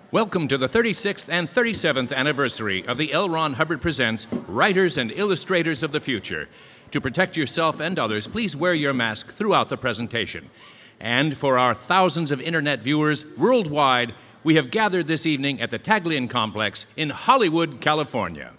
Welcome to the 36th and 37th anniversary of the L. Ron Hubbard Presents Writers and Illustrators of the Future. To protect yourself and others, please wear your mask throughout the presentation. And for our thousands of internet viewers worldwide, we have gathered this evening at the Taglian Complex in Hollywood, California.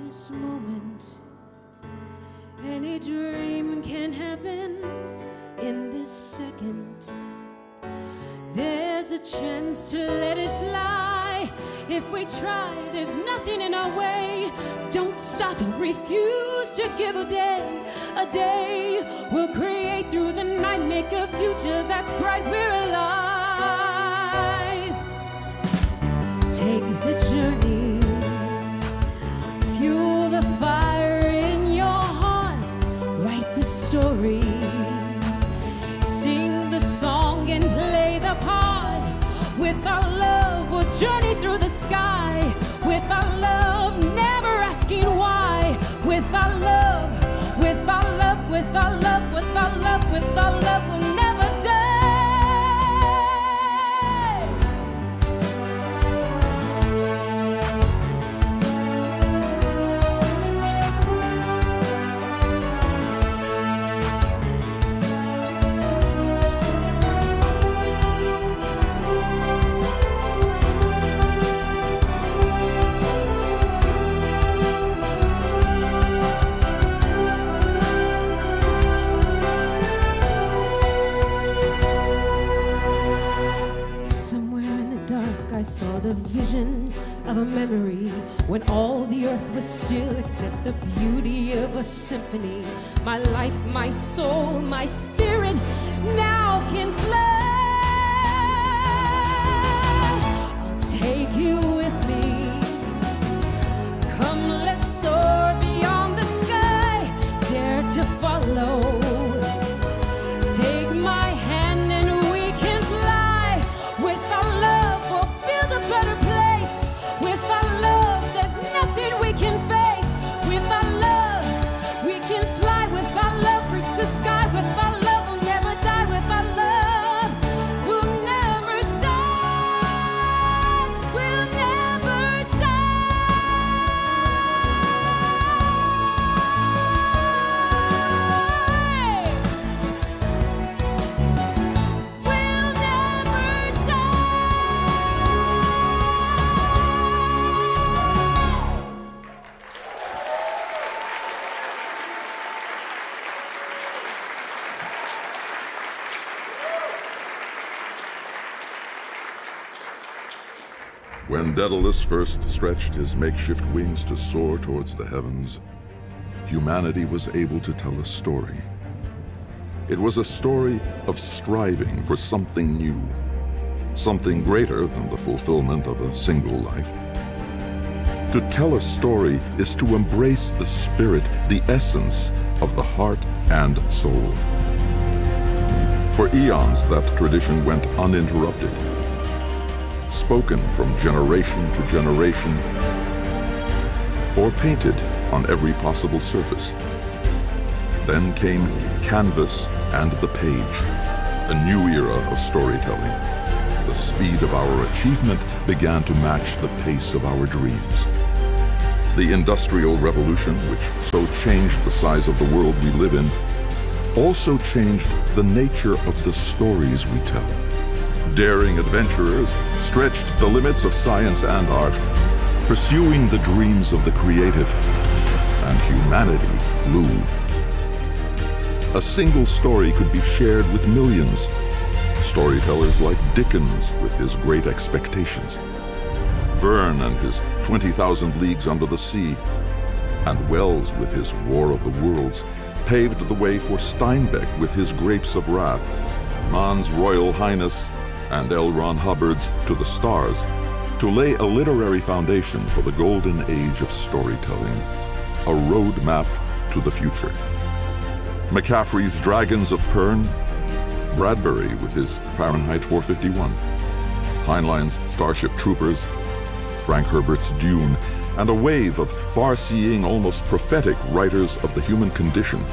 This moment, any dream can happen in this second. There's a chance to let it fly. If we try, there's nothing in our way. Don't stop, refuse to give a day we'll create through the night, make a future that's bright. We're alive. Take the journey. Fuel the fire in your heart, write the story, sing the song and play the part. With our love, we'll journey through the sky. With our love, never asking why. With our love, with our love, with our love, with our love, with our love, we'll never die. I saw the vision of a memory when all the earth was still except the beauty of a symphony. My life, my soul, my spirit now can fly. I'll take you with me. Come, let's soar beyond the sky. Dare to follow. Take my hand and we can fly. With our love, we'll build a better place. With our love, there's nothing we can face. With our love, we can fly. With our love, reach the sky. With our love, we'll never die. With our love, we'll never die. We'll never die. We'll never When Daedalus first stretched his makeshift wings to soar towards the heavens, humanity was able to tell a story. It was a story of striving for something new, something greater than the fulfillment of a single life. To tell a story is to embrace the spirit, the essence of the heart and soul. For eons, that tradition went uninterrupted, spoken from generation to generation, or painted on every possible surface. Then came canvas and the page, a new era of storytelling. The speed of our achievement began to match the pace of our dreams. The Industrial Revolution, which so changed the size of the world we live in, also changed the nature of the stories we tell. Daring adventurers stretched the limits of science and art, pursuing the dreams of the creative, and humanity flew. A single story could be shared with millions. Storytellers like Dickens with his Great Expectations, Verne and his 20,000 Leagues Under the Sea, and Wells with his War of the Worlds paved the way for Steinbeck with his Grapes of Wrath, Mann's Royal Highness, and L. Ron Hubbard's To the Stars, to lay a literary foundation for the golden age of storytelling, a road map to the future. McCaffrey's Dragons of Pern, Bradbury with his Fahrenheit 451, Heinlein's Starship Troopers, Frank Herbert's Dune, and a wave of far-seeing, almost prophetic writers of the human condition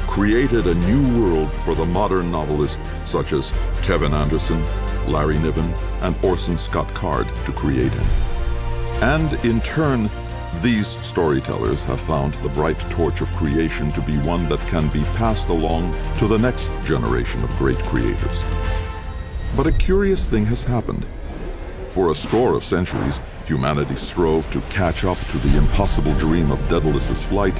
created a new world for the modern novelists such as Kevin Anderson, Larry Niven, and Orson Scott Card to create in. And in turn, these storytellers have found the bright torch of creation to be one that can be passed along to the next generation of great creators. But a curious thing has happened. For a score of centuries, humanity strove to catch up to the impossible dream of Daedalus's flight,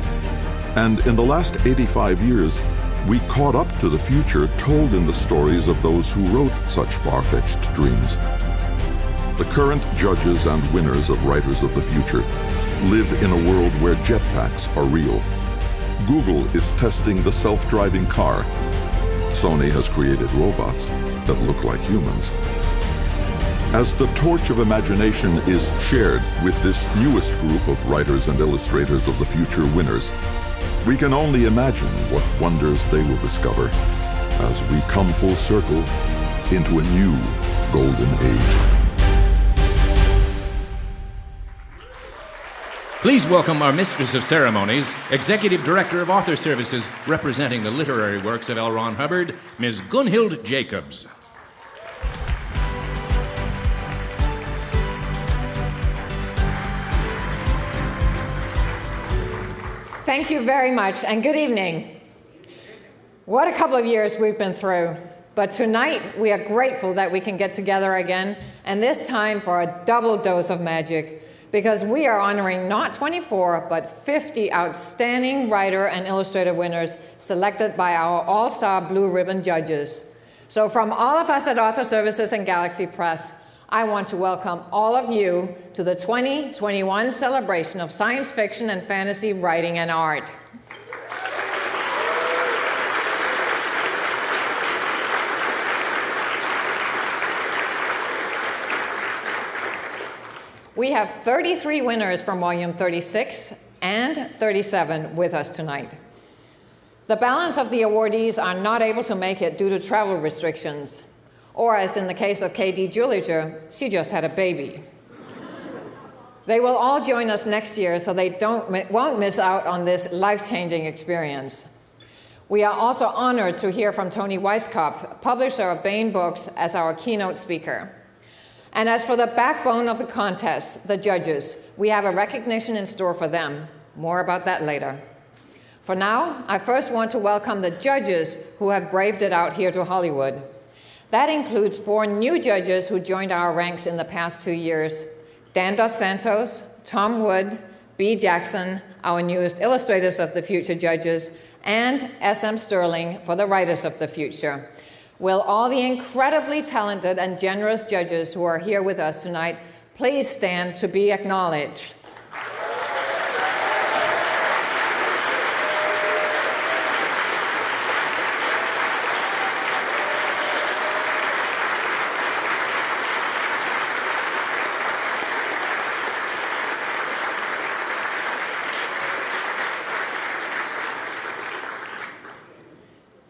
and in the last 85 years, we caught up to the future told in the stories of those who wrote such far-fetched dreams. The current judges and winners of Writers of the Future live in a world where jetpacks are real. Google is testing the self-driving car. Sony has created robots that look like humans. As the torch of imagination is shared with this newest group of writers and illustrators of the future winners, we can only imagine what wonders they will discover as we come full circle into a new golden age. Please welcome our Mistress of Ceremonies, Executive Director of Author Services, representing the literary works of L. Ron Hubbard, Ms. GUNHILD Jacobs. Thank you very much, and good evening. What a couple of years we've been through. But tonight, we are grateful that we can get together again, and this time for a double dose of magic, because we are honoring not 24, but 50 outstanding writer and illustrator winners selected by our all-star blue ribbon judges. So from all of us at Author Services and Galaxy Press, I want to welcome all of you to the 2021 celebration of science fiction and fantasy writing and art. We have 33 winners from volume 36 and 37 with us tonight. The balance of the awardees are not able to make it due to travel restrictions, or as in the case of K.D. Juliger, she just had a baby. They will all join us next year so they won't miss out on this life-changing experience. We are also honored to hear from Tony Weisskopf, publisher of Baen Books, as our keynote speaker. And as for the backbone of the contest, the judges, we have a recognition in store for them. More about that later. For now, I first want to welcome the judges who have braved it out here to Hollywood. That includes 4 new judges who joined our ranks in the past 2 years: Dan Dos Santos, Tom Wood, B. Jackson, our newest Illustrators of the Future judges, and S.M. Sterling for the Writers of the Future. Will all the incredibly talented and generous judges who are here with us tonight please stand to be acknowledged?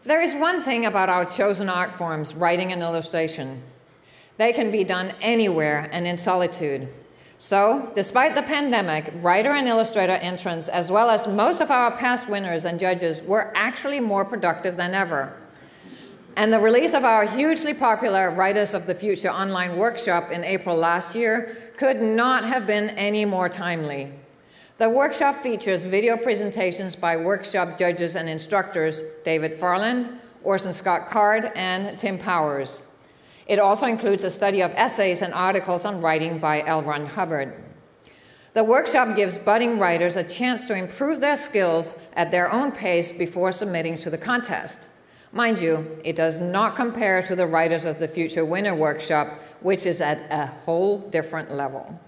There is one thing about our chosen art forms, writing and illustration. They can be done anywhere and in solitude. So, despite the pandemic, writer and illustrator entrants, as well as most of our past winners and judges, were actually more productive than ever. And the release of our hugely popular Writers of the Future online workshop in April last year could not have been any more timely. The workshop features video presentations by workshop judges and instructors David Farland, Orson Scott Card, and Tim Powers. It also includes a study of essays and articles on writing by L. Ron Hubbard. The workshop gives budding writers a chance to improve their skills at their own pace before submitting to the contest. Mind you, it does not compare to the Writers of the Future Winner Workshop, which is at a whole different level.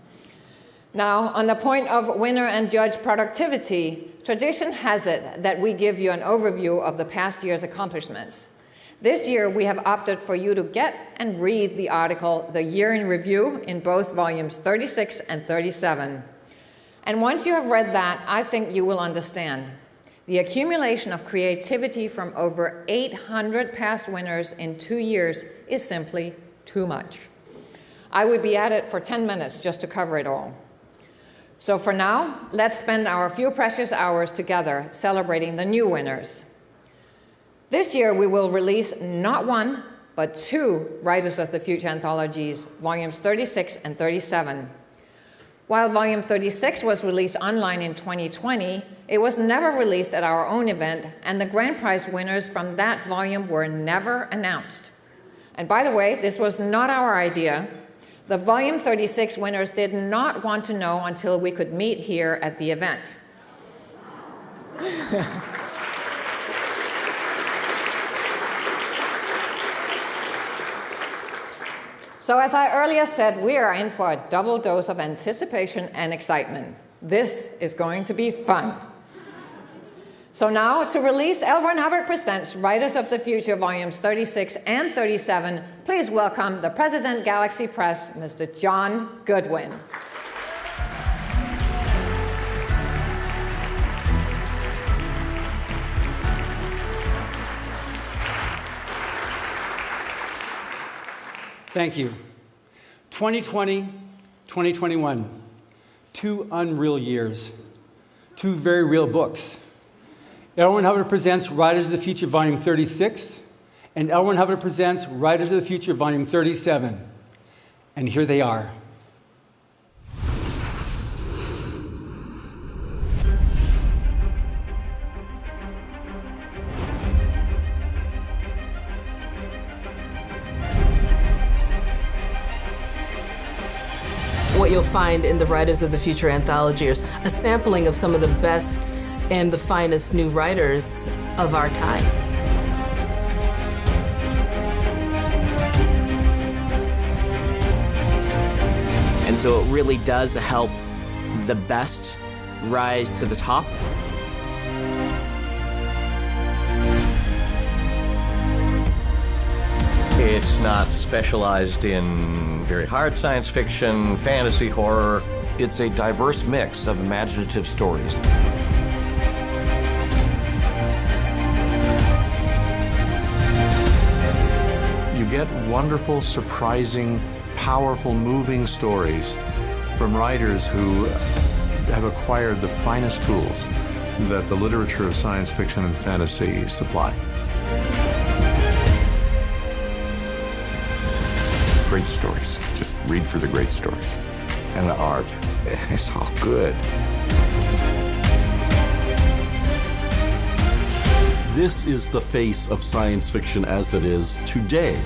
Now, on the point of winner and judge productivity, tradition has it that we give you an overview of the past year's accomplishments. This year, we have opted for you to get and read the article, The Year in Review, in both volumes 36 and 37. And once you have read that, I think you will understand. The accumulation of creativity from over 800 past winners in 2 years is simply too much. I would be at it for 10 minutes just to cover it all. So for now, let's spend our few precious hours together celebrating the new winners. This year, we will release not one, but 2 Writers of the Future anthologies, volumes 36 and 37. While volume 36 was released online in 2020, it was never released at our own event, and the grand prize winners from that volume were never announced. And by the way, this was not our idea. The volume 36 winners did not want to know until we could meet here at the event. So as I earlier said, we are in for a double dose of anticipation and excitement. This is going to be fun. So now, to release L. Ron Hubbard Presents Writers of the Future, volumes 36 and 37, please welcome the President Galaxy Press, Mr. John Goodwin. Thank you. 2020, 2021, 2 unreal years, 2 very real books. L. Ron Hubbard Presents Writers of the Future, Volume 36, and L. Ron Hubbard Presents Writers of the Future, Volume 37. And here they are. What you'll find in the Writers of the Future anthology is a sampling of some of the best and the finest new writers of our time. And so it really does help the best rise to the top. It's not specialized in very hard science fiction, fantasy, horror. It's a diverse mix of imaginative stories. You get wonderful, surprising, powerful, moving stories from writers who have acquired the finest tools that the literature of science fiction and fantasy supply. Great stories. Just read for the great stories. And the art, it's all good. This is the face of science fiction as it is today.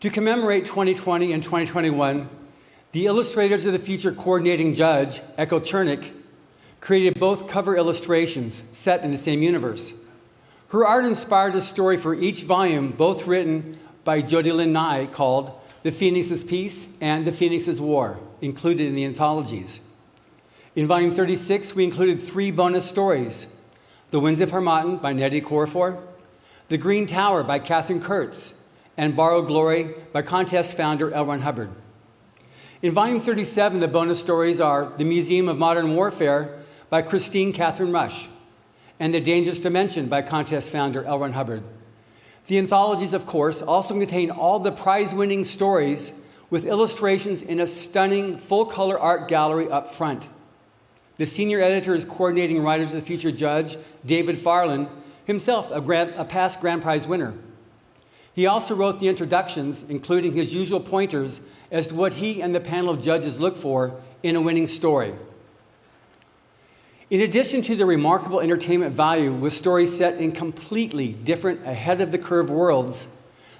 To commemorate 2020 and 2021, the Illustrators of the Future coordinating judge, Echo Chernick, created both cover illustrations set in the same universe. Her art inspired a story for each volume, both written by Jody Lynn Nye, called The Phoenix's Peace and The Phoenix's War, included in the anthologies. In volume 36, we included 3 bonus stories: The Winds of Harmattan by Nettie Corfor, The Green Tower by Catherine Kurtz, and Borrowed Glory by contest founder L. Ron Hubbard. In volume 37, the bonus stories are The Museum of Modern Warfare by Christine Catherine Rush and The Dangerous Dimension by contest founder L. Ron Hubbard. The anthologies, of course, also contain all the prize-winning stories with illustrations in a stunning full-color art gallery up front. The senior editor is coordinating Writers of the Future judge David Farland, himself a past grand prize winner. He also wrote the introductions, including his usual pointers as to what he and the panel of judges look for in a winning story. In addition to the remarkable entertainment value with stories set in completely different, ahead-of-the-curve worlds,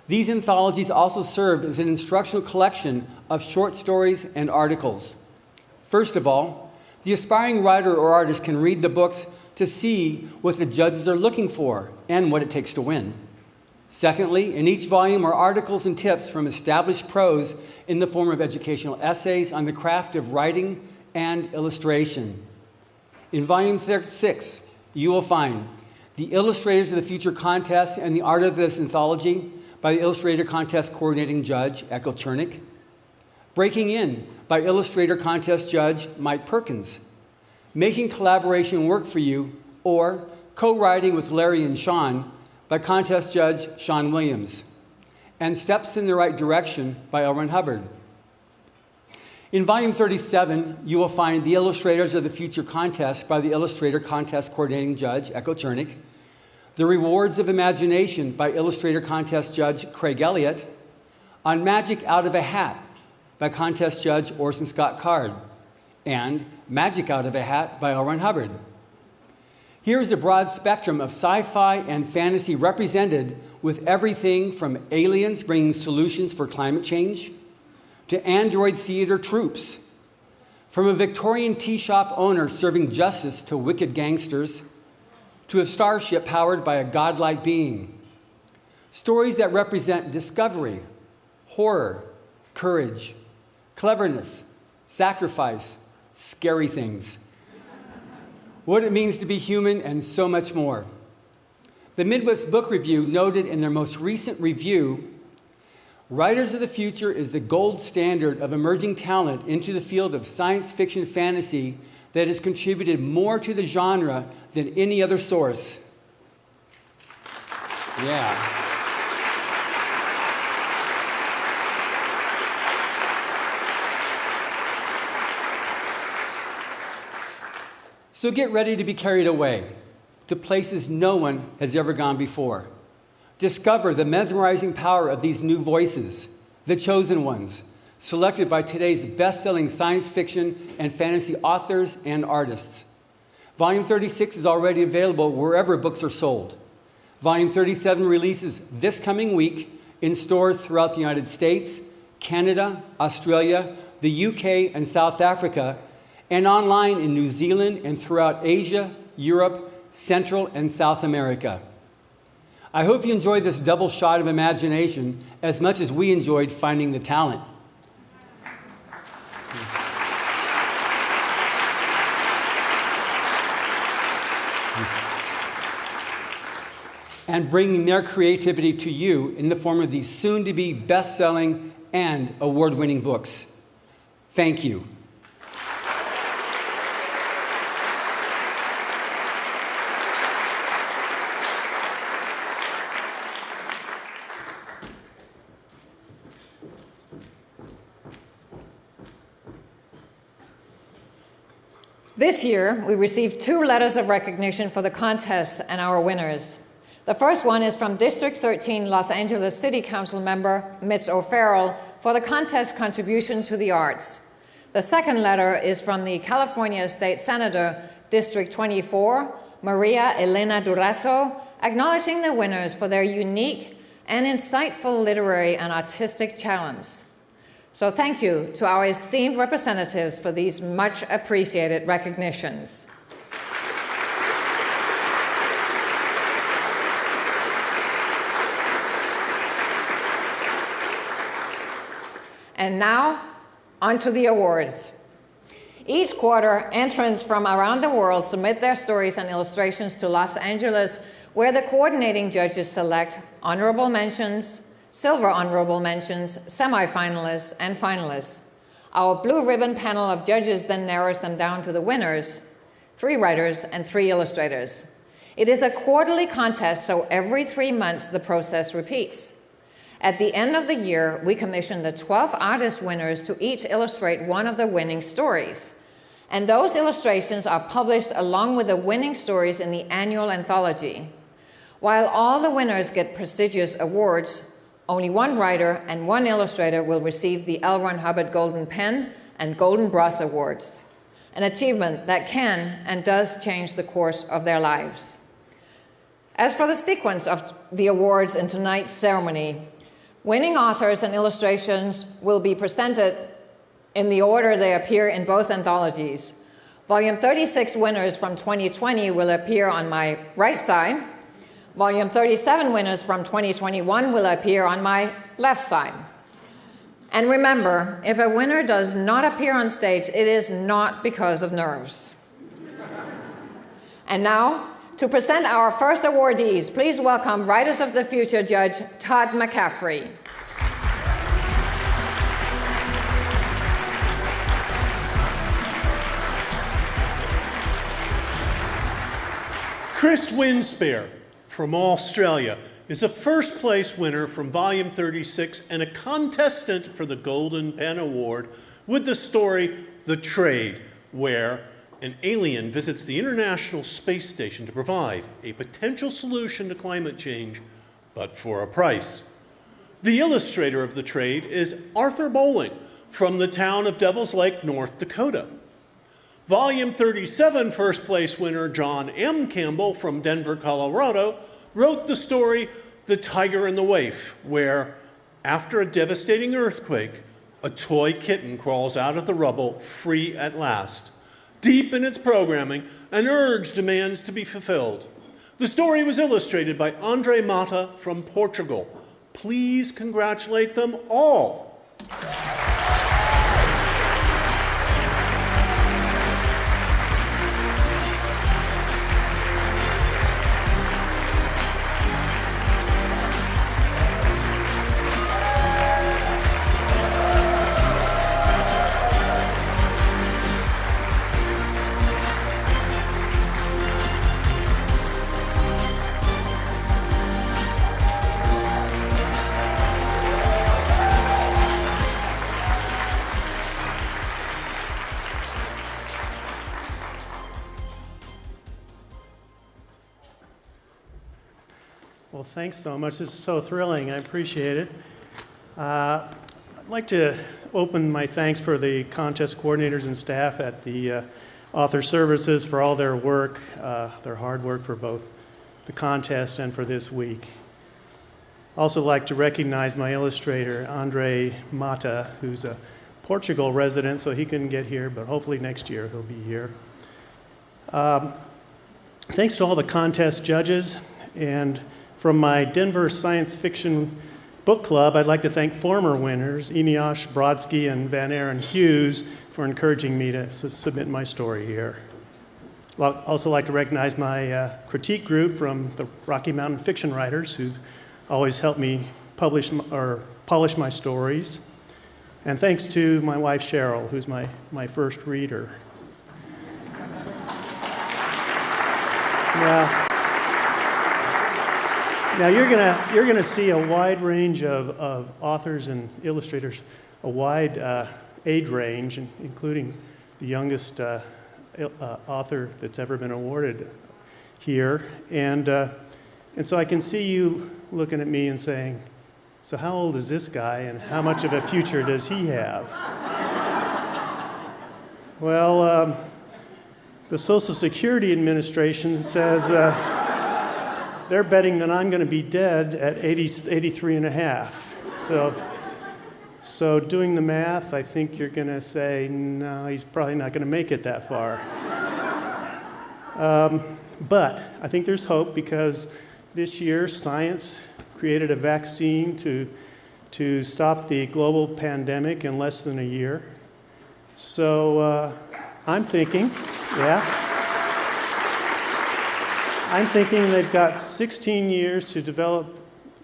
these anthologies also served as an instructional collection of short stories and articles. First of all, the aspiring writer or artist can read the books to see what the judges are looking for and what it takes to win. Secondly, in each volume are articles and tips from established pros in the form of educational essays on the craft of writing and illustration. In Volume 6, you will find the Illustrators of the Future contest and the art of this anthology by the Illustrator Contest Coordinating Judge, Echo Chernick. Breaking In by Illustrator Contest Judge Mike Perkins. Making Collaboration Work for You, or Co-Writing with Larry and Sean by Contest Judge Sean Williams. And Steps in the Right Direction by L. Ron Hubbard. In Volume 37, you will find the Illustrators of the Future contest by the Illustrator Contest Coordinating Judge Echo Chernick. The Rewards of Imagination by Illustrator Contest Judge Craig Elliott. On Magic Out of a Hat by Contest Judge Orson Scott Card. And Magic Out of a Hat by L. Ron Hubbard. Here is a broad spectrum of sci-fi and fantasy represented, with everything from aliens bringing solutions for climate change to android theater troops, from a Victorian tea shop owner serving justice to wicked gangsters, to a starship powered by a godlike being. Stories that represent discovery, horror, courage, cleverness, sacrifice, scary things, what it means to be human, and so much more. The Midwest Book Review noted in their most recent review, Writers of the Future is the gold standard of emerging talent into the field of science fiction fantasy that has contributed more to the genre than any other source. Yeah. So get ready to be carried away to places no one has ever gone before. Discover the mesmerizing power of these new voices, the chosen ones, selected by today's best-selling science fiction and fantasy authors and artists. Volume 36 is already available wherever books are sold. Volume 37 releases this coming week in stores throughout the United States, Canada, Australia, the UK, and South Africa, and online in New Zealand and throughout Asia, Europe, Central, and South America. I hope you enjoyed this double shot of imagination as much as we enjoyed finding the talent. And bringing their creativity to you in the form of these soon-to-be best-selling and award-winning books. Thank you. This year, we received 2 letters of recognition for the contest and our winners. The first one is from District 13 Los Angeles City Council member Mitch O'Farrell for the contest contribution to the arts. The second letter is from the California State Senator, District 24, Maria Elena Durazo, acknowledging the winners for their unique and insightful literary and artistic talents. So thank you to our esteemed representatives for these much appreciated recognitions. And now, on to the awards. Each quarter, entrants from around the world submit their stories and illustrations to Los Angeles, where the coordinating judges select honorable mentions, silver honorable mentions, semifinalists, and finalists. Our blue ribbon panel of judges then narrows them down to the winners, 3 writers and 3 illustrators. It is a quarterly contest, so every 3 months the process repeats. At the end of the year, we commission the 12 artist winners to each illustrate one of the winning stories. And those illustrations are published along with the winning stories in the annual anthology. While all the winners get prestigious awards, only 1 writer and 1 illustrator will receive the L. Ron Hubbard Golden Pen and Golden Brass Awards, an achievement that can and does change the course of their lives. As for the sequence of the awards in tonight's ceremony, winning authors and illustrations will be presented in the order they appear in both anthologies. Volume 36 winners from 2020 will appear on my right side. Volume 37 winners from 2021 will appear on my left side. And remember, if a winner does not appear on stage, it is not because of nerves. And now, to present our first awardees, please welcome Writers of the Future Judge Todd McCaffrey. Chris Winspear from Australia is a first place winner from Volume 36 and a contestant for the Golden Pen Award with the story The Trade, where an alien visits the International Space Station to provide a potential solution to climate change, but for a price. The illustrator of The Trade is Arthur Bowling from the town of Devil's Lake, North Dakota. Volume 37 first place winner John M. Campbell from Denver, Colorado, wrote the story The Tiger and the Waif, where, after a devastating earthquake, a toy kitten crawls out of the rubble free at last. Deep in its programming, an urge demands to be fulfilled. The story was illustrated by Andre Mata from Portugal. Please congratulate them all. Well, thanks so much. This is so thrilling. I appreciate it. I'd like to open my thanks for the contest coordinators and staff at the Author Services for all their work, their hard work for both the contest and for this week. Also like to recognize my illustrator, Andre Mata, who's a Portugal resident, so he couldn't get here, but hopefully next year he'll be here. Thanks to all the contest judges, and from my Denver Science Fiction Book Club, I'd like to thank former winners, Eneasz Brodsky and Van Aaron Hughes, for encouraging me to submit my story here. I'd also like to recognize my critique group from the Rocky Mountain Fiction Writers, who always help me polish my stories. And thanks to my wife, Cheryl, who's my first reader. Now you're gonna see a wide range of authors and illustrators, a wide age range, including the youngest author that's ever been awarded here, and so I can see you looking at me and saying, "So how old is this guy, and how much of a future does he have?" Well, the Social Security Administration says they're betting that I'm going to be dead at 83 and a half. So doing the math, I think you're going to say, no, he's probably not going to make it that far. But I think there's hope, because this year science created a vaccine to stop the global pandemic in less than a year. So I'm thinking they've got 16 years to develop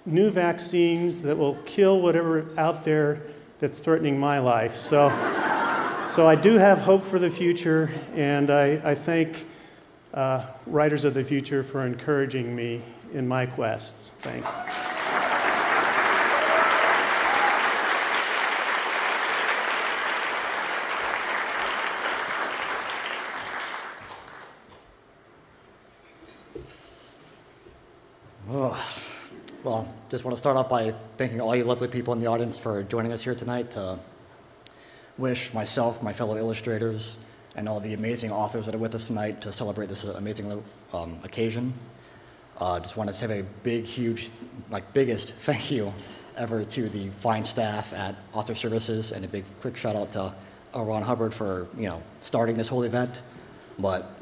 new vaccines that will kill whatever out there that's threatening my life. So I do have hope for the future, and I thank Writers of the Future for encouraging me in my quests. Thanks. Well, just want to start off by thanking all you lovely people in the audience for joining us here tonight to wish myself, my fellow illustrators, and all the amazing authors that are with us tonight to celebrate this amazing occasion. Just want to say a big, huge, biggest thank you ever to the fine staff at Author Services, and a big, quick shout out to Ron Hubbard for, starting this whole event. But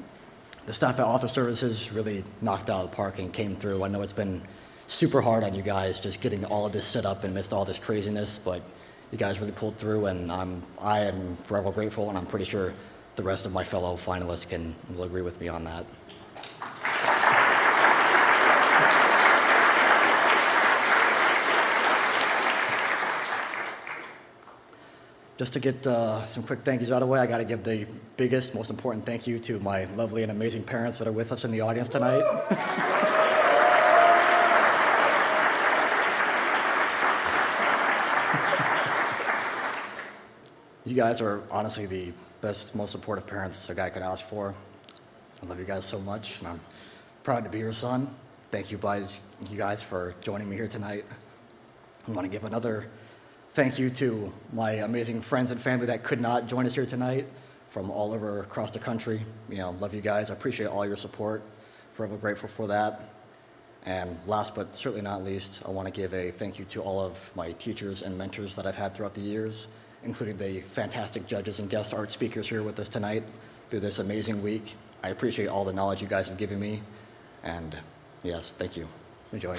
The staff at Author Services really knocked it out of the park and came through. I know it's been super hard on you guys just getting all of this set up amidst all this craziness, but you guys really pulled through, and I am forever grateful, and I'm pretty sure the rest of my fellow finalists will agree with me on that. Just to get some quick thank yous out of the way, I got to give the biggest, most important thank you to my lovely and amazing parents that are with us in the audience tonight. You guys are honestly the best, most supportive parents a guy could ask for. I love you guys so much, and I'm proud to be your son. Thank you guys for joining me here tonight. I want to give another thank you to my amazing friends and family that could not join us here tonight from all over across the country. Love you guys. I appreciate all your support. Forever grateful for that. And last but certainly not least, I want to give a thank you to all of my teachers and mentors that I've had throughout the years, including the fantastic judges and guest art speakers here with us tonight through this amazing week. I appreciate all the knowledge you guys have given me. And yes, thank you. Enjoy.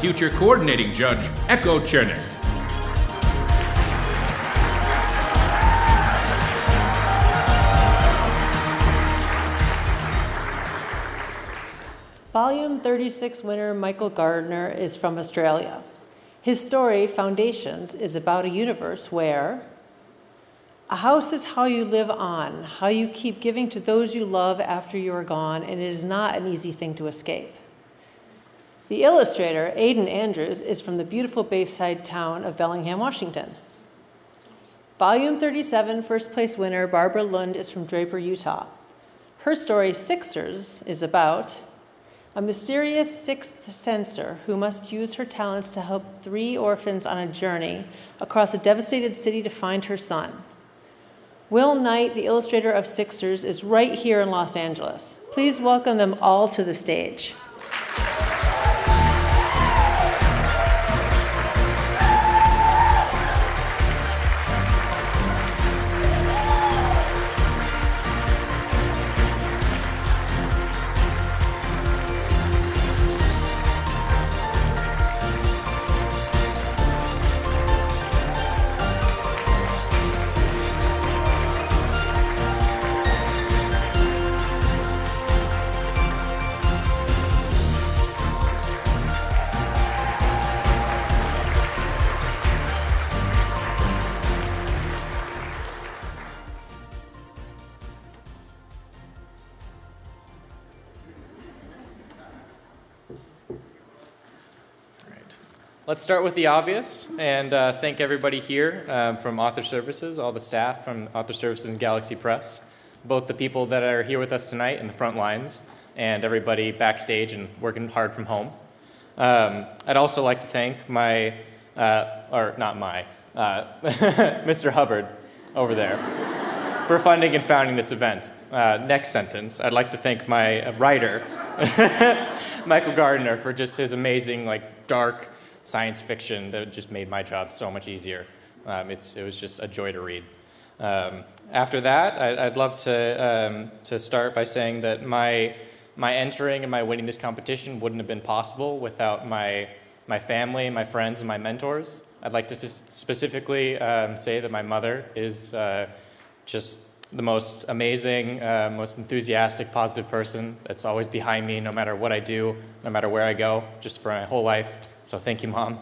Future Coordinating Judge, Echo Chernick. Volume 36 winner Michael Gardner is from Australia. His story, Foundations, is about a universe where a house is how you live on, how you keep giving to those you love after you are gone, and it is not an easy thing to escape. The illustrator, Aidan Andrews, is from the beautiful Bayside town of Bellingham, Washington. Volume 37 first place winner Barbara Lund is from Draper, Utah. Her story, Sixers, is about a mysterious sixth censor who must use her talents to help 3 orphans on a journey across a devastated city to find her son. Will Knight, the illustrator of Sixers, is right here in Los Angeles. Please welcome them all to the stage. Let's start with the obvious and thank everybody here from Author Services, all the staff from Author Services and Galaxy Press, both the people that are here with us tonight in the front lines and everybody backstage and working hard from home. I'd also like to thank my, Mr. Hubbard over there for funding and founding this event. Next sentence, I'd like to thank my writer, Michael Gardner, for just his amazing, dark science fiction that just made my job so much easier. It was just a joy to read. After that, I'd love to start by saying that my entering and my winning this competition wouldn't have been possible without my family, my friends, and my mentors. I'd like to specifically say that my mother is just the most amazing, most enthusiastic, positive person that's always behind me no matter what I do, no matter where I go, just for my whole life. So thank you, Mom.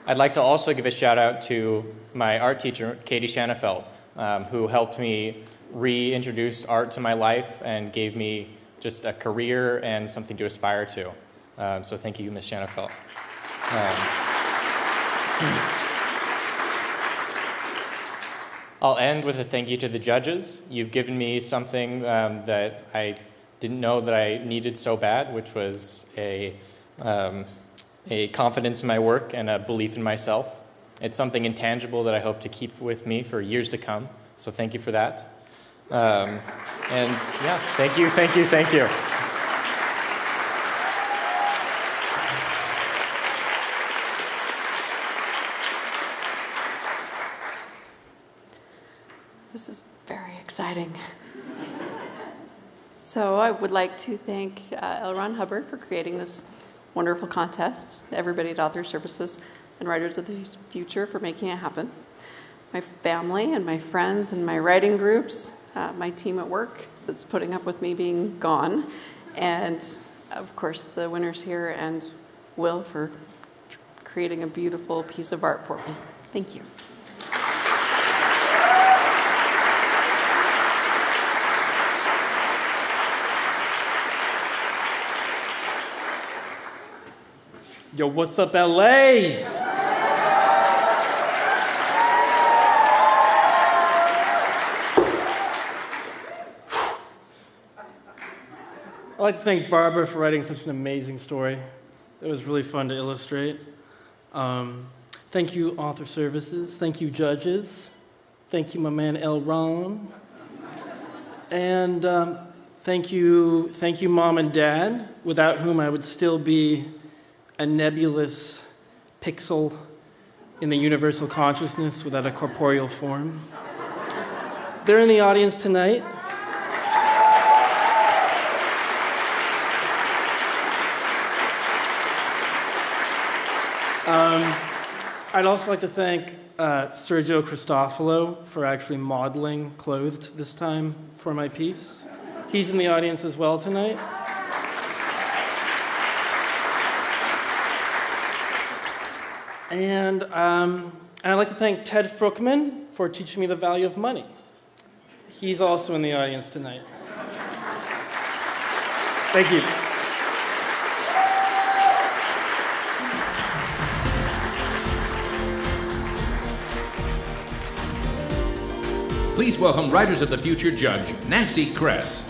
I'd like to also give a shout out to my art teacher, Katie Shanafelt, who helped me reintroduce art to my life and gave me just a career and something to aspire to. So thank you, Ms. Shanafelt. I'll end with a thank you to the judges. You've given me something that I didn't know that I needed so bad, which was a confidence in my work and a belief in myself. It's something intangible that I hope to keep with me for years to come. So thank you for that. And yeah, thank you, thank you, thank you. This is very exciting. So I would like to thank L. Ron Hubbard for creating this wonderful contest, everybody at Author Services and Writers of the Future for making it happen, my family and my friends and my writing groups, my team at work that's putting up with me being gone, and of course the winners here and Will for creating a beautiful piece of art for me. Thank you. Yo, what's up, LA? I'd like to thank Barbara for writing such an amazing story. It was really fun to illustrate. Thank you, Author Services. Thank you, judges. Thank you, my man L. Ron. And thank you, Mom and Dad, without whom I would still be a nebulous pixel in the universal consciousness without a corporeal form. They're in the audience tonight. I'd also like to thank Sergio Cristofalo for actually modeling clothed this time for my piece. He's in the audience as well tonight. And I'd like to thank Ted Fruckman for teaching me the value of money. He's also in the audience tonight. Thank you. Please welcome Writers of the Future judge, Nancy Kress.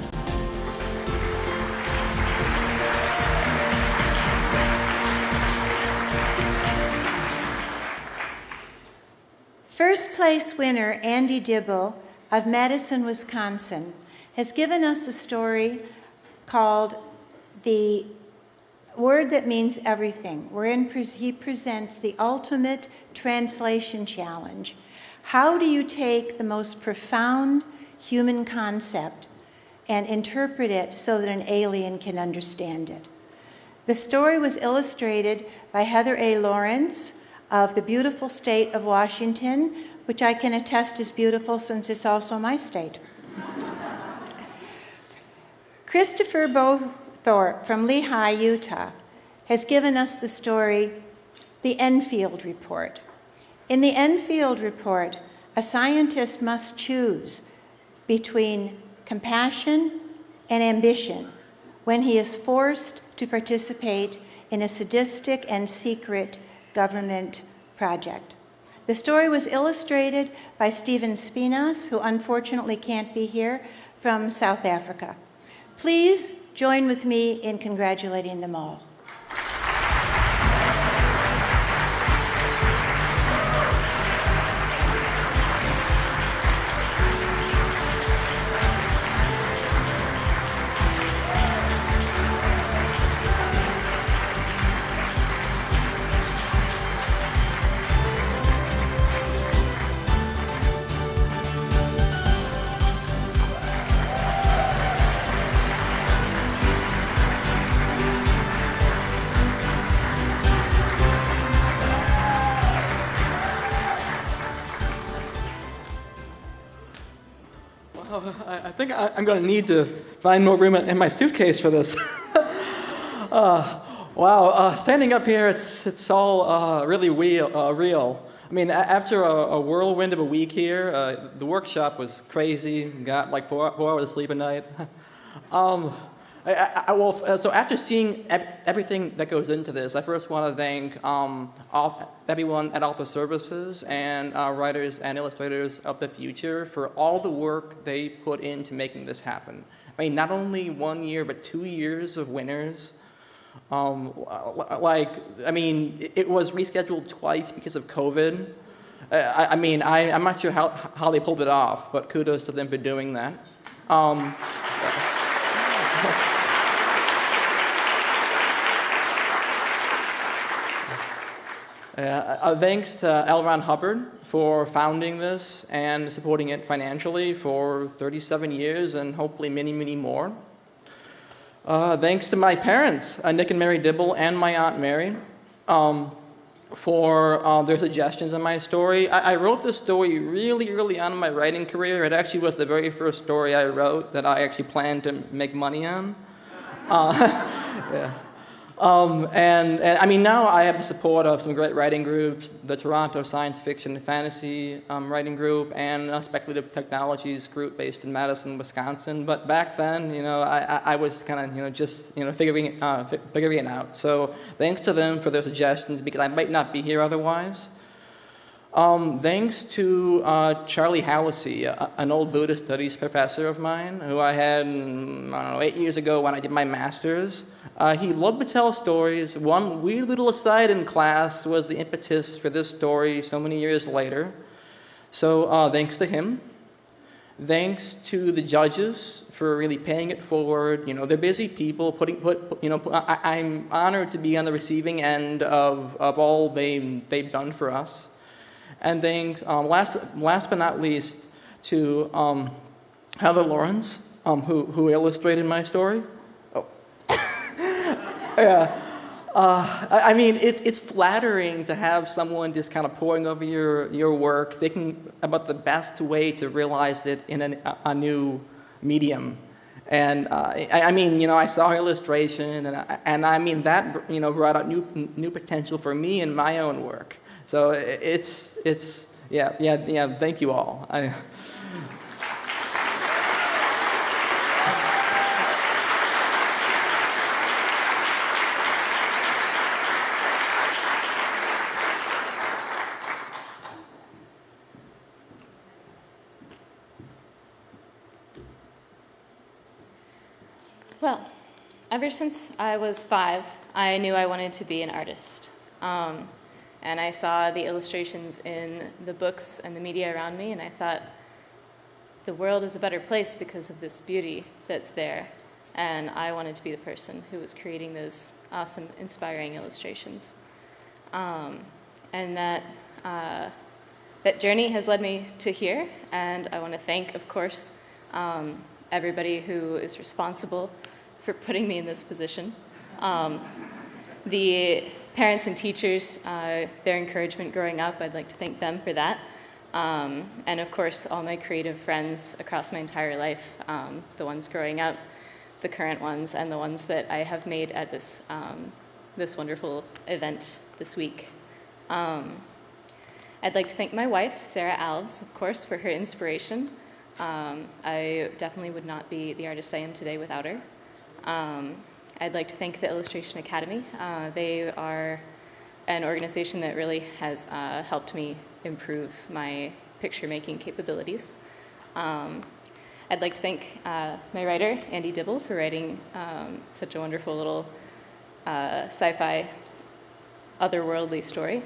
First place winner Andy Dibble of Madison, Wisconsin, has given us a story called The Word That Means Everything, wherein he presents the ultimate translation challenge. How do you take the most profound human concept and interpret it so that an alien can understand it? The story was illustrated by Heather A. Lawrence of the beautiful state of Washington, which I can attest is beautiful since it's also my state. Christopher Bowthorpe from Lehigh, Utah, has given us the story, The Enfield Report. In the Enfield Report, a scientist must choose between compassion and ambition when he is forced to participate in a sadistic and secret government project. The story was illustrated by Stephen Spinas, who unfortunately can't be here, from South Africa. Please join with me in congratulating them all. I think I'm going to need to find more room in my suitcase for this. Wow, standing up here, it's all really real. I mean, after a whirlwind of a week here, the workshop was crazy. Got like 4 hours of sleep a night. So after seeing everything that goes into this, I first want to thank everyone at Author Services and Writers and Illustrators of the Future for all the work they put into making this happen. I mean, not only 1 year, but 2 years of winners. It was rescheduled twice because of COVID. I'm not sure how they pulled it off, but kudos to them for doing that. Thanks to L. Ron Hubbard for founding this and supporting it financially for 37 years and hopefully many, many more. Thanks to my parents, Nick and Mary Dibble, and my Aunt Mary, for their suggestions on my story. I wrote this story really early on in my writing career. It actually was the very first story I wrote that I actually planned to make money on. Yeah. Now I have the support of some great writing groups, the Toronto Science Fiction and Fantasy writing group, and a Speculative Technologies group based in Madison, Wisconsin. But back then, I was kind of, figuring it out. So thanks to them for their suggestions, because I might not be here otherwise. Thanks to Charlie Hallisey, an old Buddhist studies professor of mine, who I had, 8 years ago when I did my master's. He loved to tell stories. One weird little aside in class was the impetus for this story so many years later. So thanks to him. Thanks to the judges for really paying it forward. They're busy people. I'm honored to be on the receiving end of all they've done for us. And thanks, last but not least, to Heather Lawrence, who illustrated my story. Oh. Yeah. It's flattering to have someone just kind of poring over your work, thinking about the best way to realize it in a new medium. And I saw her illustration, and that brought out new potential for me in my own work. So thank you all. Well, ever since I was 5, I knew I wanted to be an artist. And I saw the illustrations in the books and the media around me, and I thought, the world is a better place because of this beauty that's there. And I wanted to be the person who was creating those awesome, inspiring illustrations. And that journey has led me to here, and I want to thank, of course, everybody who is responsible for putting me in this position. The parents and teachers, their encouragement growing up, I'd like to thank them for that. And of course, all my creative friends across my entire life, the ones growing up, the current ones, and the ones that I have made at this wonderful event this week. I'd like to thank my wife, Sarah Alves, of course, for her inspiration. I definitely would not be the artist I am today without her. I'd like to thank the Illustration Academy. They are an organization that really has helped me improve my picture-making capabilities. I'd like to thank my writer, Andy Dibble, for writing such a wonderful little sci-fi otherworldly story.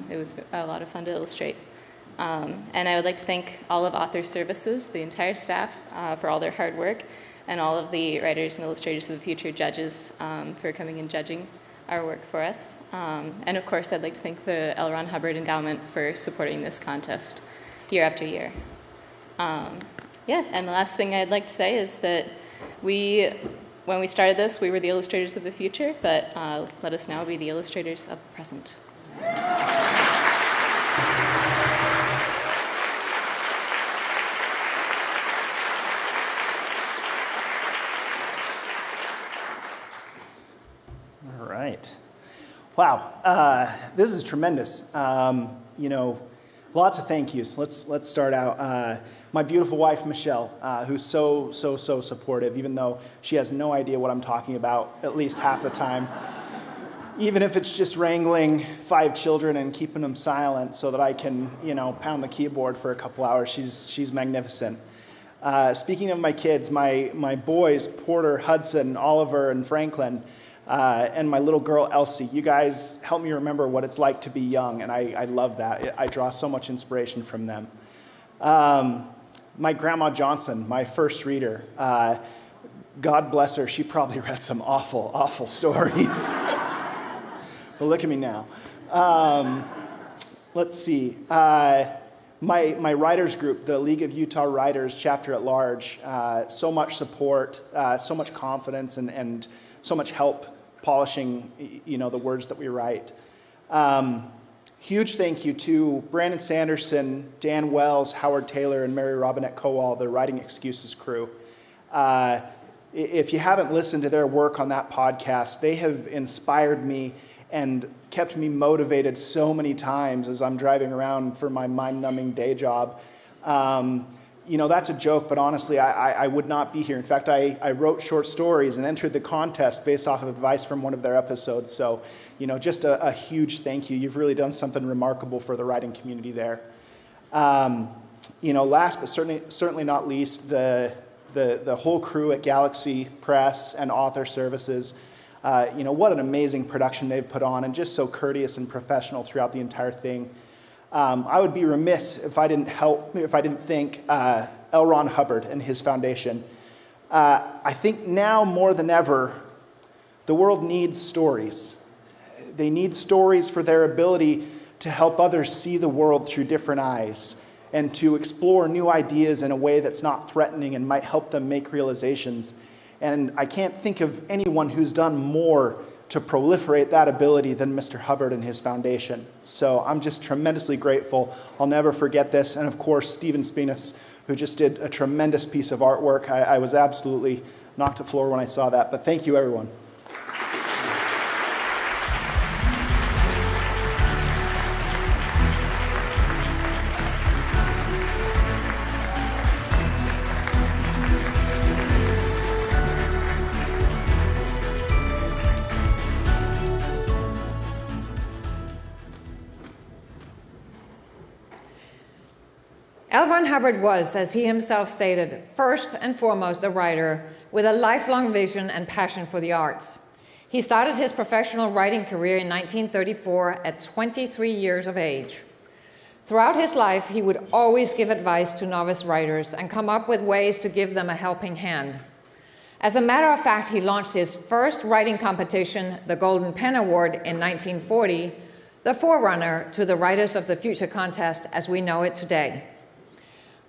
It was a lot of fun to illustrate. And I would like to thank all of Author Services, the entire staff, for all their hard work, and all of the writers and illustrators of the future judges for coming and judging our work for us. And of course, I'd like to thank the L. Ron Hubbard Endowment for supporting this contest year after year. And the last thing I'd like to say is that when we started this, we were the illustrators of the future, but let us now be the illustrators of the present. All right. Wow, this is tremendous. Lots of thank yous. Let's start out. My beautiful wife, Michelle, who's so supportive, even though she has no idea what I'm talking about at least half the time. Even if it's just wrangling 5 children and keeping them silent so that I can, pound the keyboard for a couple hours, she's magnificent. Speaking of my kids, my boys, Porter, Hudson, Oliver, and Franklin, and my little girl, Elsie. You guys help me remember what it's like to be young, and I love that. I draw so much inspiration from them. My grandma Johnson, my first reader, God bless her, she probably read some awful, awful stories. But look at me now. Let's see. My writers group, the League of Utah Writers chapter at large, so much support, so much confidence, and so much help polishing, the words that we write. Huge thank you to Brandon Sanderson, Dan Wells, Howard Taylor, and Mary Robinette Kowal, the Writing Excuses crew. If you haven't listened to their work on that podcast, they have inspired me and kept me motivated so many times as I'm driving around for my mind-numbing day job. That's a joke, but honestly, I would not be here. In fact, I wrote short stories and entered the contest based off of advice from one of their episodes. So, just a huge thank you. You've really done something remarkable for the writing community there. Last but certainly not least, the whole crew at Galaxy Press and Author Services. What an amazing production they've put on, and just so courteous and professional throughout the entire thing. I would be remiss if I didn't thank L. Ron Hubbard and his foundation. I think now more than ever, the world needs stories. They need stories for their ability to help others see the world through different eyes and to explore new ideas in a way that's not threatening and might help them make realizations. And I can't think of anyone who's done more to proliferate that ability than Mr. Hubbard and his foundation. So I'm just tremendously grateful. I'll never forget this. And of course, Stephen Spinas, who just did a tremendous piece of artwork. I was absolutely knocked to the floor when I saw that. But thank you, everyone. L. Ron Hubbard was, as he himself stated, first and foremost a writer with a lifelong vision and passion for the arts. He started his professional writing career in 1934 at 23 years of age. Throughout his life, he would always give advice to novice writers and come up with ways to give them a helping hand. As a matter of fact, he launched his first writing competition, the Golden Pen Award, in 1940, the forerunner to the Writers of the Future contest as we know it today.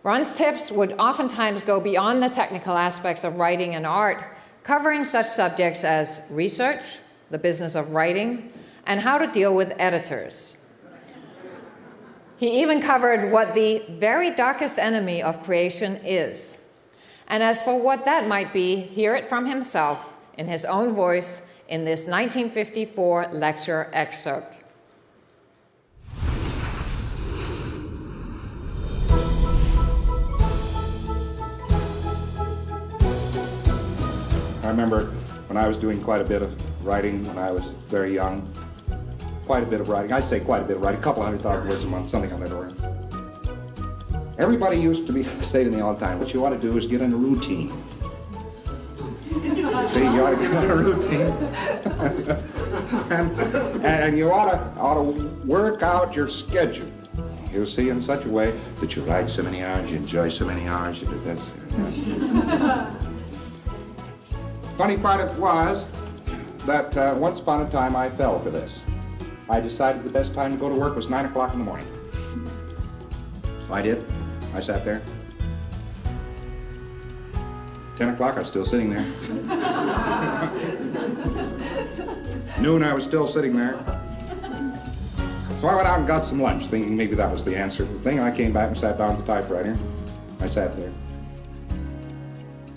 Ron's tips would oftentimes go beyond the technical aspects of writing and art, covering such subjects as research, the business of writing, and how to deal with editors. He even covered what the very darkest enemy of creation is. And as for what that might be, hear it from himself in his own voice in this 1954 lecture excerpt. I remember when I was doing quite a bit of writing when I was very young. Quite a bit of writing. I say quite a bit of writing, a couple 100,000 words a month, something on that order. Everybody used to say to me all the time, what you ought to do is get in a routine. See, you ought to get in a routine. and you ought to work out your schedule. You see, in such a way that you write so many hours, you enjoy so many hours, you do this. Funny part of it was that once upon a time I fell for this. I decided the best time to go to work was 9 o'clock in the morning. So I did. I sat there. 10 o'clock, I was still sitting there. Noon, I was still sitting there. So I went out and got some lunch, thinking maybe that was the answer to the thing. I came back and sat down at the typewriter. I sat there.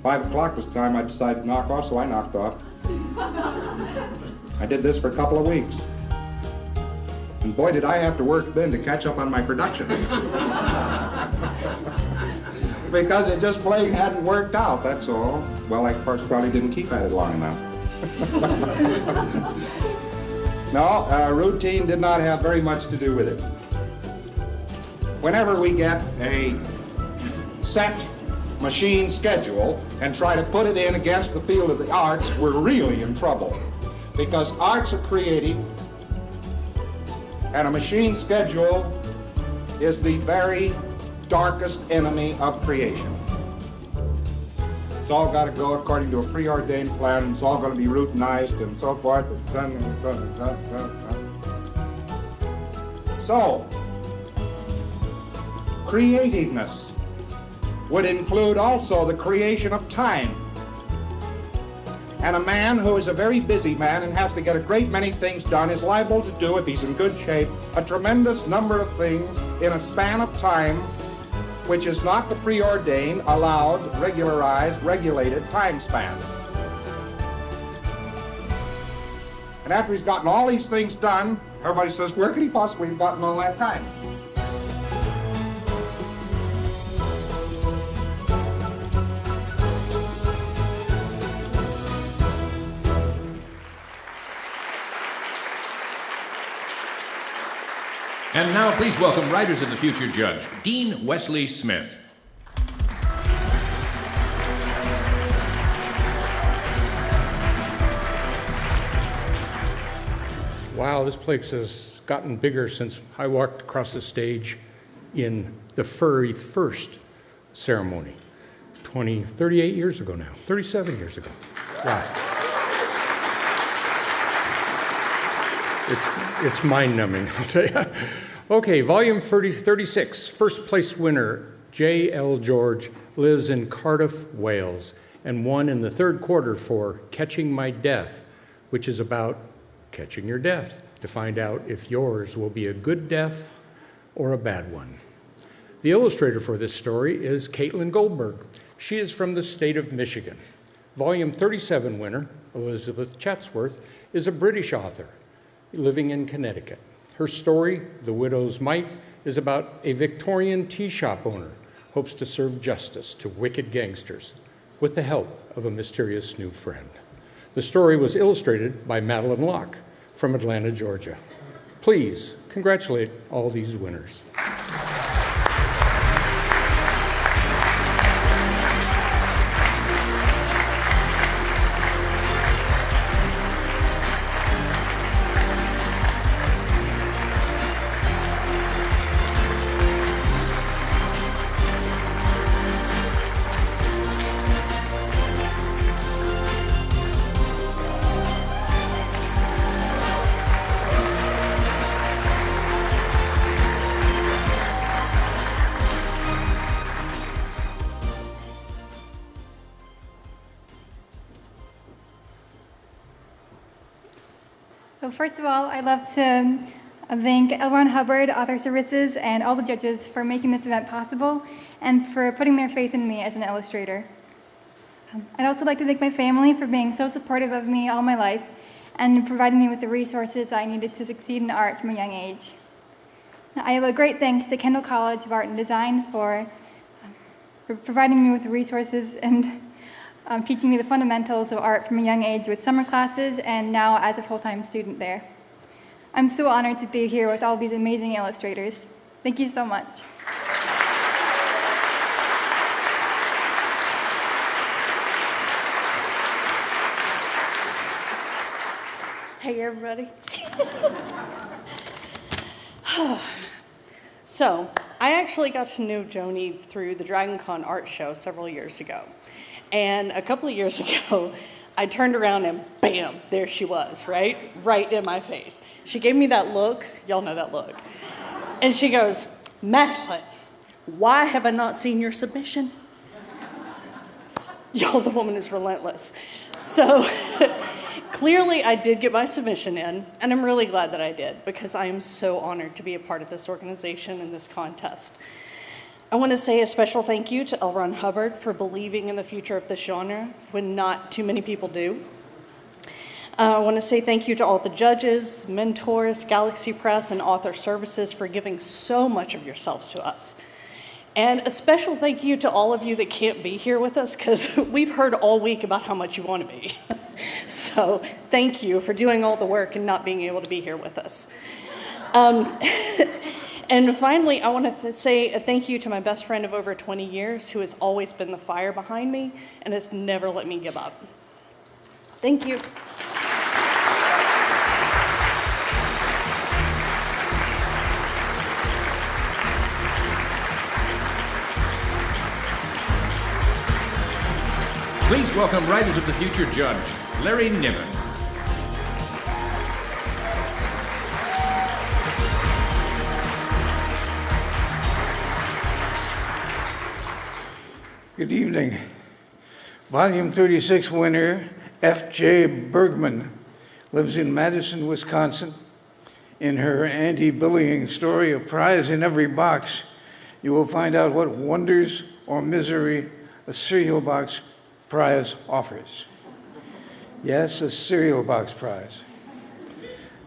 5 o'clock was the time I decided to knock off, so I knocked off. I did this for a couple of weeks. And boy, did I have to work then to catch up on my production. Because it just plain hadn't worked out, that's all. Well, I, of course, probably didn't keep at it long enough. No, routine did not have very much to do with it. Whenever we get a set machine schedule and try to put it in against the field of the arts, we're really in trouble. because arts are creative, and a machine schedule is the very darkest enemy of creation. It's all got to go according to a preordained plan, and it's all going to be routinized and so forth. So, creativeness would include also the creation of time. And a man who is a very busy man and has to get a great many things done is liable to do, if he's in good shape, a tremendous number of things in a span of time which is not the preordained, allowed, regularized, regulated time span. And after he's gotten all these things done, everybody says, where could he possibly have gotten all that time? And now please welcome Writers of the Future judge, Dean Wesley Smith. Wow, this place has gotten bigger since I walked across the stage in the very first ceremony, 38 years ago now, 37 years ago. Wow. It's mind-numbing, I'll tell you. Okay, volume 36, first place winner, J.L. George, lives in Cardiff, Wales, and won in the third quarter for Catching My Death, which is about catching your death to find out if yours will be a good death or a bad one. The illustrator for this story is Caitlin Goldberg. She is from the state of Michigan. Volume 37 winner, Elizabeth Chatsworth, is a British author living in Connecticut. Her story, The Widow's Mite, is about a Victorian tea shop owner hopes to serve justice to wicked gangsters with the help of a mysterious new friend. The story was illustrated by Madeline Locke from Atlanta, Georgia. Please congratulate all these winners. So first of all, I'd love to thank L. Ron Hubbard, Author Services, and all the judges for making this event possible and for putting their faith in me as an illustrator. I'd also like to thank my family for being so supportive of me all my life and providing me with the resources I needed to succeed in art from a young age. Now, I have a great thanks to Kendall College of Art and Design for providing me with the resources and teaching me the fundamentals of art from a young age with summer classes and now as a full-time student there. I'm so honored to be here with all these amazing illustrators. Thank you so much. Hey, everybody. So, I actually got to know Joni through the DragonCon art show several years ago. And a couple of years ago, I turned around and bam, there she was, right? Right in my face. She gave me that look. Y'all know that look. And she goes, Madeline, why have I not seen your submission? Y'all, the woman is relentless. So clearly I did get my submission in, and I'm really glad that I did because I am so honored to be a part of this organization and this contest. I want to say a special thank you to L. Ron Hubbard for believing in the future of this genre when not too many people do. I want to say thank you to all the judges, mentors, Galaxy Press, and Author Services for giving so much of yourselves to us. And a special thank you to all of you that can't be here with us because we've heard all week about how much you want to be. So thank you for doing all the work and not being able to be here with us. And finally, I want to say a thank you to my best friend of over 20 years who has always been the fire behind me and has never let me give up. Thank you. Please welcome Writers of the Future judge, Larry Niven. Good evening. Volume 36 winner, F.J. Bergman, lives in Madison, Wisconsin. In her anti-bullying story, A Prize in Every Box, you will find out what wonders or misery a cereal box prize offers. Yes, a cereal box prize.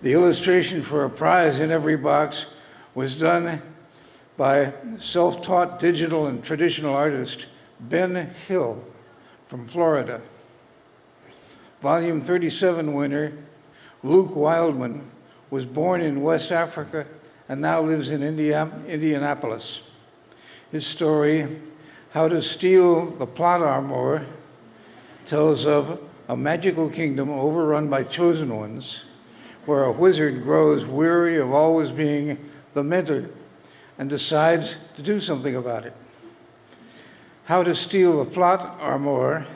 The illustration for A Prize in Every Box was done by self-taught digital and traditional artist Ben Hill from Florida. Volume 37 winner, Luke Wildman, was born in West Africa and now lives in Indianapolis. His story, How to Steal the Plot Armor, tells of a magical kingdom overrun by chosen ones, where a wizard grows weary of always being the mentor and decides to do something about it. How to Steal the Plot Armor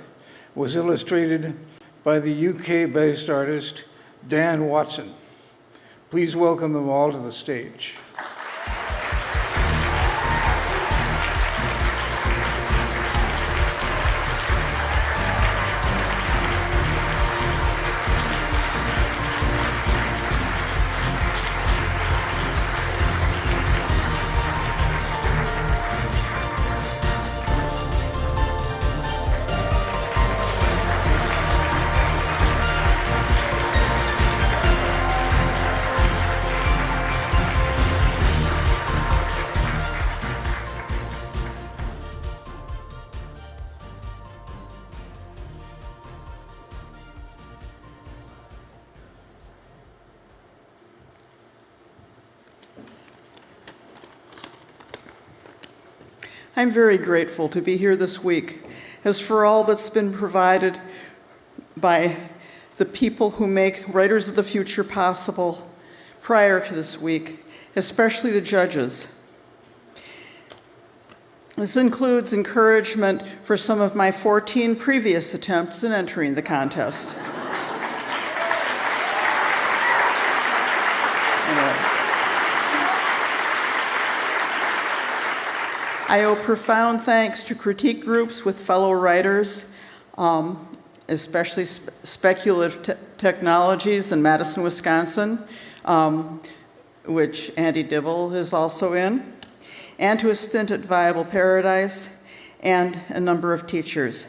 was illustrated by the UK-based artist Dan Watson. Please welcome them all to the stage. I'm very grateful to be here this week, as for all that's been provided by the people who make Writers of the Future possible prior to this week, especially the judges. This includes encouragement for some of my 14 previous attempts in entering the contest. I owe profound thanks to critique groups with fellow writers, especially Speculative Technologies in Madison, Wisconsin, which Andy Dibble is also in, and to a stint at Viable Paradise, and a number of teachers.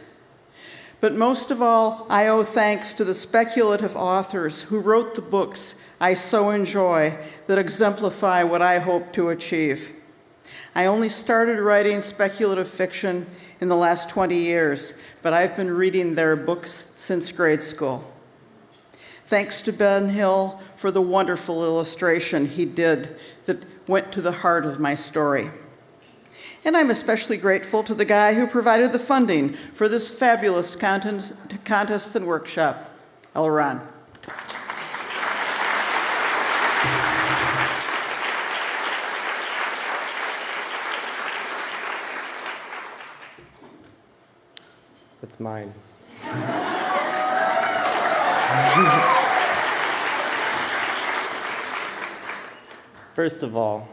But most of all, I owe thanks to the speculative authors who wrote the books I so enjoy that exemplify what I hope to achieve. I only started writing speculative fiction in the last 20 years, but I've been reading their books since grade school. Thanks to Ben Hill for the wonderful illustration he did that went to the heart of my story. And I'm especially grateful to the guy who provided the funding for this fabulous contest and workshop, Elron. It's mine. First of all,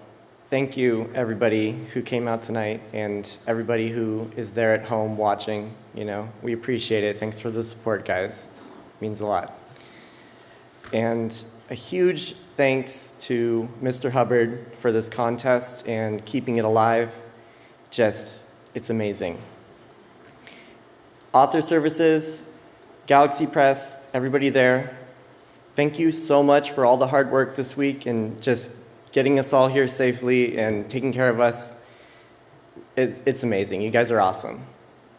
thank you everybody who came out tonight and everybody who is there at home watching. You know, we appreciate it. Thanks for the support, guys. It means a lot. And a huge thanks to Mr. Hubbard for this contest and keeping it alive. It's amazing. Author Services, Galaxy Press, everybody there, thank you so much for all the hard work this week and just getting us all here safely and taking care of us. It's amazing. You guys are awesome.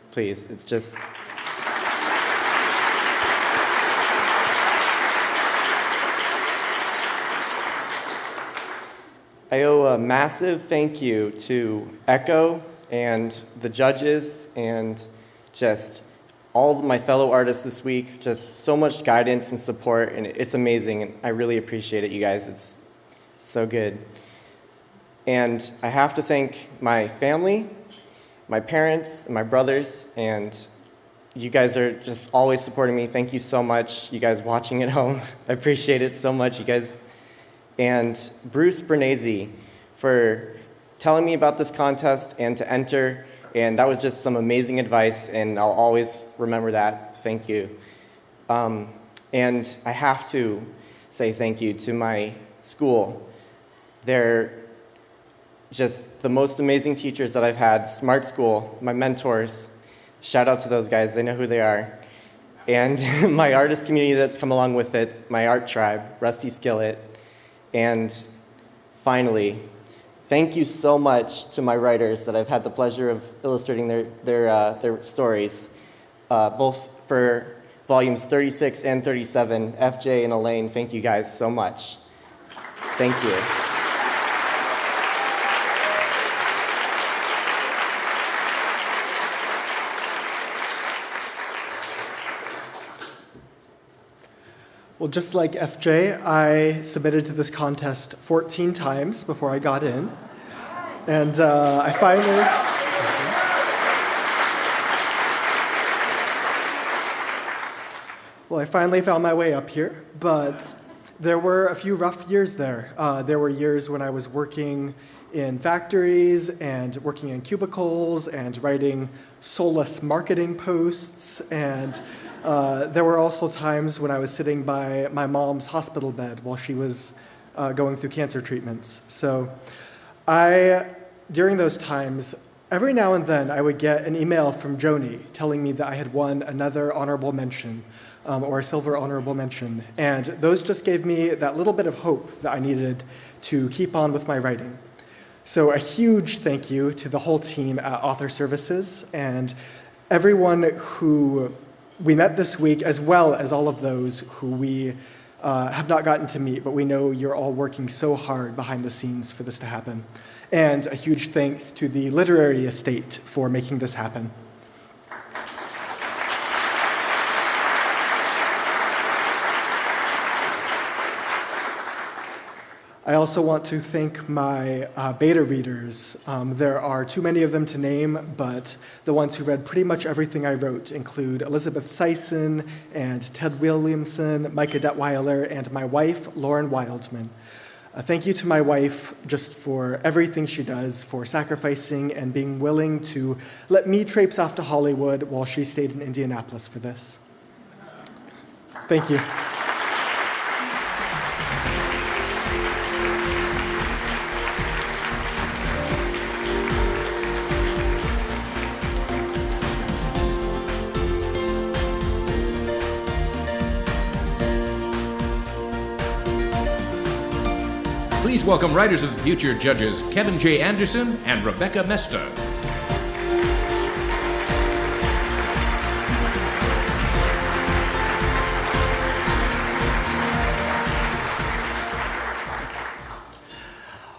Please, it's just... I owe a massive thank you to Echo and the judges and just all of my fellow artists this week. Just so much guidance and support, and it's amazing, and I really appreciate it, you guys. It's so good. And I have to thank my family, my parents, and my brothers, and You guys are just always supporting me. Thank you so much. You guys watching at home, I appreciate it so much, you guys. And Bruce Bernese for telling me about this contest and to enter. And that was just some amazing advice, and I'll always remember that. Thank you. And I have to say thank you to my school. They're just the most amazing teachers that I've had. Smart School, my mentors. Shout out to those guys, they know who they are. And my artist community that's come along with it, my art tribe, Rusty Skillet. And finally, thank you so much to my writers that I've had the pleasure of illustrating their stories, both for volumes 36 and 37. FJ and Elaine, thank you guys so much. Thank you. Well, just like FJ, I submitted to this contest 14 times before I got in. And I finally found my way up here, but there were a few rough years there. There were years when I was working in factories and working in cubicles and writing soulless marketing posts, and there were also times when I was sitting by my mom's hospital bed while she was going through cancer treatments. So during those times, every now and then I would get an email from Joni telling me that I had won another honorable mention or a silver honorable mention. And those just gave me that little bit of hope that I needed to keep on with my writing. So a huge thank you to the whole team at Author Services and everyone who we met this week, as well as all of those who we have not gotten to meet, but we know you're all working so hard behind the scenes for this to happen. And a huge thanks to the literary estate for making this happen. I also want to thank my beta readers. There are too many of them to name, but the ones who read pretty much everything I wrote include Elizabeth Sison and Ted Williamson, Micah Detweiler, and my wife, Lauren Wildman. Thank you to my wife just for everything she does, for sacrificing and being willing to let me traipse off to Hollywood while she stayed in Indianapolis for this. Thank you. Please welcome Writers of the Future judges Kevin J. Anderson and Rebecca Mesta.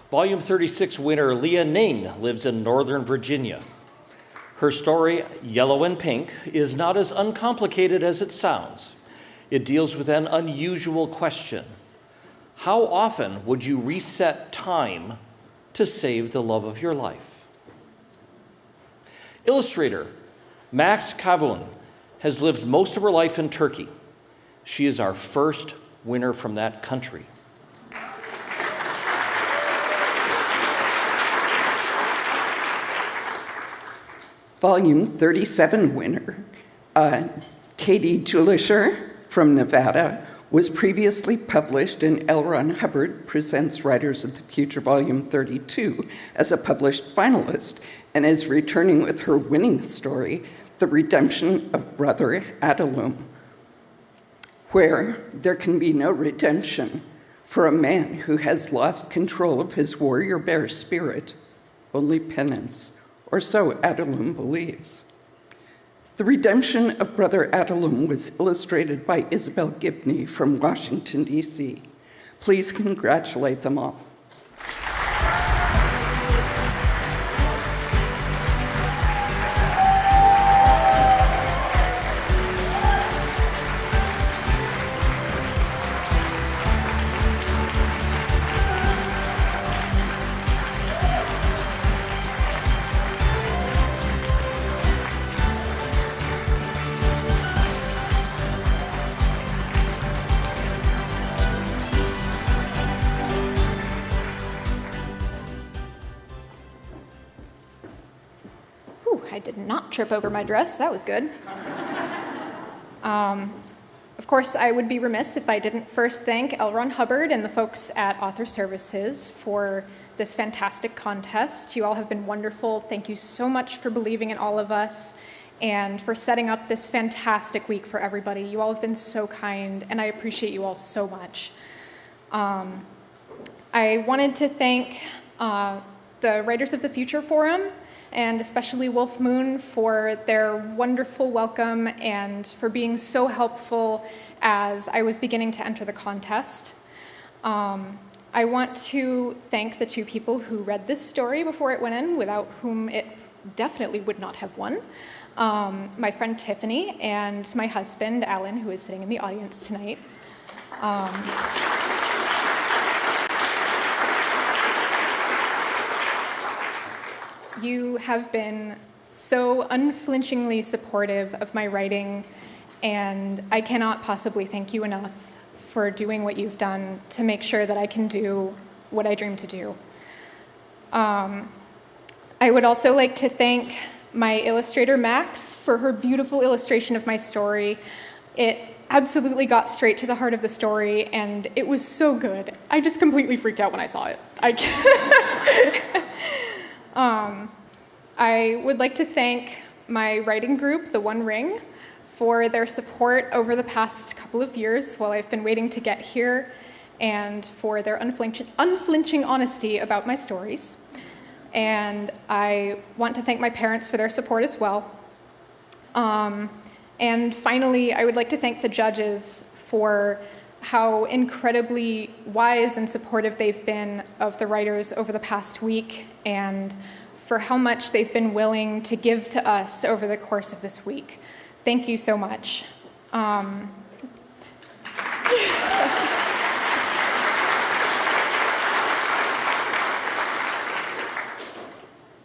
Volume 36 winner Leah Ning lives in Northern Virginia. Her story, Yellow and Pink, is not as uncomplicated as it sounds. It deals with an unusual question. How often would you reset time to save the love of your life? Illustrator Max Kavun has lived most of her life in Turkey. She is our first winner from that country. Volume 37 winner, Katie Julisher from Nevada, was previously published in L. Ron Hubbard Presents Writers of the Future, Volume 32, as a published finalist, and is returning with her winning story, The Redemption of Brother Adalum, where there can be no redemption for a man who has lost control of his warrior bear spirit, only penance, or so Adalum believes. The Redemption of Brother Adalum was illustrated by Isabel Gibney from Washington, D.C. Please congratulate them all. I did not trip over my dress. That was good. Of course, I would be remiss if I didn't first thank L. Ron Hubbard and the folks at Author Services for this fantastic contest. You all have been wonderful. Thank you so much for believing in all of us and for setting up this fantastic week for everybody. You all have been so kind, and I appreciate you all so much. I wanted to thank the Writers of the Future Forum, and especially Wolf Moon, for their wonderful welcome and for being so helpful as I was beginning to enter the contest. I want to thank the two people who read this story before it went in, without whom it definitely would not have won. My friend Tiffany and my husband, Alan, who is sitting in the audience tonight. You have been so unflinchingly supportive of my writing, and I cannot possibly thank you enough for doing what you've done to make sure that I can do what I dream to do. I would also like to thank my illustrator, Max, for her beautiful illustration of my story. It absolutely got straight to the heart of the story, and it was so good. I just completely freaked out when I saw it. I would like to thank my writing group, The One Ring, for their support over the past couple of years while I've been waiting to get here, and for their unflinching honesty about my stories. And I want to thank my parents for their support as well. And finally, I would like to thank the judges for how incredibly wise and supportive they've been of the writers over the past week, and for how much they've been willing to give to us over the course of this week. Thank you so much.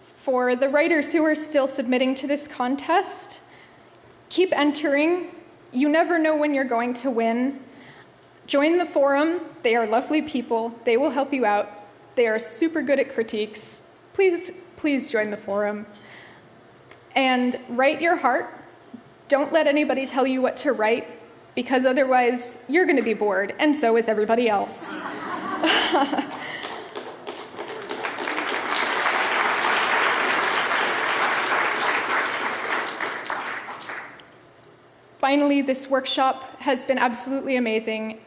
For the writers who are still submitting to this contest, keep entering. You never know when you're going to win. Join the forum. They are lovely people. They will help you out. They are super good at critiques. Please join the forum. And write your heart. Don't let anybody tell you what to write, because otherwise you're going to be bored, and so is everybody else. Finally, this workshop has been absolutely amazing.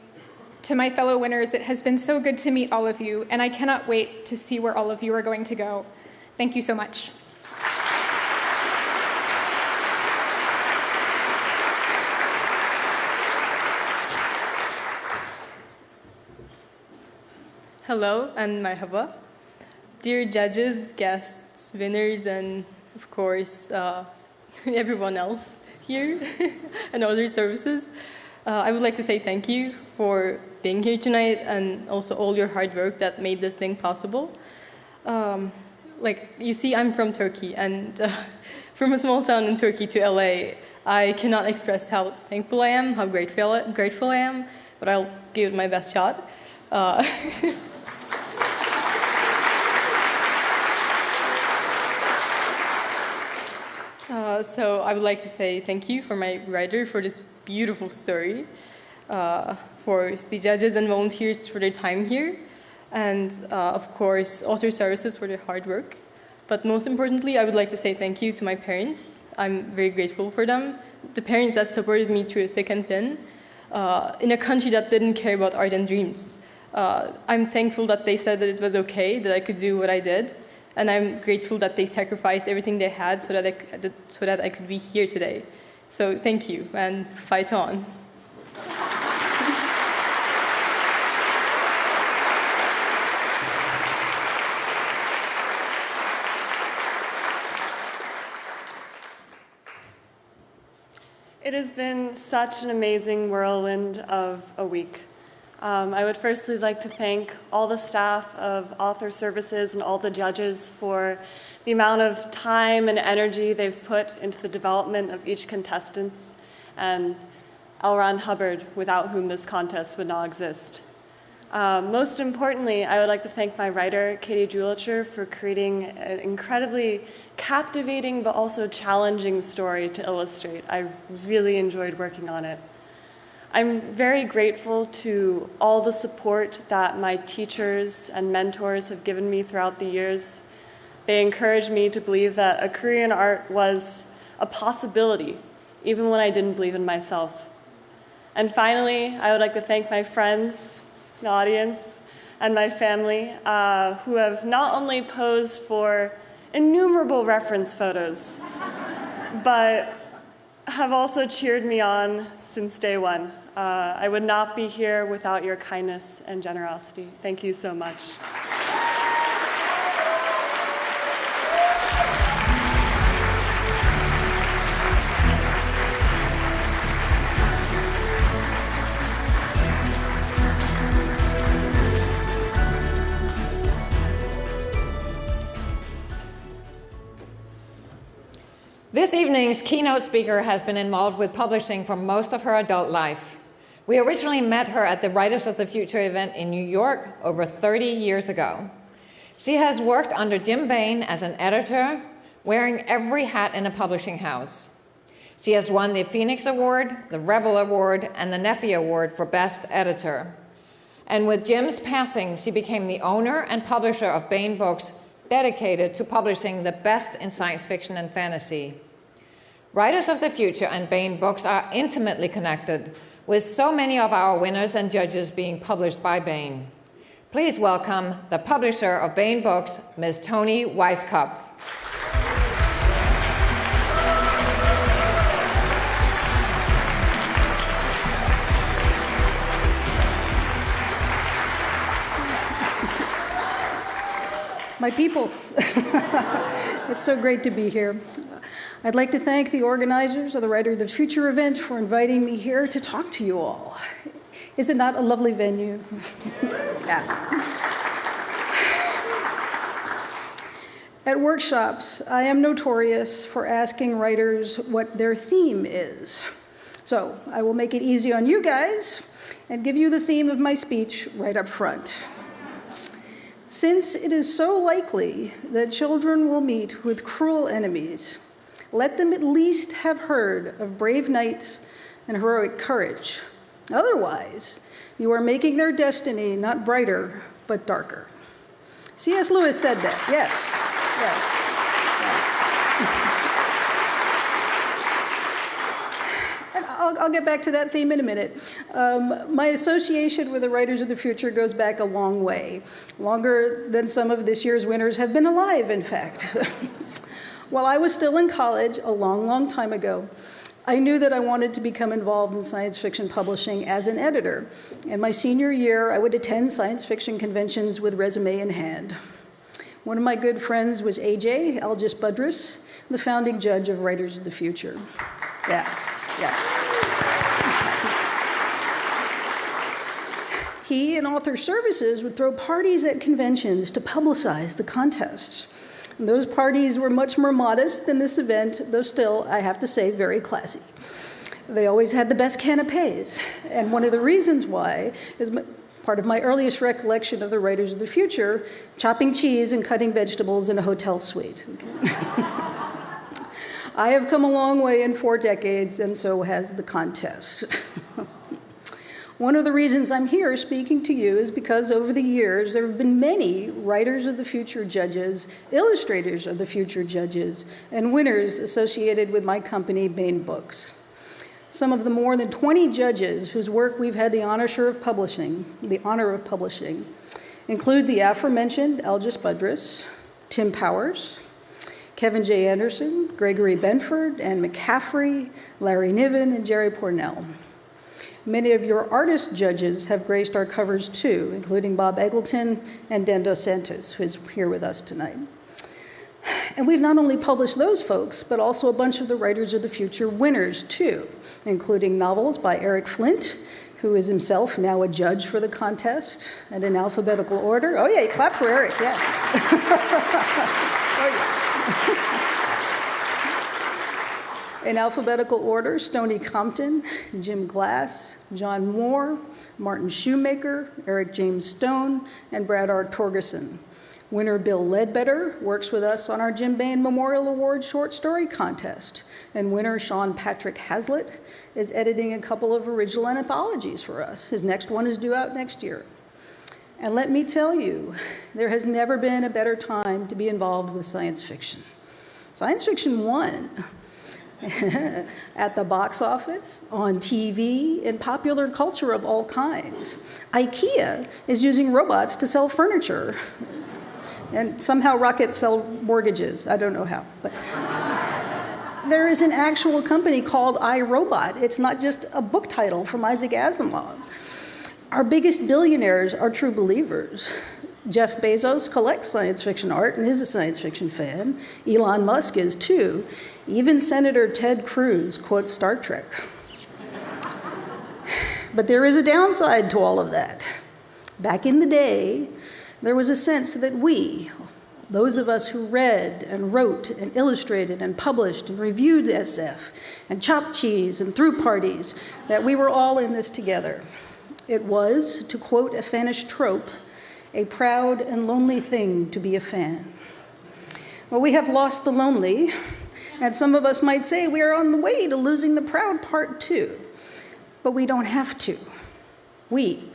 To my fellow winners, it has been so good to meet all of you, and I cannot wait to see where all of you are going to go. Thank you so much. Hello and marhaba. Dear judges, guests, winners, and of course, everyone else here and other services. I would like to say thank you for being here tonight, and also all your hard work that made this thing possible. Like, you see, I'm from Turkey, and from a small town in Turkey to LA, I cannot express how thankful I am, how grateful I am, but I'll give it my best shot. So I would like to say thank you for my writer for this beautiful story, for the judges and volunteers for their time here, and of course, Author Services for their hard work. But most importantly, I would like to say thank you to my parents. I'm very grateful for them, the parents that supported me through thick and thin, in a country that didn't care about art and dreams. I'm thankful that they said that it was okay, that I could do what I did, and I'm grateful that they sacrificed everything they had so that I could be here today. So thank you, and fight on. It has been such an amazing whirlwind of a week. I would firstly like to thank all the staff of Author Services and all the judges for the amount of time and energy they've put into the development of each contestant, and L. Ron Hubbard, without whom this contest would not exist. Most importantly, I would like to thank my writer, Katie Julicher, for creating an incredibly captivating but also challenging story to illustrate. I really enjoyed working on it. I'm very grateful to all the support that my teachers and mentors have given me throughout the years. They encouraged me to believe that a career in art was a possibility, even when I didn't believe in myself. And finally, I would like to thank my friends, the audience, and my family, who have not only posed for innumerable reference photos, but have also cheered me on since day one. I would not be here without your kindness and generosity. Thank you so much. This evening's keynote speaker has been involved with publishing for most of her adult life. We originally met her at the Writers of the Future event in New York over 30 years ago. She has worked under Jim Bain as an editor, wearing every hat in a publishing house. She has won the Phoenix Award, the Rebel Award, and the Neffy Award for Best Editor. And with Jim's passing, she became the owner and publisher of Bain Books, dedicated to publishing the best in science fiction and fantasy. Writers of the Future and Bain Books are intimately connected, with so many of our winners and judges being published by Bain. Please welcome the publisher of Bain Books, Ms. Toni Weisskopf. My people, it's so great to be here. I'd like to thank the organizers of the Writer of the Future event for inviting me here to talk to you all. Is it not a lovely venue? Yeah. At workshops, I am notorious for asking writers what their theme is. So I will make it easy on you guys and give you the theme of my speech right up front. Since it is so likely that children will meet with cruel enemies, let them at least have heard of brave knights and heroic courage. Otherwise, you are making their destiny not brighter, but darker. C.S. Lewis said that, yes, yes. And I'll get back to that theme in a minute. My association with the Writers of the Future goes back a long way, longer than some of this year's winners have been alive, in fact. While I was still in college a long, long time ago, I knew that I wanted to become involved in science fiction publishing as an editor. In my senior year, I would attend science fiction conventions with resume in hand. One of my good friends was A.J. Algis Budrys, the founding judge of Writers of the Future. Yeah. He and Author Services would throw parties at conventions to publicize the contest. And those parties were much more modest than this event, though still, I have to say, very classy. They always had the best canapes, and one of the reasons why is part of my earliest recollection of the Writers of the Future, chopping cheese and cutting vegetables in a hotel suite. Okay. I have come a long way in 4 decades, and so has the contest. One of the reasons I'm here speaking to you is because over the years, there have been many Writers of the Future judges, Illustrators of the Future judges, and winners associated with my company, Bain Books. Some of the more than 20 judges whose work we've had the honor of publishing include the aforementioned Algis Budrys, Tim Powers, Kevin J. Anderson, Gregory Benford, Anne McCaffrey, Larry Niven, and Jerry Pornell. Many of your artist judges have graced our covers too, including Bob Eggleton and Dan Dos Santos, who is here with us tonight. And we've not only published those folks, but also a bunch of the Writers of the Future winners too, including novels by Eric Flint, who is himself now a judge for the contest, and in alphabetical order. Oh yeah, clap for Eric, yeah. Oh, yeah. In alphabetical order, Stoney Compton, Jim Glass, John Moore, Martin Shoemaker, Eric James Stone, and Brad R. Torgerson. Winner Bill Ledbetter works with us on our Jim Bain Memorial Award Short Story Contest. And winner Sean Patrick Hazlitt is editing a couple of original anthologies for us. His next one is due out next year. And let me tell you, there has never been a better time to be involved with science fiction. Science fiction won at the box office, on TV, in popular culture of all kinds. IKEA is using robots to sell furniture. And somehow rockets sell mortgages. I don't know how. But there is an actual company called iRobot. It's not just a book title from Isaac Asimov. Our biggest billionaires are true believers. Jeff Bezos collects science fiction art and is a science fiction fan. Elon Musk is too. Even Senator Ted Cruz quotes Star Trek. But there is a downside to all of that. Back in the day, there was a sense that we, those of us who read and wrote and illustrated and published and reviewed SF and chopped cheese and threw parties, that we were all in this together. It was, to quote a fanish trope, a proud and lonely thing to be a fan. Well, we have lost the lonely, and some of us might say we are on the way to losing the proud part too. But we don't have to. We,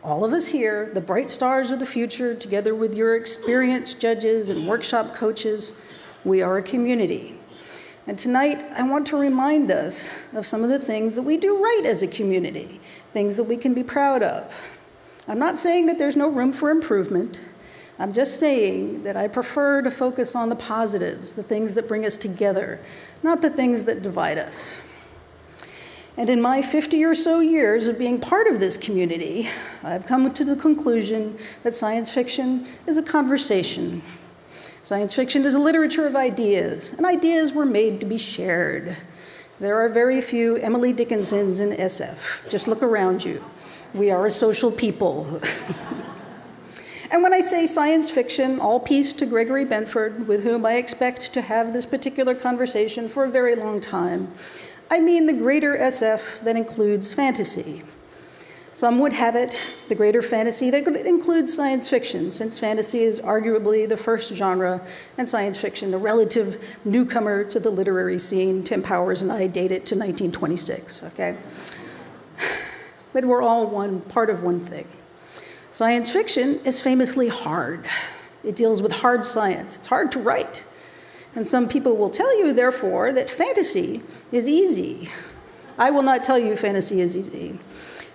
all of us here, the bright stars of the future, together with your experienced judges and workshop coaches, we are a community. And tonight, I want to remind us of some of the things that we do right as a community, things that we can be proud of. I'm not saying that there's no room for improvement. I'm just saying that I prefer to focus on the positives, the things that bring us together, not the things that divide us. And in my 50 or so years of being part of this community, I've come to the conclusion that science fiction is a conversation. Science fiction is a literature of ideas, and ideas were made to be shared. There are very few Emily Dickinsons in SF. Just look around you. We are a social people. And when I say science fiction, all peace to Gregory Benford, with whom I expect to have this particular conversation for a very long time, I mean the greater SF that includes fantasy. Some would have it, the greater fantasy that includes science fiction, since fantasy is arguably the first genre, and science fiction a relative newcomer to the literary scene. Tim Powers and I date it to 1926, okay? But we're all part of one thing. Science fiction is famously hard. It deals with hard science. It's hard to write. And some people will tell you, therefore, that fantasy is easy. I will not tell you fantasy is easy.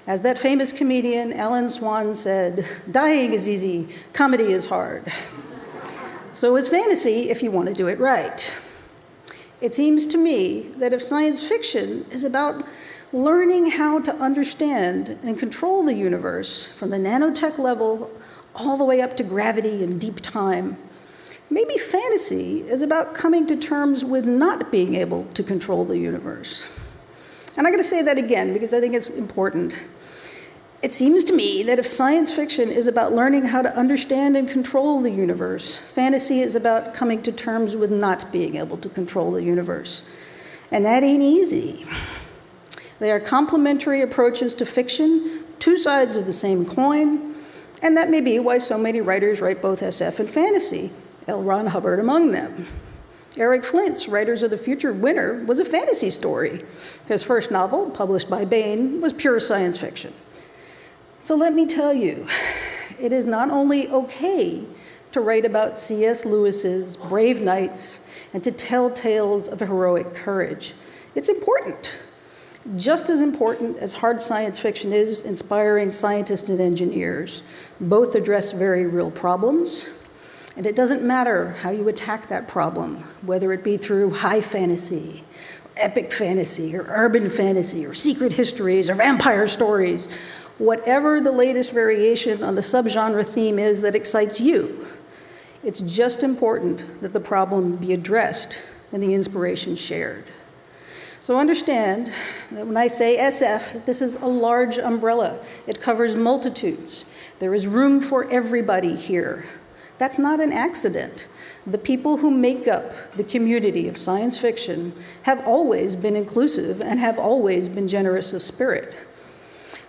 As that famous comedian Alan Swan said, dying is easy, comedy is hard. So is fantasy if you want to do it right. It seems to me that if science fiction is about learning how to understand and control the universe from the nanotech level all the way up to gravity and deep time, maybe fantasy is about coming to terms with not being able to control the universe. And I'm going to say that again because I think it's important. It seems to me that if science fiction is about learning how to understand and control the universe, fantasy is about coming to terms with not being able to control the universe. And that ain't easy. They are complementary approaches to fiction, two sides of the same coin, and that may be why so many writers write both SF and fantasy, L. Ron Hubbard among them. Eric Flint's Writers of the Future winner was a fantasy story. His first novel, published by Bain, was pure science fiction. So let me tell you, it is not only okay to write about C.S. Lewis's brave knights and to tell tales of heroic courage. It's important. Just as important as hard science fiction is inspiring scientists and engineers. Both address very real problems, and it doesn't matter how you attack that problem, whether it be through high fantasy, or epic fantasy, or urban fantasy, or secret histories, or vampire stories. Whatever the latest variation on the subgenre theme is that excites you, it's just important that the problem be addressed and the inspiration shared. So understand that when I say SF, this is a large umbrella. It covers multitudes. There is room for everybody here. That's not an accident. The people who make up the community of science fiction have always been inclusive and have always been generous of spirit.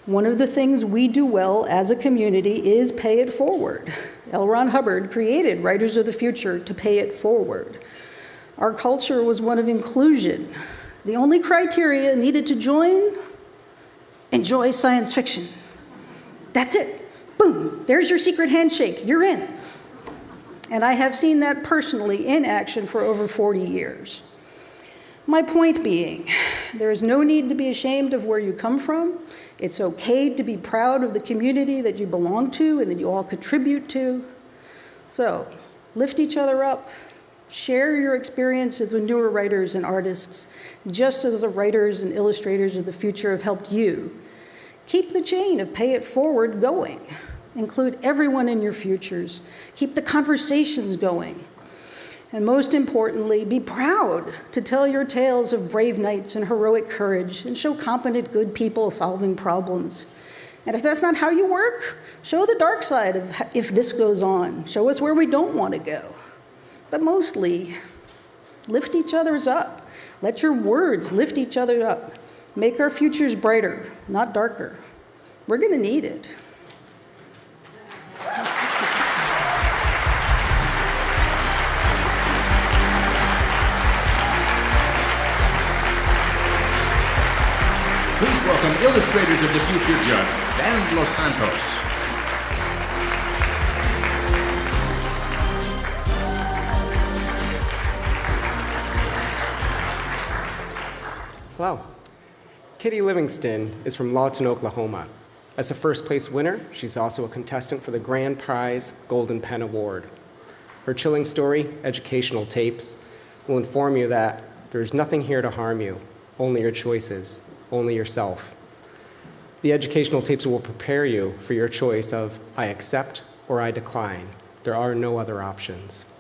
One of the things we do well as a community is pay it forward. L. Ron Hubbard created Writers of the Future to pay it forward. Our culture was one of inclusion. The only criteria needed to join, enjoy science fiction. That's it. Boom, there's your secret handshake, you're in. And I have seen that personally in action for over 40 years. My point being, there is no need to be ashamed of where you come from. It's okay to be proud of the community that you belong to and that you all contribute to. So, lift each other up. Share your experiences with newer writers and artists, just as the writers and illustrators of the future have helped you. Keep the chain of pay it forward going. Include everyone in your futures. Keep the conversations going. And most importantly, be proud to tell your tales of brave knights and heroic courage and show competent, good people solving problems. And if that's not how you work, show the dark side of if this goes on. Show us where we don't want to go. But mostly, lift each other's up. Let your words lift each other up. Make our futures brighter, not darker. We're going to need it. Please welcome Illustrators of the Future Judge, Dan Los Santos. Hello. Kitty Livingston is from Lawton, Oklahoma. As a first place winner, she's also a contestant for the Grand Prize Golden Pen Award. Her chilling story, Educational Tapes, will inform you that there's nothing here to harm you, only your choices, only yourself. The educational tapes will prepare you for your choice of I accept or I decline. There are no other options.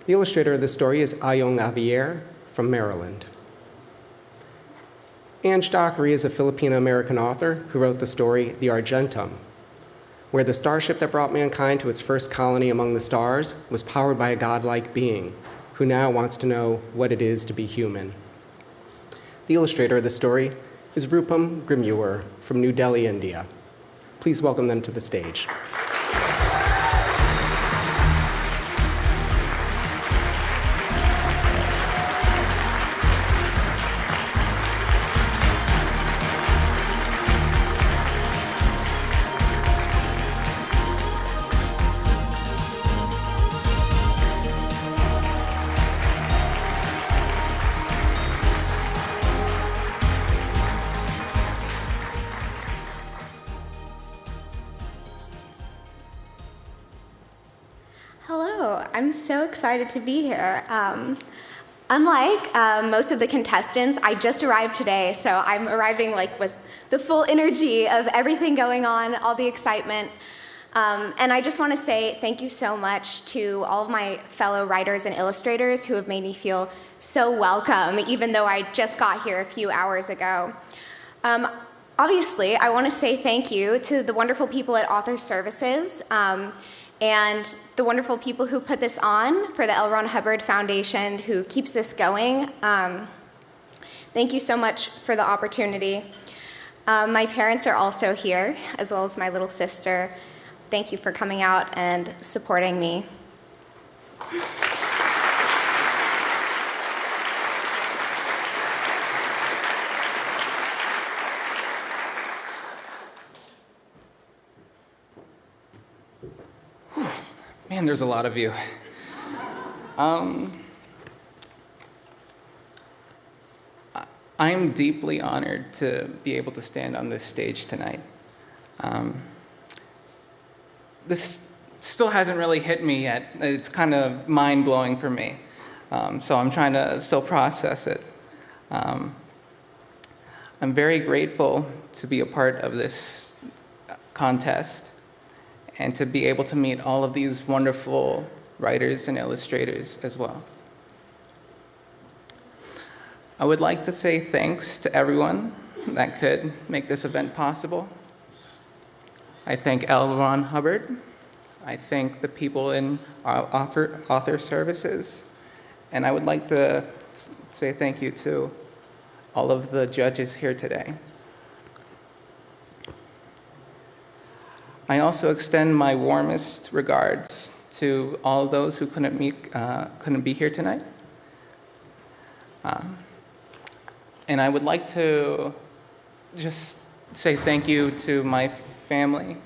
The illustrator of this story is Ayong Avier from Maryland. Ange Dockery is a Filipino-American author who wrote the story The Argentum, where the starship that brought mankind to its first colony among the stars was powered by a godlike being who now wants to know what it is to be human. The illustrator of the story is Rupam Grimure from New Delhi, India. Please welcome them to the stage. Hello, I'm so excited to be here. Unlike most of the contestants, I just arrived today, so I'm arriving with the full energy of everything going on, all the excitement. And I just want to say thank you so much to all of my fellow writers and illustrators who have made me feel so welcome, even though I just got here a few hours ago. Obviously, I want to say thank you to the wonderful people at Author Services, and the wonderful people who put this on for the L. Ron Hubbard Foundation, who keeps this going. Thank you so much for the opportunity. My parents are also here, as well as my little sister. Thank you for coming out and supporting me. Man, there's a lot of you. I'm deeply honored to be able to stand on this stage tonight. This still hasn't really hit me yet. It's kind of mind-blowing for me. So I'm trying to still process it. I'm very grateful to be a part of this contest and to be able to meet all of these wonderful writers and illustrators as well. I would like to say thanks to everyone that could make this event possible. I thank L. Ron Hubbard I thank the people in author services. And I would like to say thank you to all of the judges here today. I also extend my warmest regards to all those who couldn't be here tonight. And I would like to just say thank you to my family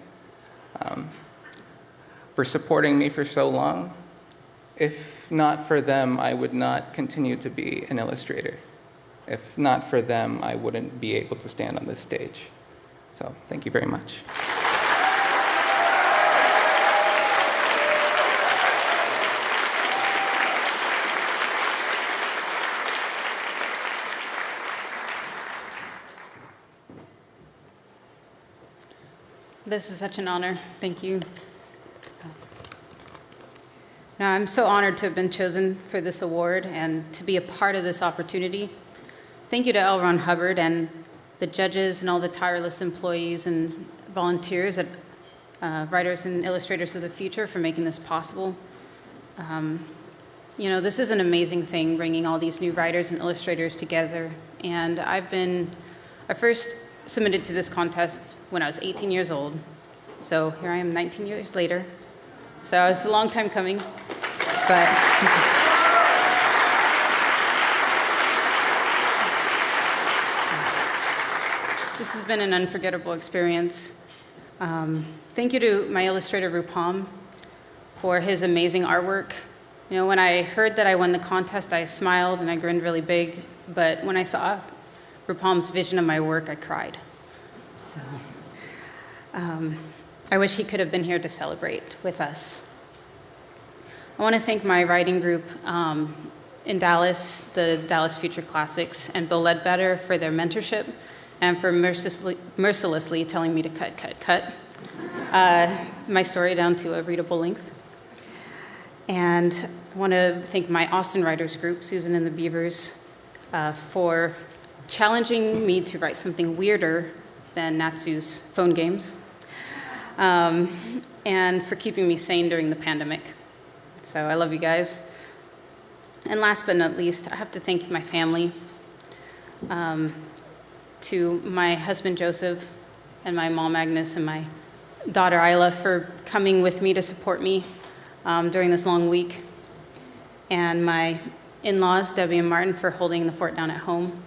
for supporting me for so long. If not for them, I would not continue to be an illustrator. If not for them, I wouldn't be able to stand on this stage. So thank you very much. This is such an honor. Thank you. Now, I'm so honored to have been chosen for this award and to be a part of this opportunity. Thank you to L. Ron Hubbard and the judges and all the tireless employees and volunteers at Writers and Illustrators of the Future for making this possible. You know, this is an amazing thing, bringing all these new writers and illustrators together. And I first submitted to this contest when I was 18 years old. So here I am 19 years later. So it's a long time coming, but this has been an unforgettable experience. Thank you to my illustrator, Rupam, for his amazing artwork. You know, when I heard that I won the contest, I smiled and I grinned really big, but when I saw Rupam's vision of my work, I cried. So I wish he could have been here to celebrate with us. I want to thank my writing group in Dallas, the Dallas Future Classics, and Bill Ledbetter for their mentorship and for mercilessly telling me to cut my story down to a readable length. And I want to thank my Austin Writers group, Susan and the Beavers, for challenging me to write something weirder than Natsu's phone games, and for keeping me sane during the pandemic. So I love you guys. And last but not least, I have to thank my family, to my husband Joseph and my mom Agnes and my daughter Isla for coming with me to support me during this long week, and my in-laws Debbie and Martin for holding the fort down at home,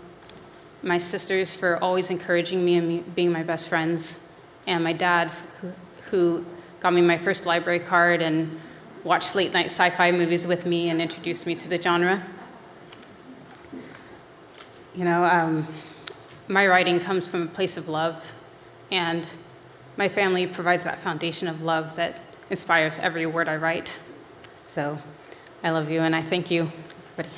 my sisters for always encouraging me and being my best friends, and my dad who got me my first library card and watched late night sci-fi movies with me and introduced me to the genre. You know, my writing comes from a place of love, and my family provides that foundation of love that inspires every word I write. So I love you and I thank you, everybody.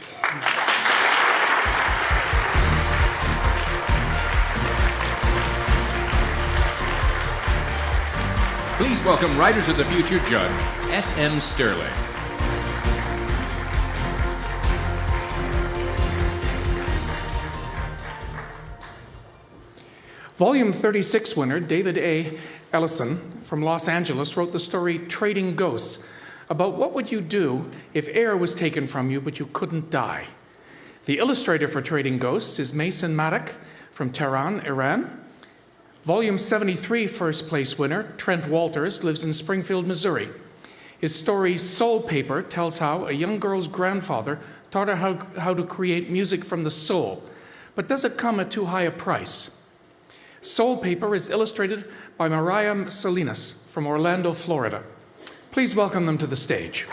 Please welcome Writers of the Future Judge, S.M. Sterling. Volume 36 winner David A. Ellison from Los Angeles wrote the story Trading Ghosts, about what would you do if air was taken from you but you couldn't die. The illustrator for Trading Ghosts is Mason Maddock from Tehran, Iran. Volume 73 first place winner Trent Walters lives in Springfield, Missouri. His story Soul Paper tells how a young girl's grandfather taught her how to create music from the soul, but does it come at too high a price? Soul Paper is illustrated by Mariah Salinas from Orlando, Florida. Please welcome them to the stage.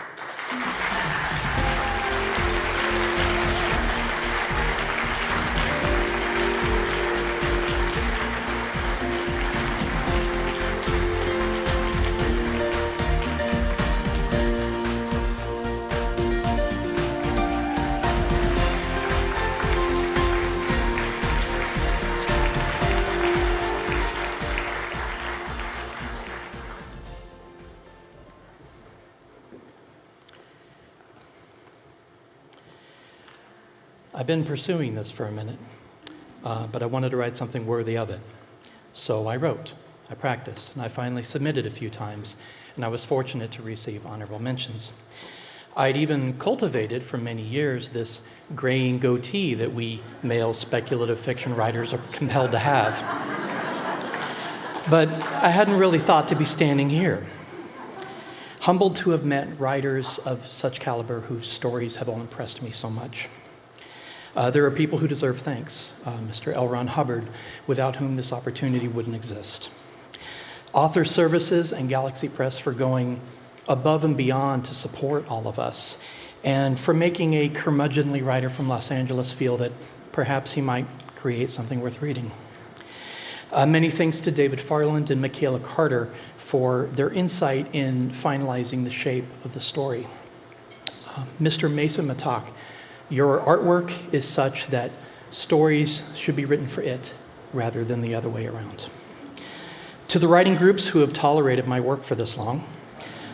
I've been pursuing this for a minute, but I wanted to write something worthy of it. So I wrote, I practiced, and I finally submitted a few times. and I was fortunate to receive honorable mentions. I'd even cultivated for many years this graying goatee that we male speculative fiction writers are compelled to have. But I hadn't really thought to be standing here. Humbled to have met writers of such caliber whose stories have all impressed me so much. There are people who deserve thanks. Mr. L. Ron Hubbard, without whom this opportunity wouldn't exist. Author Services and Galaxy Press for going above and beyond to support all of us, and for making a curmudgeonly writer from Los Angeles feel that perhaps he might create something worth reading. Many thanks to David Farland and Michaela Carter for their insight in finalizing the shape of the story. Mr. Mesa Matak, your artwork is such that stories should be written for it rather than the other way around. To the writing groups who have tolerated my work for this long,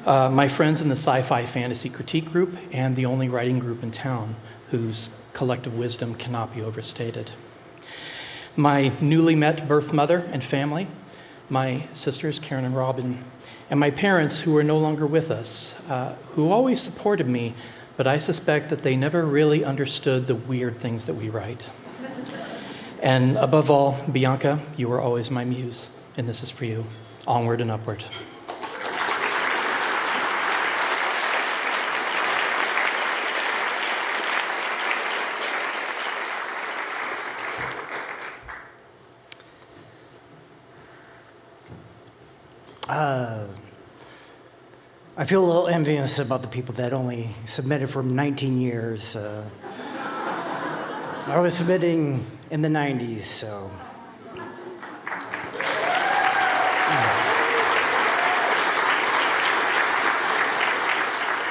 my friends in the Sci-Fi Fantasy Critique Group, and the only writing group in town whose collective wisdom cannot be overstated. My newly met birth mother and family, my sisters Karen and Robin, and my parents who are no longer with us, who always supported me, but I suspect that they never really understood the weird things that we write. And above all, Bianca, you are always my muse, and this is for you. Onward and upward. I feel a little envious about the people that only submitted for 19 years. I was submitting in the 90s, so.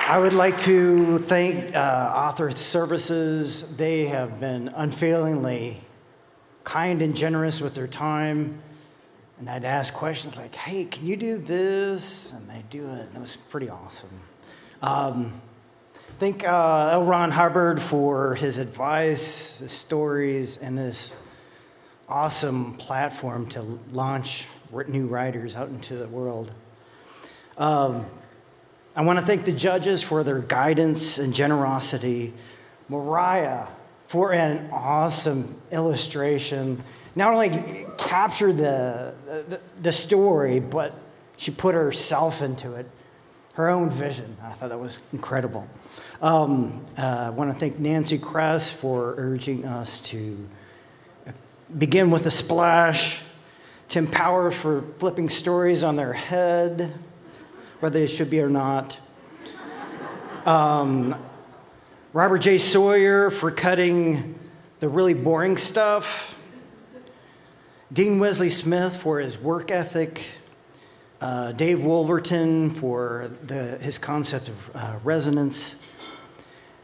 I would like to thank Author Services. They have been unfailingly kind and generous with their time. And I'd ask questions like, hey, can you do this? And they'd do it. That was pretty awesome. Thank L. Ron Hubbard for his advice, his stories, and this awesome platform to launch new writers out into the world. I want to thank the judges for their guidance and generosity. Mariah for an awesome illustration. Not only captured the story, but she put herself into it, her own vision. I thought that was incredible. I want to thank Nancy Kress for urging us to begin with a splash, Tim Power for flipping stories on their head, whether they should be or not. Robert J. Sawyer for cutting the really boring stuff. Dean Wesley Smith for his work ethic. Dave Wolverton for his concept of resonance.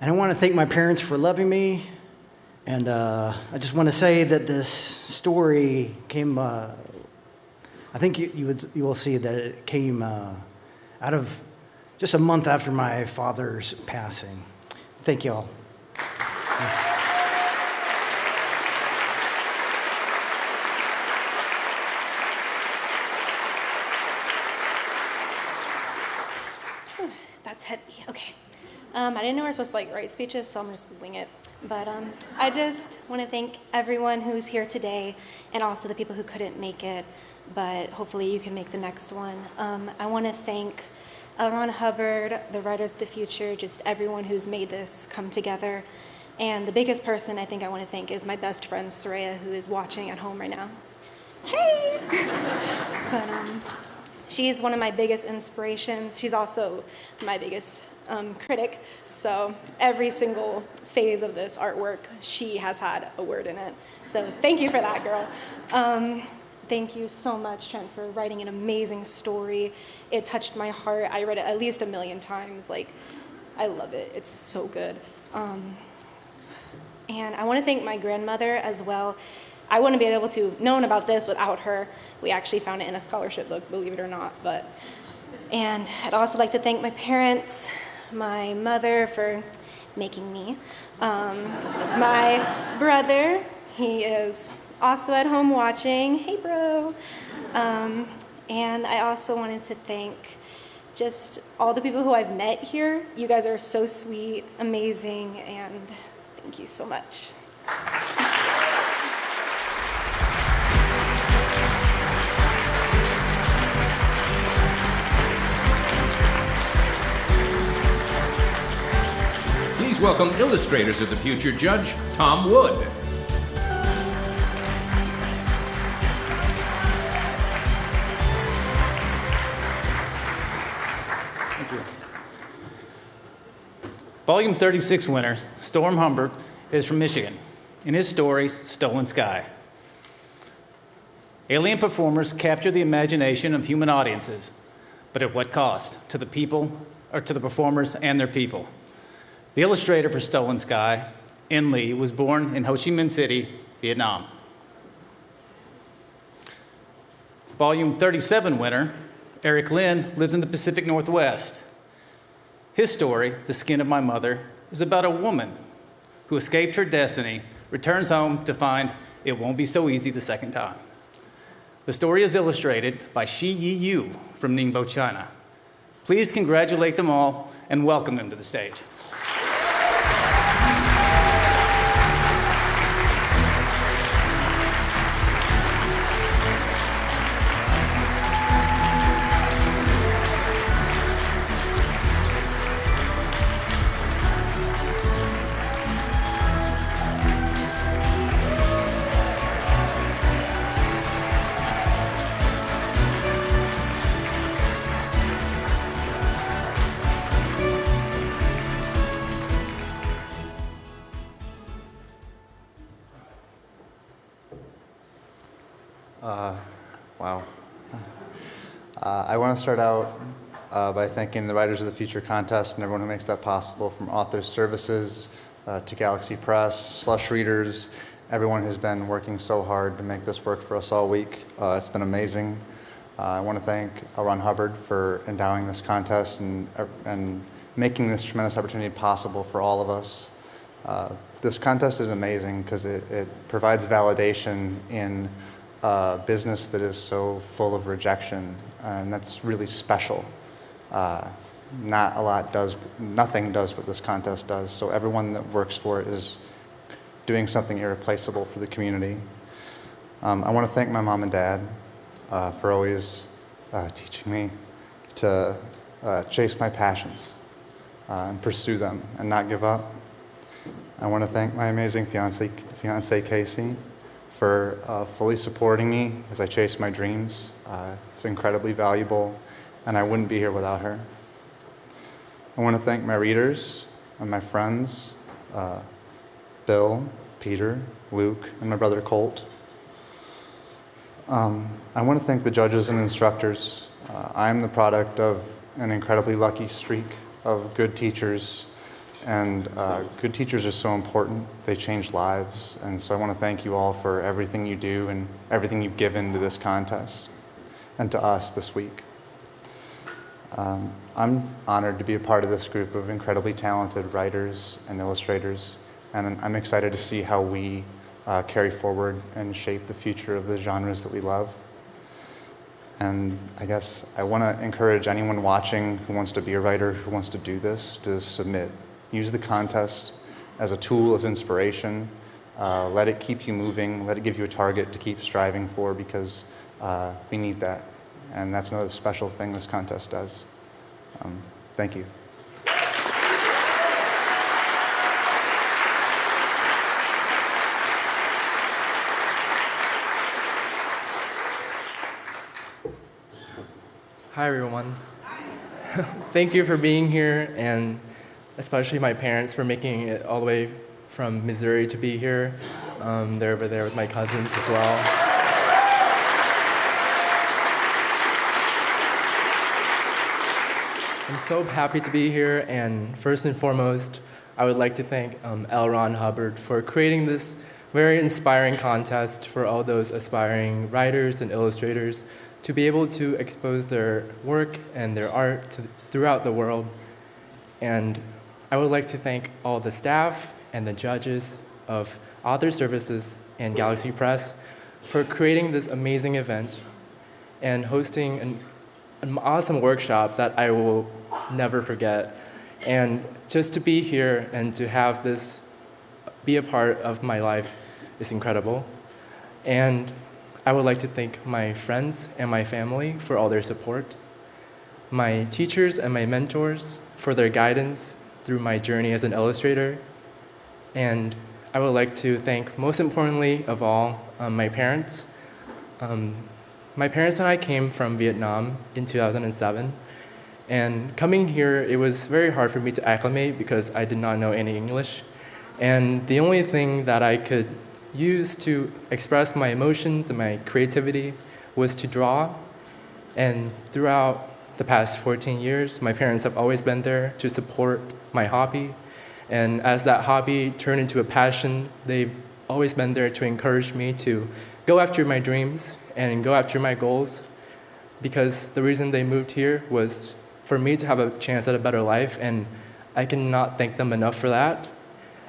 And I want to thank my parents for loving me. And I just want to say that this story came, I think you will see that it came out of just a month after my father's passing. Thank you all. That's heavy. Okay. I didn't know we were supposed to write speeches, so I'm just gonna wing it. But I just want to thank everyone who's here today, and also the people who couldn't make it, but hopefully you can make the next one. I want to thank L. Ron Hubbard, the Writers of the Future, just everyone who's made this come together. And the biggest person I think I want to thank is my best friend, Soraya, who is watching at home right now. Hey! But she's one of my biggest inspirations. She's also my biggest critic. So every single phase of this artwork, she has had a word in it. So thank you for that, girl. Thank you so much, Trent, for writing an amazing story. It touched my heart. I read it at least 1 million times. I love it. It's so good. And I want to thank my grandmother as well. I wouldn't be able to have known about this without her. We actually found it in a scholarship book, believe it or not. And I'd also like to thank my parents, my mother for making me, my brother, he is also at home watching. Hey, bro. And I also wanted to thank just all the people who I've met here. You guys are so sweet, amazing, and thank you so much. Please welcome Illustrators of the Future Judge, Tom Wood. Volume 36 winner, Storm Humbert, is from Michigan. In his story, Stolen Sky. Alien performers capture the imagination of human audiences, but at what cost? To the people, or to the performers and their people. The illustrator for Stolen Sky, In Lee, was born in Ho Chi Minh City, Vietnam. Volume 37 winner, Eric Lin, lives in the Pacific Northwest. His story, The Skin of My Mother, is about a woman who escaped her destiny, returns home to find it won't be so easy the second time. The story is illustrated by Shi Yi Yu from Ningbo, China. Please congratulate them all and welcome them to the stage. Wow. I want to start out by thanking the Writers of the Future contest and everyone who makes that possible, from Author Services to Galaxy Press, Slush Readers, everyone who's been working so hard to make this work for us all week. It's been amazing. I want to thank L. Ron Hubbard for endowing this contest and making this tremendous opportunity possible for all of us. This contest is amazing because it provides validation in a business that is so full of rejection, and that's really special. Nothing does what this contest does, so everyone that works for it is doing something irreplaceable for the community. I want to thank my mom and dad for always teaching me to chase my passions and pursue them and not give up. I want to thank my amazing fiance Casey, for fully supporting me as I chase my dreams. It's incredibly valuable, and I wouldn't be here without her. I want to thank my readers and my friends, Bill, Peter, Luke, and my brother Colt. I want to thank the judges and instructors. I'm the product of an incredibly lucky streak of good teachers, and good teachers are so important. They change lives, and so I want to thank you all for everything you do and everything you've given to this contest and to us this week. I'm honored to be a part of this group of incredibly talented writers and illustrators, and I'm excited to see how we carry forward and shape the future of the genres that we love. And I guess I want to encourage anyone watching who wants to be a writer, who wants to do this, to submit. Use the contest as a tool, as inspiration. Let it keep you moving. Let it give you a target to keep striving for, because we need that. And that's another special thing this contest does. Thank you. Hi, everyone. Thank you for being here, and especially my parents for making it all the way from Missouri to be here. They're over there with my cousins as well. I'm so happy to be here, and first and foremost, I would like to thank L. Ron Hubbard for creating this very inspiring contest for all those aspiring writers and illustrators to be able to expose their work and their art throughout the world. And I would like to thank all the staff and the judges of Author Services and Galaxy Press for creating this amazing event and hosting an awesome workshop that I will never forget. And just to be here and to have this be a part of my life is incredible. And I would like to thank my friends and my family for all their support, my teachers and my mentors for their guidance through my journey as an illustrator. And I would like to thank, most importantly of all, my parents. My parents and I came from Vietnam in 2007. And coming here, it was very hard for me to acclimate because I did not know any English. And the only thing that I could use to express my emotions and my creativity was to draw. And throughout the past 14 years, my parents have always been there to support my hobby. And as that hobby turned into a passion, they've always been there to encourage me to go after my dreams and go after my goals, because the reason they moved here was for me to have a chance at a better life, and I cannot thank them enough for that.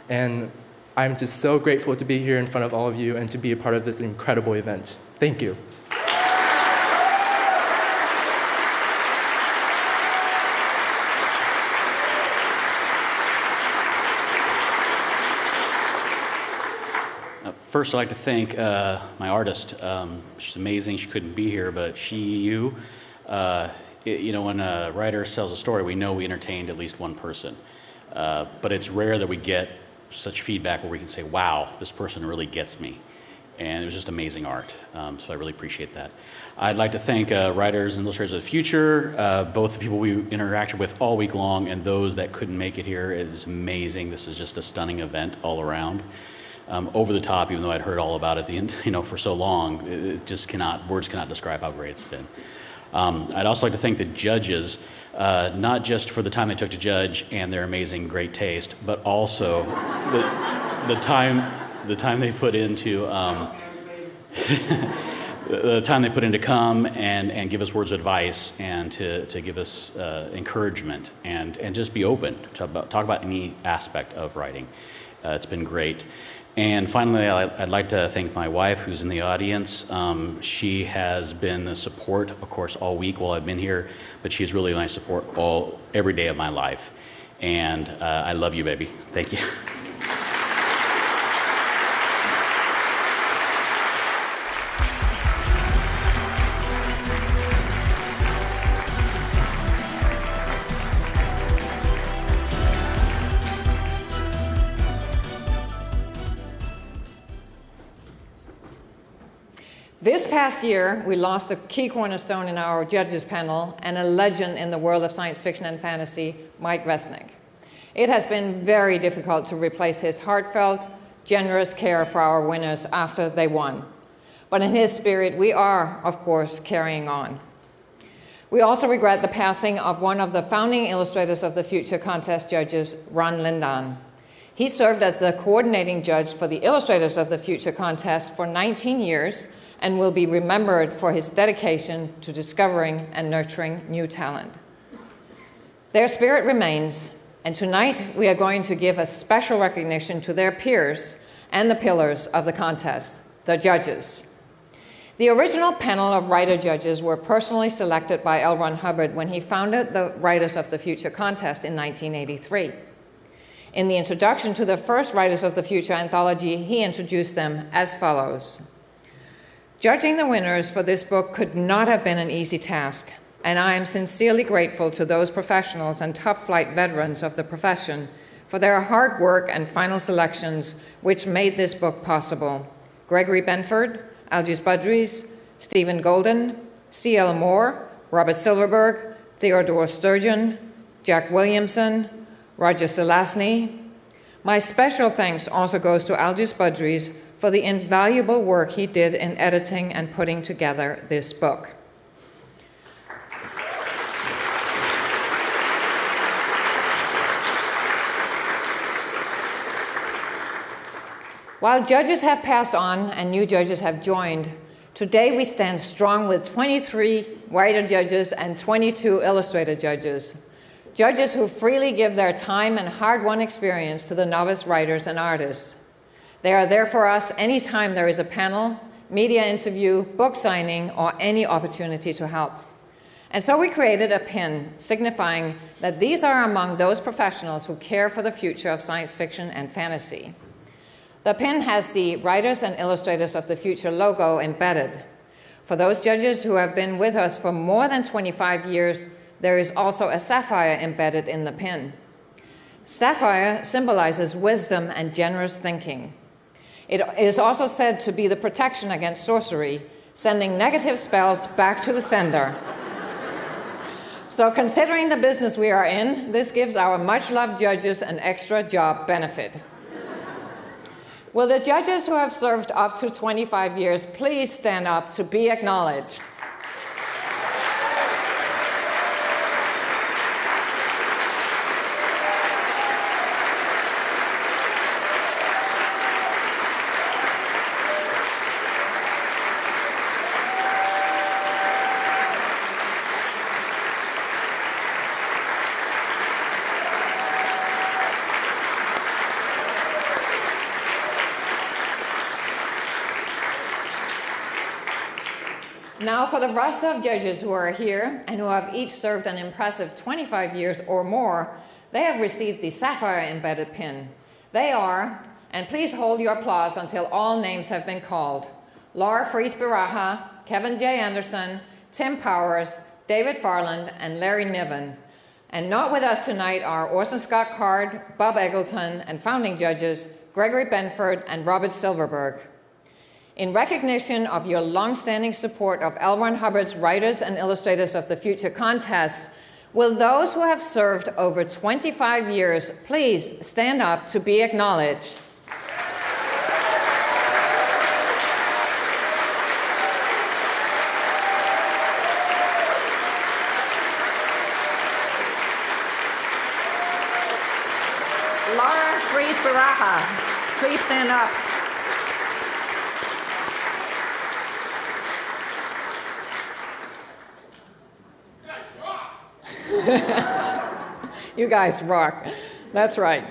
And I'm just so grateful to be here in front of all of you and to be a part of this incredible event. Thank you. First, I'd like to thank my artist. She's amazing. She couldn't be here, but you know, when a writer tells a story, we know we entertained at least one person. But it's rare that we get such feedback where we can say, wow, this person really gets me. And it was just amazing art. So I really appreciate that. I'd like to thank writers and illustrators of the future, both the people we interacted with all week long and those that couldn't make it here. It is amazing. This is just a stunning event all around. Over the top, even though I'd heard all about it for so long, words cannot describe how great it's been. I'd also like to thank the judges, not just for the time they took to judge and their amazing great taste, but also the time they put into the time they put in to come and give us words of advice and to give us encouragement and just be open to talk about any aspect of writing. It's been great. And finally, I'd like to thank my wife, who's in the audience. She has been the support, of course, all week while I've been here, but she's really my support every day of my life. And I love you, baby. Thank you. This past year, we lost a key cornerstone in our judges panel and a legend in the world of science fiction and fantasy, Mike Resnick. It has been very difficult to replace his heartfelt, generous care for our winners after they won. But in his spirit, we are, of course, carrying on. We also regret the passing of one of the founding Illustrators of the Future contest judges, Ron Lindan. He served as the coordinating judge for the Illustrators of the Future contest for 19 years, and will be remembered for his dedication to discovering and nurturing new talent. Their spirit remains, and tonight we are going to give a special recognition to their peers and the pillars of the contest, the judges. The original panel of writer judges were personally selected by L. Ron Hubbard when he founded the Writers of the Future contest in 1983. In the introduction to the first Writers of the Future anthology, he introduced them as follows. Judging the winners for this book could not have been an easy task, and I am sincerely grateful to those professionals and top-flight veterans of the profession for their hard work and final selections which made this book possible. Gregory Benford, Algis Budrys, Stephen Golden, C.L. Moore, Robert Silverberg, Theodore Sturgeon, Jack Williamson, Roger Selazny. My special thanks also goes to Algis Budrys for the invaluable work he did in editing and putting together this book. While judges have passed on and new judges have joined, today we stand strong with 23 writer judges and 22 illustrator judges. Judges who freely give their time and hard-won experience to the novice writers and artists. They are there for us anytime there is a panel, media interview, book signing, or any opportunity to help. And so we created a pin signifying that these are among those professionals who care for the future of science fiction and fantasy. The pin has the Writers and Illustrators of the Future logo embedded. For those judges who have been with us for more than 25 years, there is also a sapphire embedded in the pin. Sapphire symbolizes wisdom and generous thinking. It is also said to be the protection against sorcery, sending negative spells back to the sender. So considering the business we are in, this gives our much-loved judges an extra job benefit. Will the judges who have served up to 25 years please stand up to be acknowledged? Now for the rest of judges who are here and who have each served an impressive 25 years or more, they have received the sapphire embedded pin. They are, and please hold your applause until all names have been called, Laura Fries-Baraha, Kevin J. Anderson, Tim Powers, David Farland, and Larry Niven. And not with us tonight are Orson Scott Card, Bob Eggleton, and founding judges Gregory Benford and Robert Silverberg. In recognition of your long-standing support of L. Ron Hubbard's Writers and Illustrators of the Future contest, will those who have served over 25 years please stand up to be acknowledged? Laura Fries-Baraha, please stand up. You guys rock. That's right.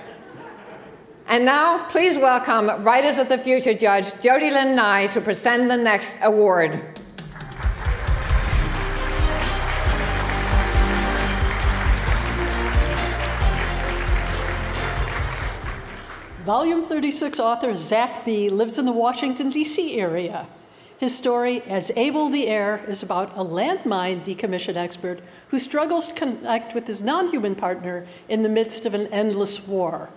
And now, please welcome Writers of the Future Judge Jody Lynn Nye to present the next award. Volume 36 author Zach B. lives in the Washington, D.C. area. His story, As Able the Heir, is about a landmine decommission expert who struggles to connect with his non-human partner in the midst of an endless war.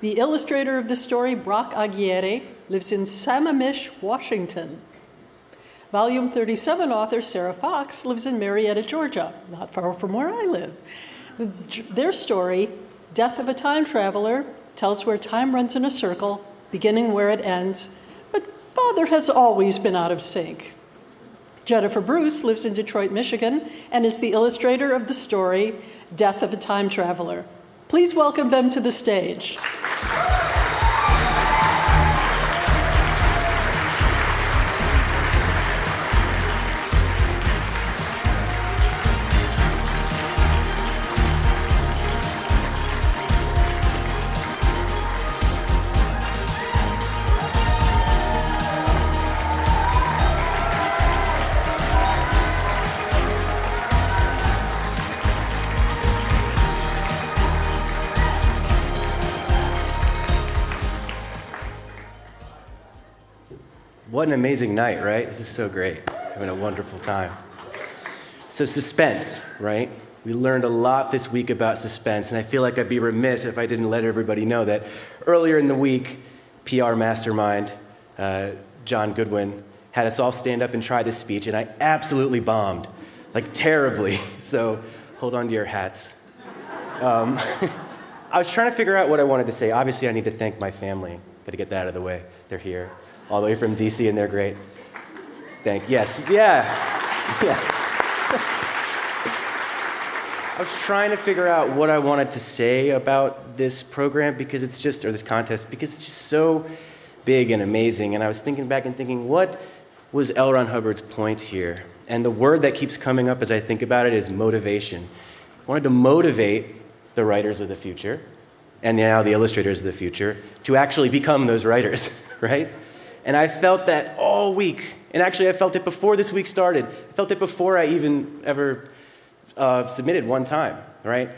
The illustrator of the story, Brock Aguirre, lives in Sammamish, Washington. Volume 37 author Sarah Fox lives in Marietta, Georgia, not far from where I live. Their story, Death of a Time Traveler, tells where time runs in a circle, beginning where it ends, but father has always been out of sync. Jennifer Bruce lives in Detroit, Michigan, and is the illustrator of the story, Death of a Time Traveler. Please welcome them to the stage. What an amazing night, right? This is so great. Having a wonderful time. So suspense, right? We learned a lot this week about suspense, and I feel like I'd be remiss if I didn't let everybody know that earlier in the week, PR mastermind, John Goodwin, had us all stand up and try this speech, and I absolutely bombed, like terribly. So hold on to your hats. I was trying to figure out what I wanted to say. Obviously, I need to thank my family. Got to get that out of the way. They're here, all the way from DC, and they're great. Yes, yeah. I was trying to figure out what I wanted to say about this program because it's just, or this contest, because it's just so big and amazing. And I was thinking back and thinking, what was L. Ron Hubbard's point here? And the word that keeps coming up as I think about it is motivation. I wanted to motivate the writers of the future, and now the illustrators of the future, to actually become those writers, right? And I felt that all week. And actually, I felt it before this week started. I felt it before I even ever submitted one time, right?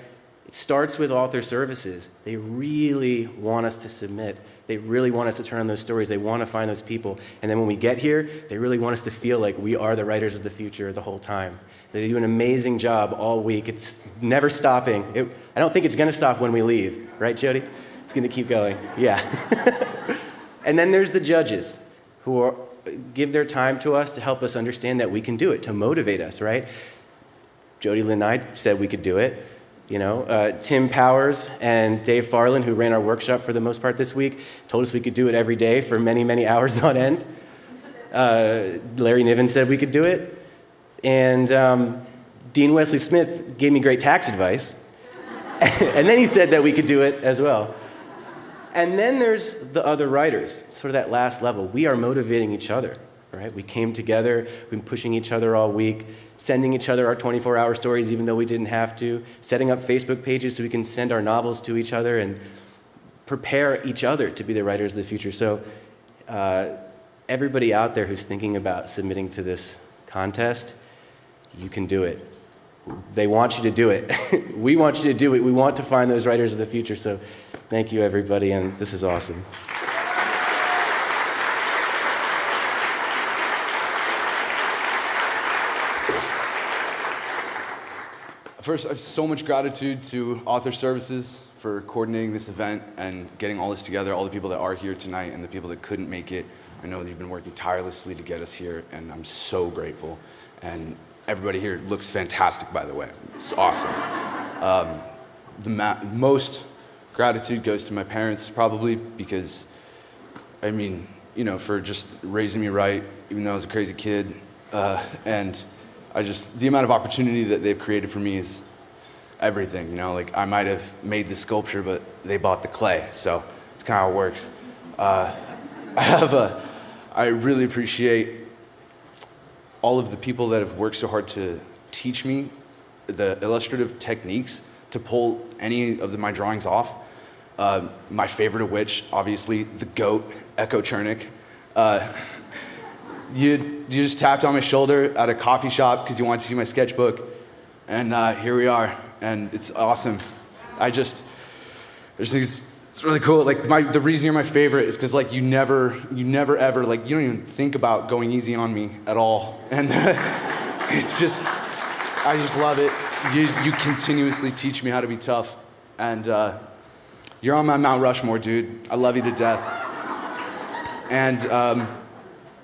It starts with author services. They really want us to submit. They really want us to turn on those stories. They want to find those people. And then when we get here, they really want us to feel like we are the writers of the future the whole time. They do an amazing job all week. It's never stopping. I don't think it's going to stop when we leave. Right, Jody? It's going to keep going. Yeah. And then there's the judges who give their time to us to help us understand that we can do it, to motivate us, right? Jody Lynn and I said we could do it. You know, Tim Powers and Dave Farland, who ran our workshop for the most part this week, told us we could do it every day for many, many hours on end. Larry Niven said we could do it. And Dean Wesley Smith gave me great tax advice. And then he said that we could do it as well. And then there's the other writers, sort of that last level. We are motivating each other, right? We came together, we've been pushing each other all week, sending each other our 24-hour stories even though we didn't have to, setting up Facebook pages so we can send our novels to each other and prepare each other to be the writers of the future. So everybody out there who's thinking about submitting to this contest, you can do it. They want you to do it. We want you to do it. We want to find those writers of the future. So thank you, everybody, and this is awesome. First, I have so much gratitude to Author Services for coordinating this event and getting all this together, all the people that are here tonight and the people that couldn't make it. I know that you've been working tirelessly to get us here, and I'm so grateful. And everybody here looks fantastic, by the way. It's awesome. Most gratitude goes to my parents, probably, because, I mean, you know, for just raising me right, even though I was a crazy kid. And the amount of opportunity that they've created for me is everything, you know? Like, I might have made the sculpture, but they bought the clay, so it's kind of how it works. I really appreciate all of the people that have worked so hard to teach me the illustrative techniques to pull any of my drawings off. My favorite of which, obviously, the GOAT, Echo Chernick. You just tapped on my shoulder at a coffee shop because you wanted to see my sketchbook, and here we are, and it's awesome. I just think it's really cool. Like the reason you're my favorite is because like you never ever like you don't even think about going easy on me at all, and it's just I just love it. You continuously teach me how to be tough, and you're on my Mount Rushmore, dude. I love you to death. And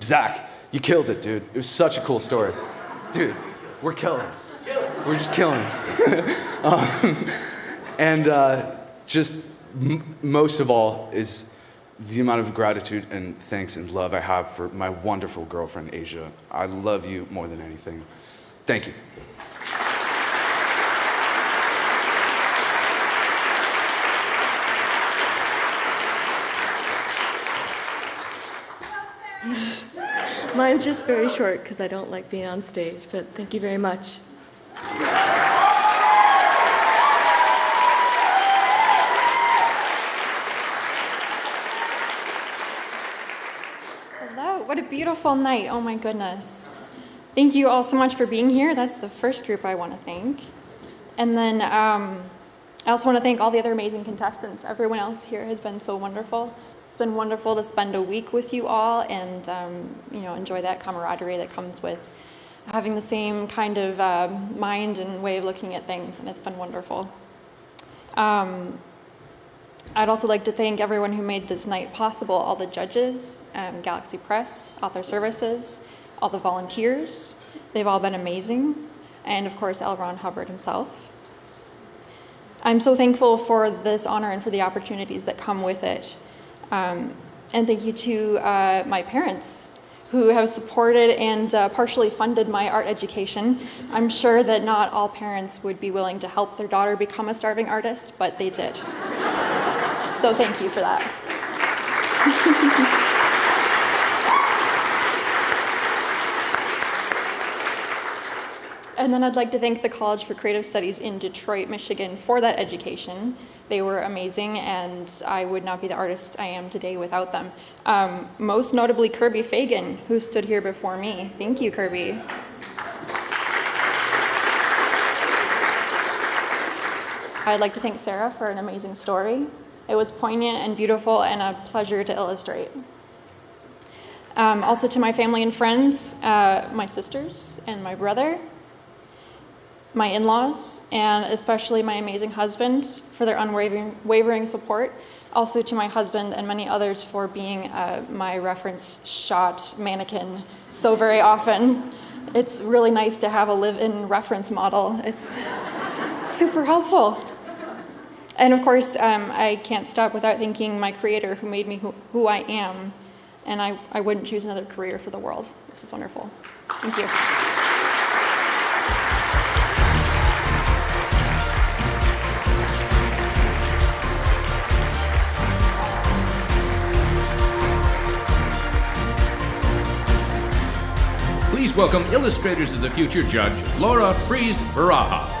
Zach, you killed it, dude. It was such a cool story, dude. We're killers. We're just killing. Most of all is the amount of gratitude and thanks and love I have for my wonderful girlfriend, Asia. I love you more than anything. Thank you. Mine's just very short because I don't like being on stage, but thank you very much. Hello, what a beautiful night. Oh my goodness. Thank you all so much for being here. That's the first group I want to thank. And then I also want to thank all the other amazing contestants. Everyone else here has been so wonderful. It's been wonderful to spend a week with you all and enjoy that camaraderie that comes with having the same kind of mind and way of looking at things, and it's been wonderful. I'd also like to thank everyone who made this night possible, all the judges, Galaxy Press, Author Services, all the volunteers. They've all been amazing, and of course, L. Ron Hubbard himself. I'm so thankful for this honor and for the opportunities that come with it. And thank you to my parents who have supported and partially funded my art education. I'm sure that not all parents would be willing to help their daughter become a starving artist, but they did. So thank you for that. And then I'd like to thank the College for Creative Studies in Detroit, Michigan for that education. They were amazing, and I would not be the artist I am today without them. Most notably, Kirby Fagan, who stood here before me. Thank you, Kirby. I'd like to thank Sarah for an amazing story. It was poignant and beautiful and a pleasure to illustrate. Also to my family and friends, my sisters and my brother, my in-laws, and especially my amazing husband for their unwavering support. Also to my husband and many others for being my reference shot mannequin so very often. It's really nice to have a live-in reference model. It's super helpful. And of course, I can't stop without thanking my creator who made me who I am. And I wouldn't choose another career for the world. This is wonderful. Thank you. Please welcome Illustrators of the Future judge, Laura Fries-Baraha.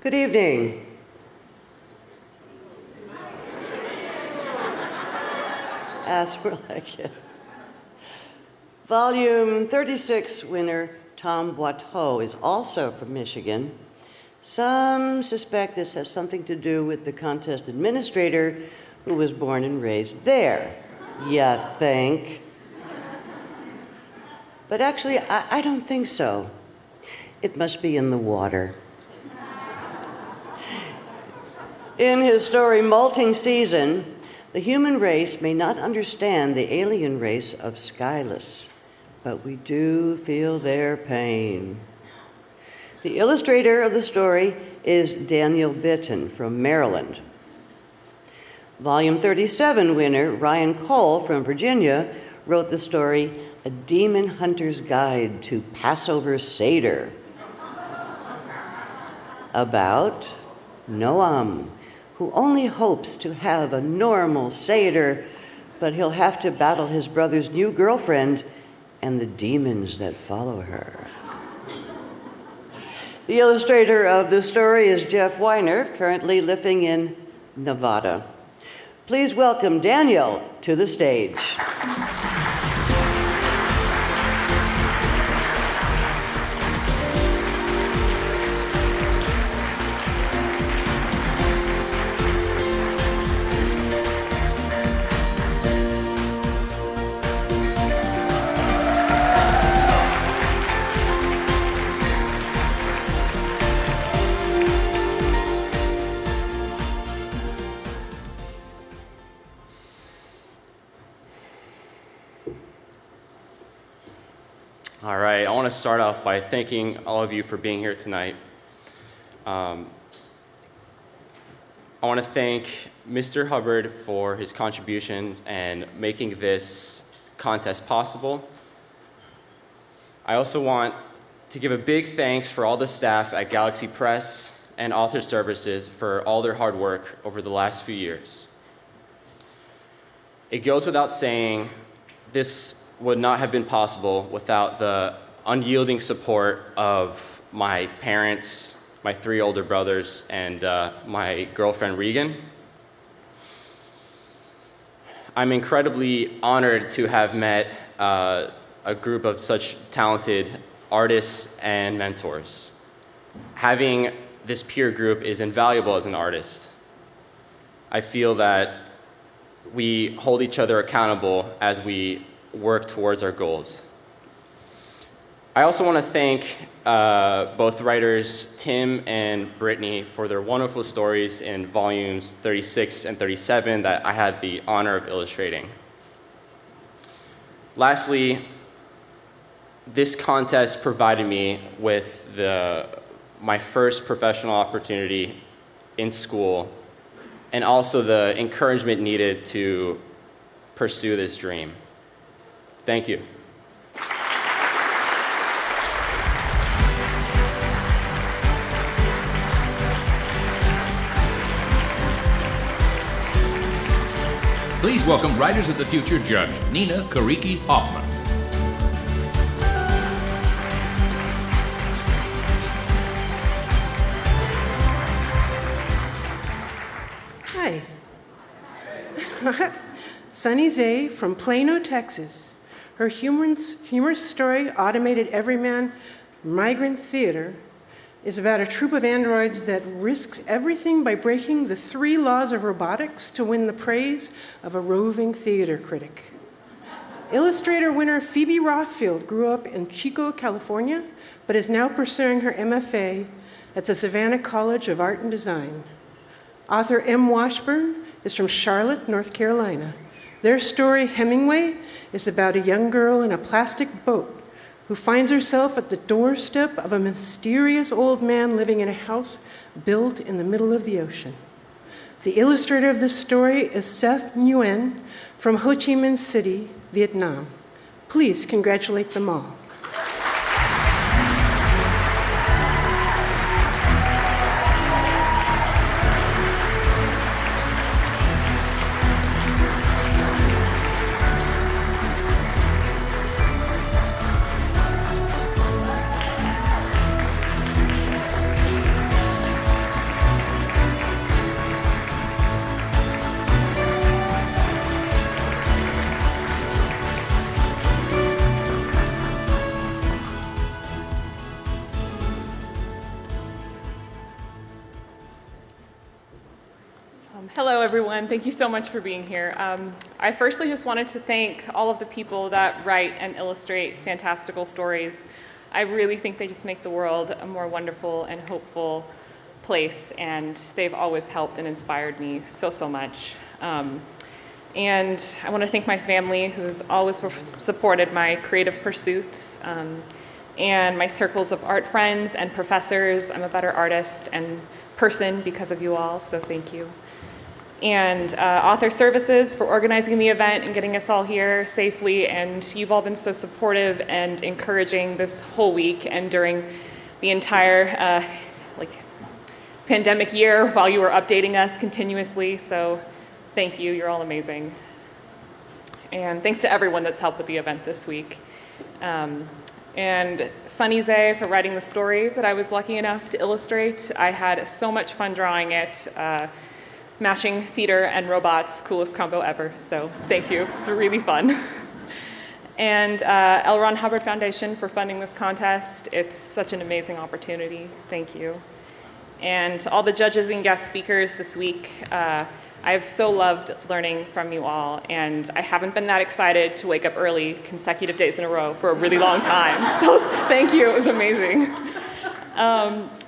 Good evening. That's more like it. Volume 36 winner Tom Boiteau is also from Michigan. Some suspect this has something to do with the contest administrator who was born and raised there. You think? But actually, I don't think so. It must be in the water. In his story, Molting Season, the human race may not understand the alien race of Skyless, but we do feel their pain. The illustrator of the story is Daniel Bitton from Maryland. Volume 37 winner Ryan Cole from Virginia wrote the story, A Demon Hunter's Guide to Passover Seder, about Noam, who only hopes to have a normal Seder, but he'll have to battle his brother's new girlfriend and the demons that follow her. The illustrator of the story is Jeff Weiner, currently living in Nevada. Please welcome Daniel to the stage. All right, I want to start off by thanking all of you for being here tonight. I want to thank Mr. Hubbard for his contributions and making this contest possible. I also want to give a big thanks for all the staff at Galaxy Press and Author Services for all their hard work over the last few years. It goes without saying, this would not have been possible without the unyielding support of my parents, my 3 older brothers, and my girlfriend Regan. I'm incredibly honored to have met a group of such talented artists and mentors. Having this peer group is invaluable as an artist. I feel that we hold each other accountable as we work towards our goals. I also want to thank both writers Tim and Brittany for their wonderful stories in volumes 36 and 37 that I had the honor of illustrating. Lastly, this contest provided me with my first professional opportunity in school and also the encouragement needed to pursue this dream. Thank you. Please welcome Writers of the Future judge, Nina Kariki Hoffman. Hi. Sunny Zay from Plano, Texas. Her humorous story, Automated Everyman Migrant Theater, is about a troupe of androids that risks everything by breaking the 3 laws of robotics to win the praise of a roving theater critic. Illustrator winner Phoebe Rothfield grew up in Chico, California, but is now pursuing her MFA at the Savannah College of Art and Design. Author M. Washburn is from Charlotte, North Carolina. Their story, Hemingway, is about a young girl in a plastic boat who finds herself at the doorstep of a mysterious old man living in a house built in the middle of the ocean. The illustrator of this story is Seth Nguyen from Ho Chi Minh City, Vietnam. Please congratulate them all. Hello, everyone. Thank you so much for being here. I firstly just wanted to thank all of the people that write and illustrate fantastical stories. I really think they just make the world a more wonderful and hopeful place, and they've always helped and inspired me so much. And I want to thank my family, who's always supported my creative pursuits, and my circles of art friends and professors. I'm a better artist and person because of you all, so thank you. And Author Services for organizing the event and getting us all here safely, and you've all been so supportive and encouraging this whole week and during the entire pandemic year while you were updating us continuously, so thank you, you're all amazing. And thanks to everyone that's helped with the event this week. And Sunny Zay for writing the story that I was lucky enough to illustrate. I had so much fun drawing it. Mashing theater and robots, coolest combo ever, so thank you, it's really fun. And L. Ron Hubbard Foundation for funding this contest. It's such an amazing opportunity, thank you. And all the judges and guest speakers this week, I have so loved learning from you all, and I haven't been that excited to wake up early consecutive days in a row for a really long time, so thank you, it was amazing.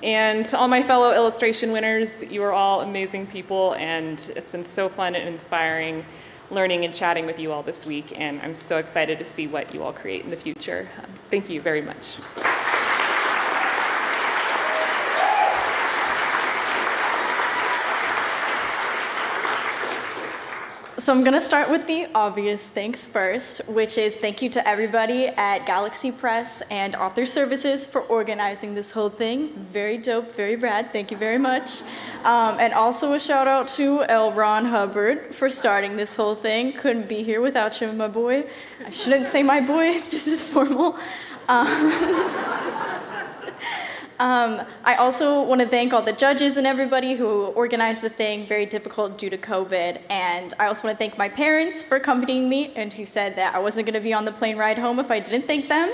And to all my fellow illustration winners, you are all amazing people, and it's been so fun and inspiring learning and chatting with you all this week, and I'm so excited to see what you all create in the future. Thank you very much. So I'm going to start with the obvious thanks first, which is thank you to everybody at Galaxy Press and Author Services for organizing this whole thing. Very dope, very rad. Thank you very much. And also a shout out to L. Ron Hubbard for starting this whole thing. Couldn't be here without you, my boy. I shouldn't say my boy. This is formal. I also want to thank all the judges and everybody who organized the thing, very difficult due to COVID. And I also want to thank my parents for accompanying me and who said that I wasn't going to be on the plane ride home if I didn't thank them.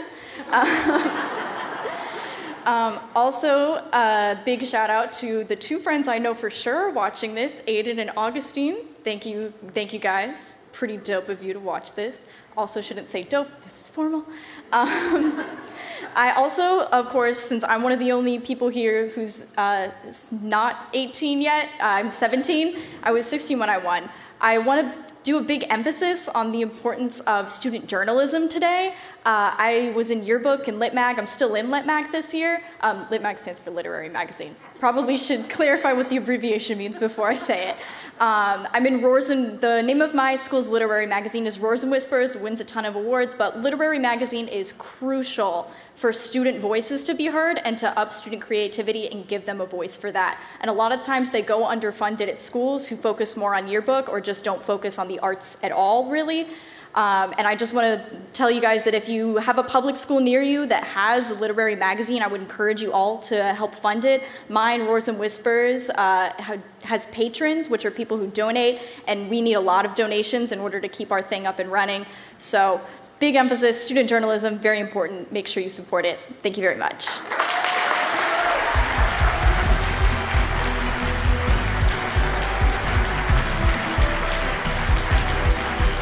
Also, a big shout out to the 2 friends I know for sure watching this, Aiden and Augustine. Thank you guys. Pretty dope of you to watch this. Also shouldn't say dope, this is formal. I also, of course, since I'm one of the only people here who's not 18 yet, I'm 17, I was 16 when I won. I want to do a big emphasis on the importance of student journalism today. I was in yearbook and Lit Mag. I'm still in Lit Mag this year. Lit Mag stands for Literary Magazine. Probably should clarify what the abbreviation means before I say it. I'm in Roars and the name of my school's literary magazine is Roars and Whispers, wins a ton of awards, but literary magazine is crucial for student voices to be heard and to up student creativity and give them a voice for that. And a lot of times they go underfunded at schools who focus more on yearbook or just don't focus on the arts at all, really. And I just want to tell you guys that if you have a public school near you that has a literary magazine, I would encourage you all to help fund it. Mine, Roars and Whispers, has patrons, which are people who donate, and we need a lot of donations in order to keep our thing up and running. So big emphasis, student journalism, very important. Make sure you support it. Thank you very much.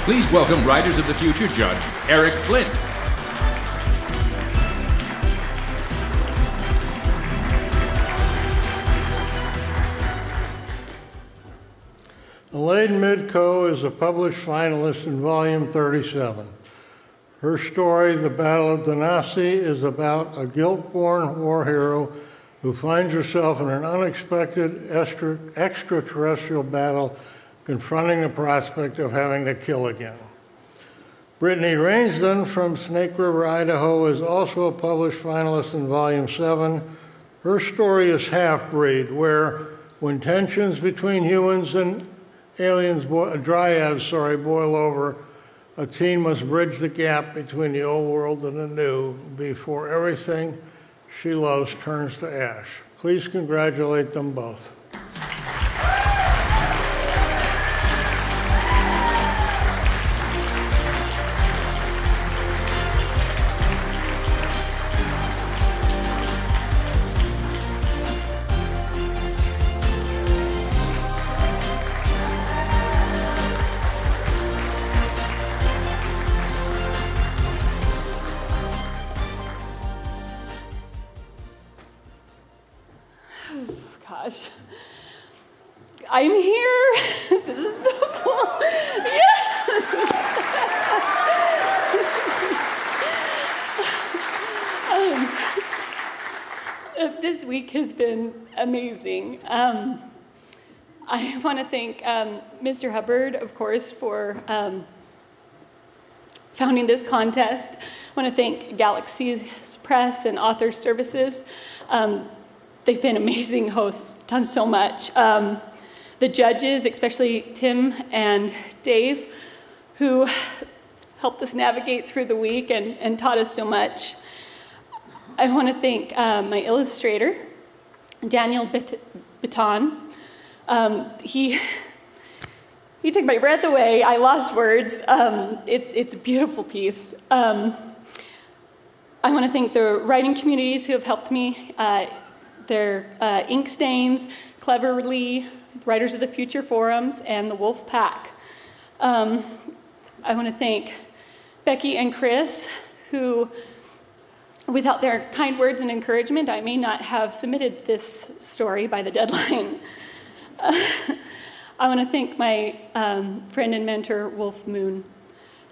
Please welcome Writers of the Future Judge, Eric Flint. Elaine Midco is a published finalist in Volume 37. Her story, The Battle of Danasi, is about a guilt-born war hero who finds herself in an unexpected extraterrestrial battle, confronting the prospect of having to kill again. Brittany Rainsden from Snake River, Idaho, is also a published finalist in Volume 7. Her story is Half-Breed, where when tensions between humans and aliens, dryads, boil over, a teen must bridge the gap between the old world and the new before everything she loves turns to ash. Please congratulate them both. Gosh. I'm here. This is so cool. This week has been amazing. I want to thank Mr. Hubbard, of course, for founding this contest. I want to thank Galaxy's Press and Author Services. They've been amazing hosts, done so much. The judges, especially Tim and Dave, who helped us navigate through the week and taught us so much. I want to thank my illustrator, Daniel Baton. He took my breath away. I lost words. It's a beautiful piece. I want to thank the writing communities who have helped me. Their Ink Stains, Cleverly, Writers of the Future Forums, and the Wolf Pack. I want to thank Becky and Chris, who, without their kind words and encouragement, I may not have submitted this story by the deadline. I want to thank my friend and mentor, Wolf Moon.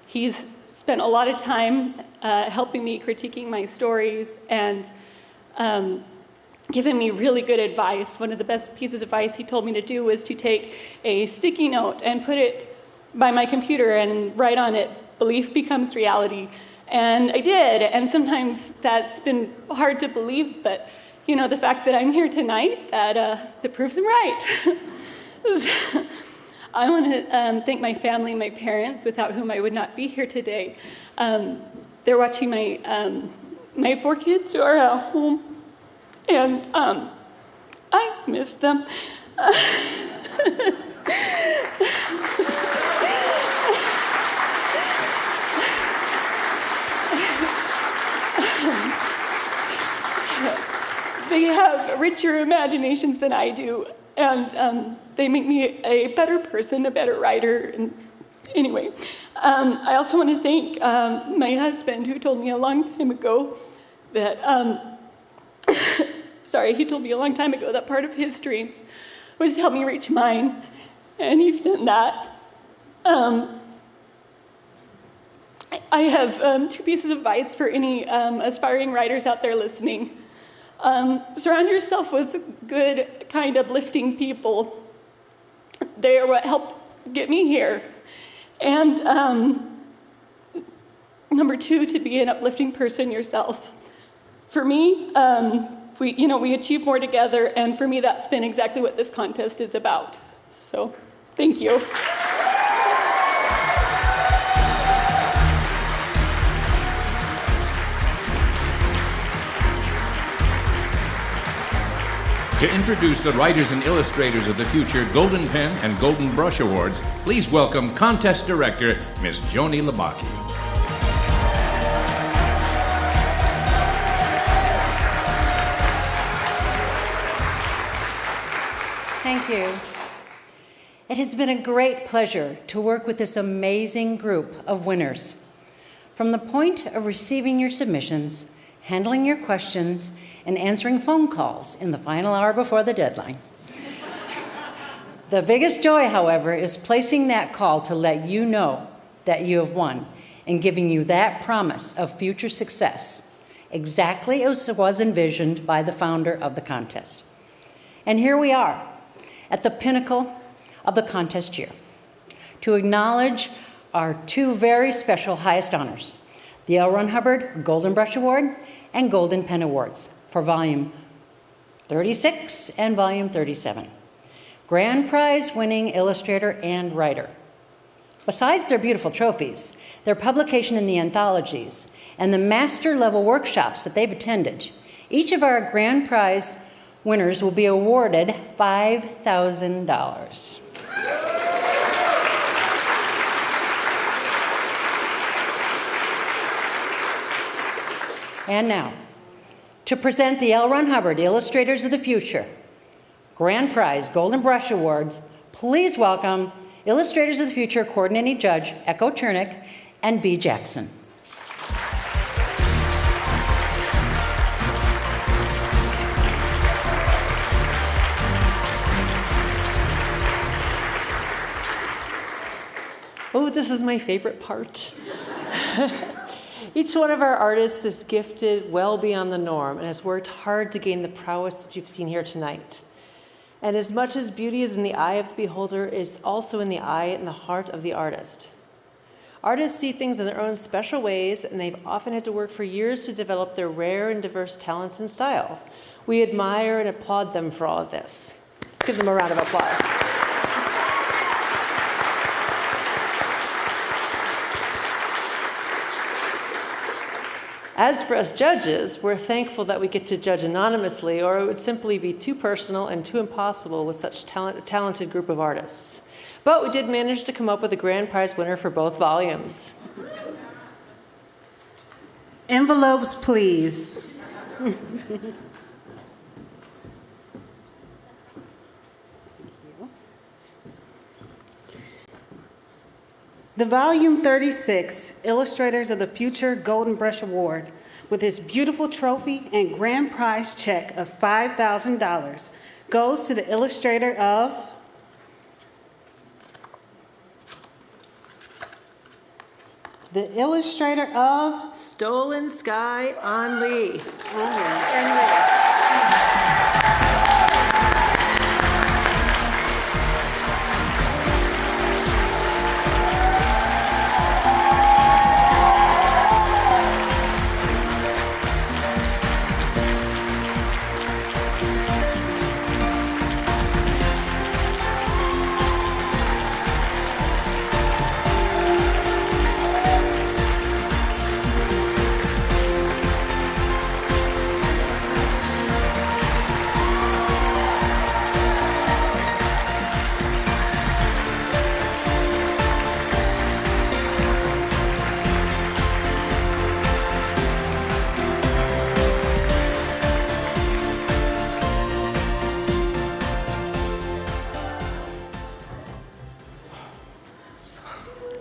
He's spent a lot of time helping me, critiquing my stories, and given me really good advice. One of the best pieces of advice he told me to do was to take a sticky note and put it by my computer and write on it, "Belief becomes reality." And I did, and sometimes that's been hard to believe, but you know, the fact that I'm here tonight, that proves I'm right. I want to thank my family, my parents, without whom I would not be here today. They're watching my 4 kids who are at home. And I miss them. They have richer imaginations than I do, and they make me a better person, a better writer. And anyway, I also want to thank my husband, who told me a long time ago that he told me a long time ago that part of his dreams was to help me reach mine, and you've done that. I have 2 pieces of advice for any aspiring writers out there listening. Surround yourself with good, kind, uplifting people. They are what helped get me here. And number 2, to be an uplifting person yourself. For me, we achieve more together, and for me, that's been exactly what this contest is about. So, thank you. To introduce the Writers and Illustrators of the Future Golden Pen and Golden Brush Awards, please welcome Contest Director, Ms. Joni Labaki. Thank you. It has been a great pleasure to work with this amazing group of winners. From the point of receiving your submissions, handling your questions, and answering phone calls in the final hour before the deadline. The biggest joy, however, is placing that call to let you know that you have won and giving you that promise of future success, exactly as it was envisioned by the founder of the contest. And here we are, at the pinnacle of the contest year, to acknowledge our two very special highest honors, the L. Ron Hubbard Golden Brush Award and Golden Pen Awards for Volume 36 and Volume 37. Grand prize winning illustrator and writer. Besides their beautiful trophies, their publication in the anthologies, and the master level workshops that they've attended, each of our grand prize winners will be awarded $5,000. And now, to present the L. Ron Hubbard Illustrators of the Future Grand Prize Golden Brush Awards, please welcome Illustrators of the Future Coordinating Judge Echo Chernick and B. Jackson. Oh, this is my favorite part. Each one of our artists is gifted well beyond the norm and has worked hard to gain the prowess that you've seen here tonight. And as much as beauty is in the eye of the beholder, it's also in the eye and the heart of the artist. Artists see things in their own special ways, and they've often had to work for years to develop their rare and diverse talents and style. We admire and applaud them for all of this. Let's give them a round of applause. As for us judges, we're thankful that we get to judge anonymously, or it would simply be too personal and too impossible with such a talented group of artists. But we did manage to come up with a grand prize winner for both volumes. Envelopes, please. The Volume 36 Illustrators of the Future Golden Brush Award, with its beautiful trophy and grand prize check of $5,000, goes to the illustrator of Stolen Sky on Lee.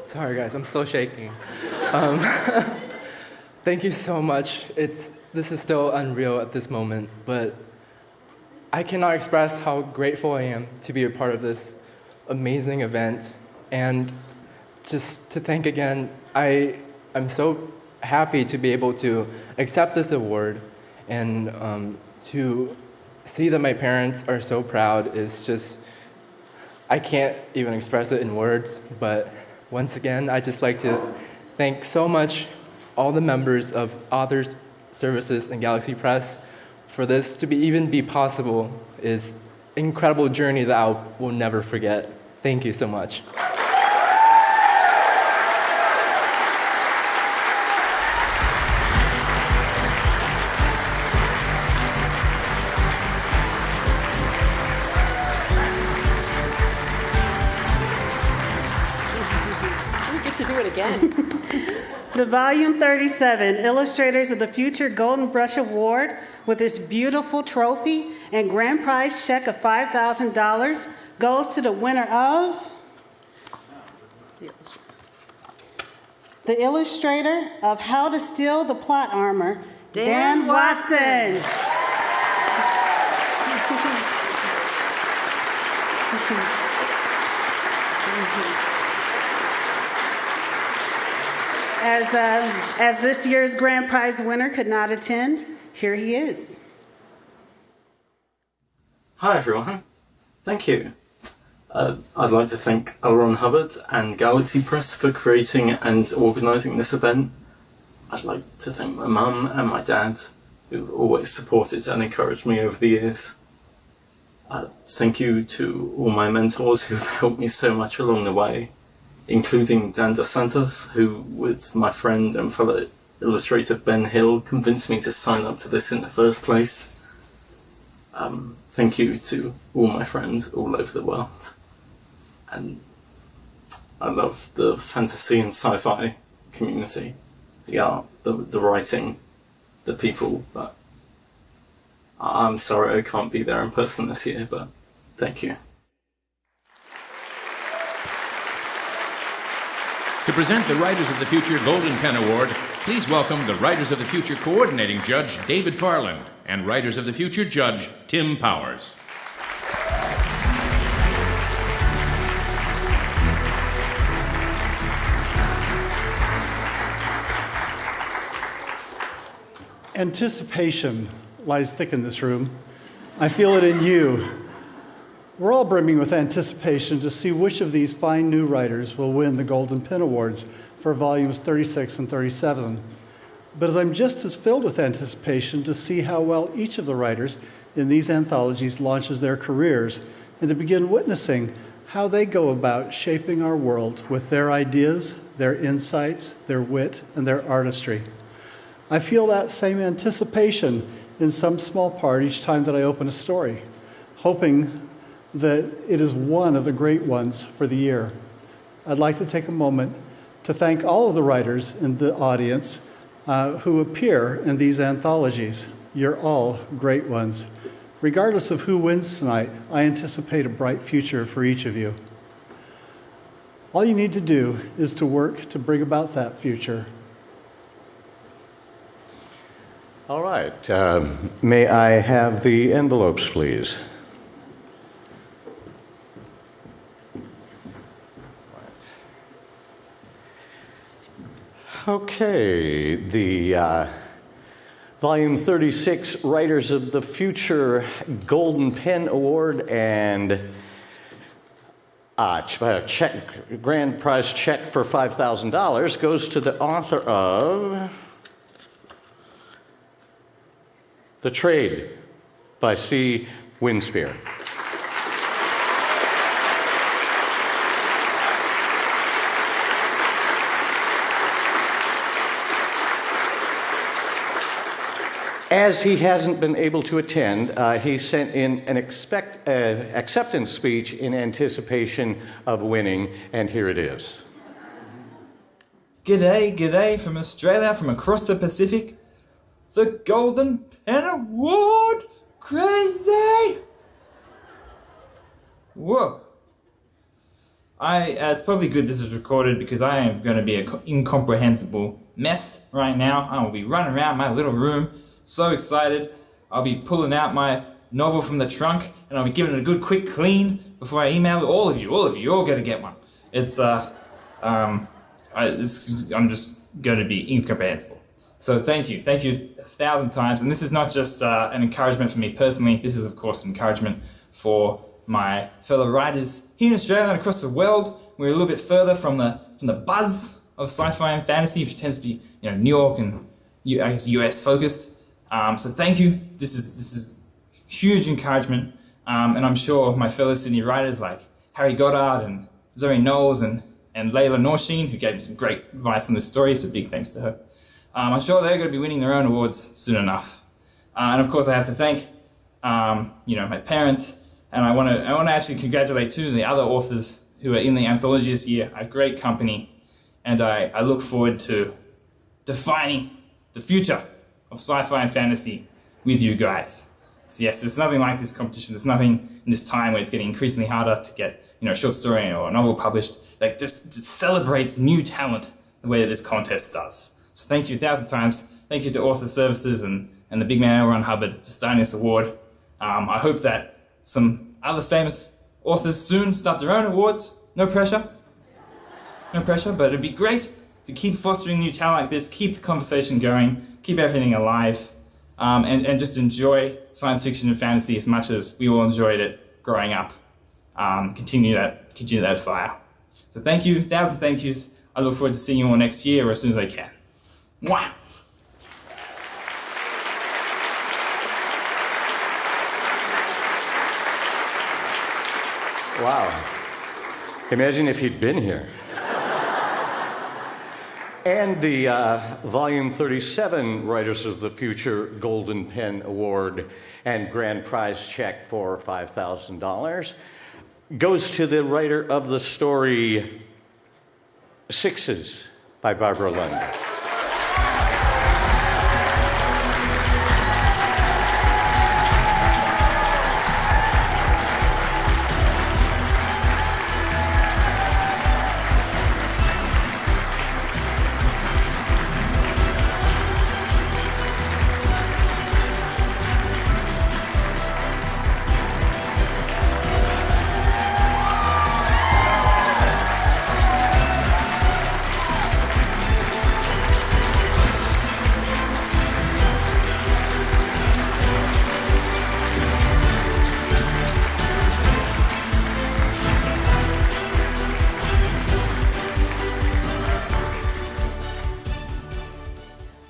Sorry guys, I'm still shaking. Thank you so much. This is still unreal at this moment, but I cannot express how grateful I am to be a part of this amazing event. And just to thank again, I'm so happy to be able to accept this award, and to see that my parents are so proud is just, I can't even express it in words, but once again, I'd just like to thank so much all the members of Authors Services and Galaxy Press for this to even be possible. Is an incredible journey that I will never forget. Thank you so much. again. The Volume 37 Illustrators of the Future Golden Brush Award, with its beautiful trophy and grand prize check of $5,000, goes to the winner of the illustrator of How to Steal the Plot Armor, Dan Watson. As this year's grand prize winner could not attend, here he is. Hi everyone, thank you. I'd like to thank L. Ron Hubbard and Galaxy Press for creating and organising this event. I'd like to thank my mum and my dad, who always supported and encouraged me over the years. Thank you to all my mentors who've helped me so much along the way, including Dan Dos Santos, who, with my friend and fellow illustrator Ben Hill, convinced me to sign up to this in the first place. Thank you to all my friends all over the world. And I love the fantasy and sci-fi community, the art, the writing, the people, but I'm sorry I can't be there in person this year, but thank you. To present the Writers of the Future Golden Pen Award, please welcome the Writers of the Future Coordinating Judge, David Farland, and Writers of the Future Judge, Tim Powers. Anticipation lies thick in this room. I feel it in you. We're all brimming with anticipation to see which of these fine new writers will win the Golden Pen Awards for volumes 36 and 37. But I'm just as filled with anticipation to see how well each of the writers in these anthologies launches their careers, and to begin witnessing how they go about shaping our world with their ideas, their insights, their wit, and their artistry. I feel that same anticipation in some small part each time that I open a story, hoping that it is one of the great ones for the year. I'd like to take a moment to thank all of the writers in the audience who appear in these anthologies. You're all great ones. Regardless of who wins tonight, I anticipate a bright future for each of you. All you need to do is to work to bring about that future. All right. May I have the envelopes, please? Okay, the Volume 36 Writers of the Future Golden Pen Award and grand prize check for $5,000 goes to the author of The Trade by C. Winspear. As he hasn't been able to attend, he sent in an acceptance speech in anticipation of winning, and here it is. G'day from Australia, from across the Pacific. The Golden Pen Award! Crazy! Whoa. It's probably good this is recorded because I am going to be an incomprehensible mess right now. I will be running around my little room, so excited. I'll be pulling out my novel from the trunk and I'll be giving it a good quick clean before I email it. All of you, you're going to get one. I'm just going to be incomprehensible. So thank you 1,000 times. And this is not just an encouragement for me personally. This is, of course, an encouragement for my fellow writers here in Australia and across the world. We're a little bit further from the buzz of sci-fi and fantasy, which tends to be New York and I guess US focused. So thank you. This is huge encouragement. And I'm sure my fellow Sydney writers like Harry Goddard and Zoe Knowles and Layla Norsheen, who gave me some great advice on this story, so big thanks to her. I'm sure they're going to be winning their own awards soon enough. And of course I have to thank my parents, and I want to actually congratulate two of the other authors who are in the anthology this year. A great company, and I look forward to defining the future of sci-fi and fantasy with you guys. So yes, there's nothing like this competition. There's nothing in this time where it's getting increasingly harder to get a short story or a novel published. Like just celebrates new talent the way that this contest does. So thank you 1,000 times. Thank you to Author Services and the big man L. Ron Hubbard for starting this award. I hope that some other famous authors soon start their own awards. No pressure. No pressure, but it'd be great to keep fostering new talent like this, keep the conversation going, keep everything alive, and just enjoy science fiction and fantasy as much as we all enjoyed it growing up. Continue that fire. So thank you, 1,000 thank yous. I look forward to seeing you all next year or as soon as I can. Mwah! Wow. Imagine if he'd been here. And the Volume 37 Writers of the Future Golden Pen Award and grand prize check for $5,000 goes to the writer of the story Sixes by Barbara Lund.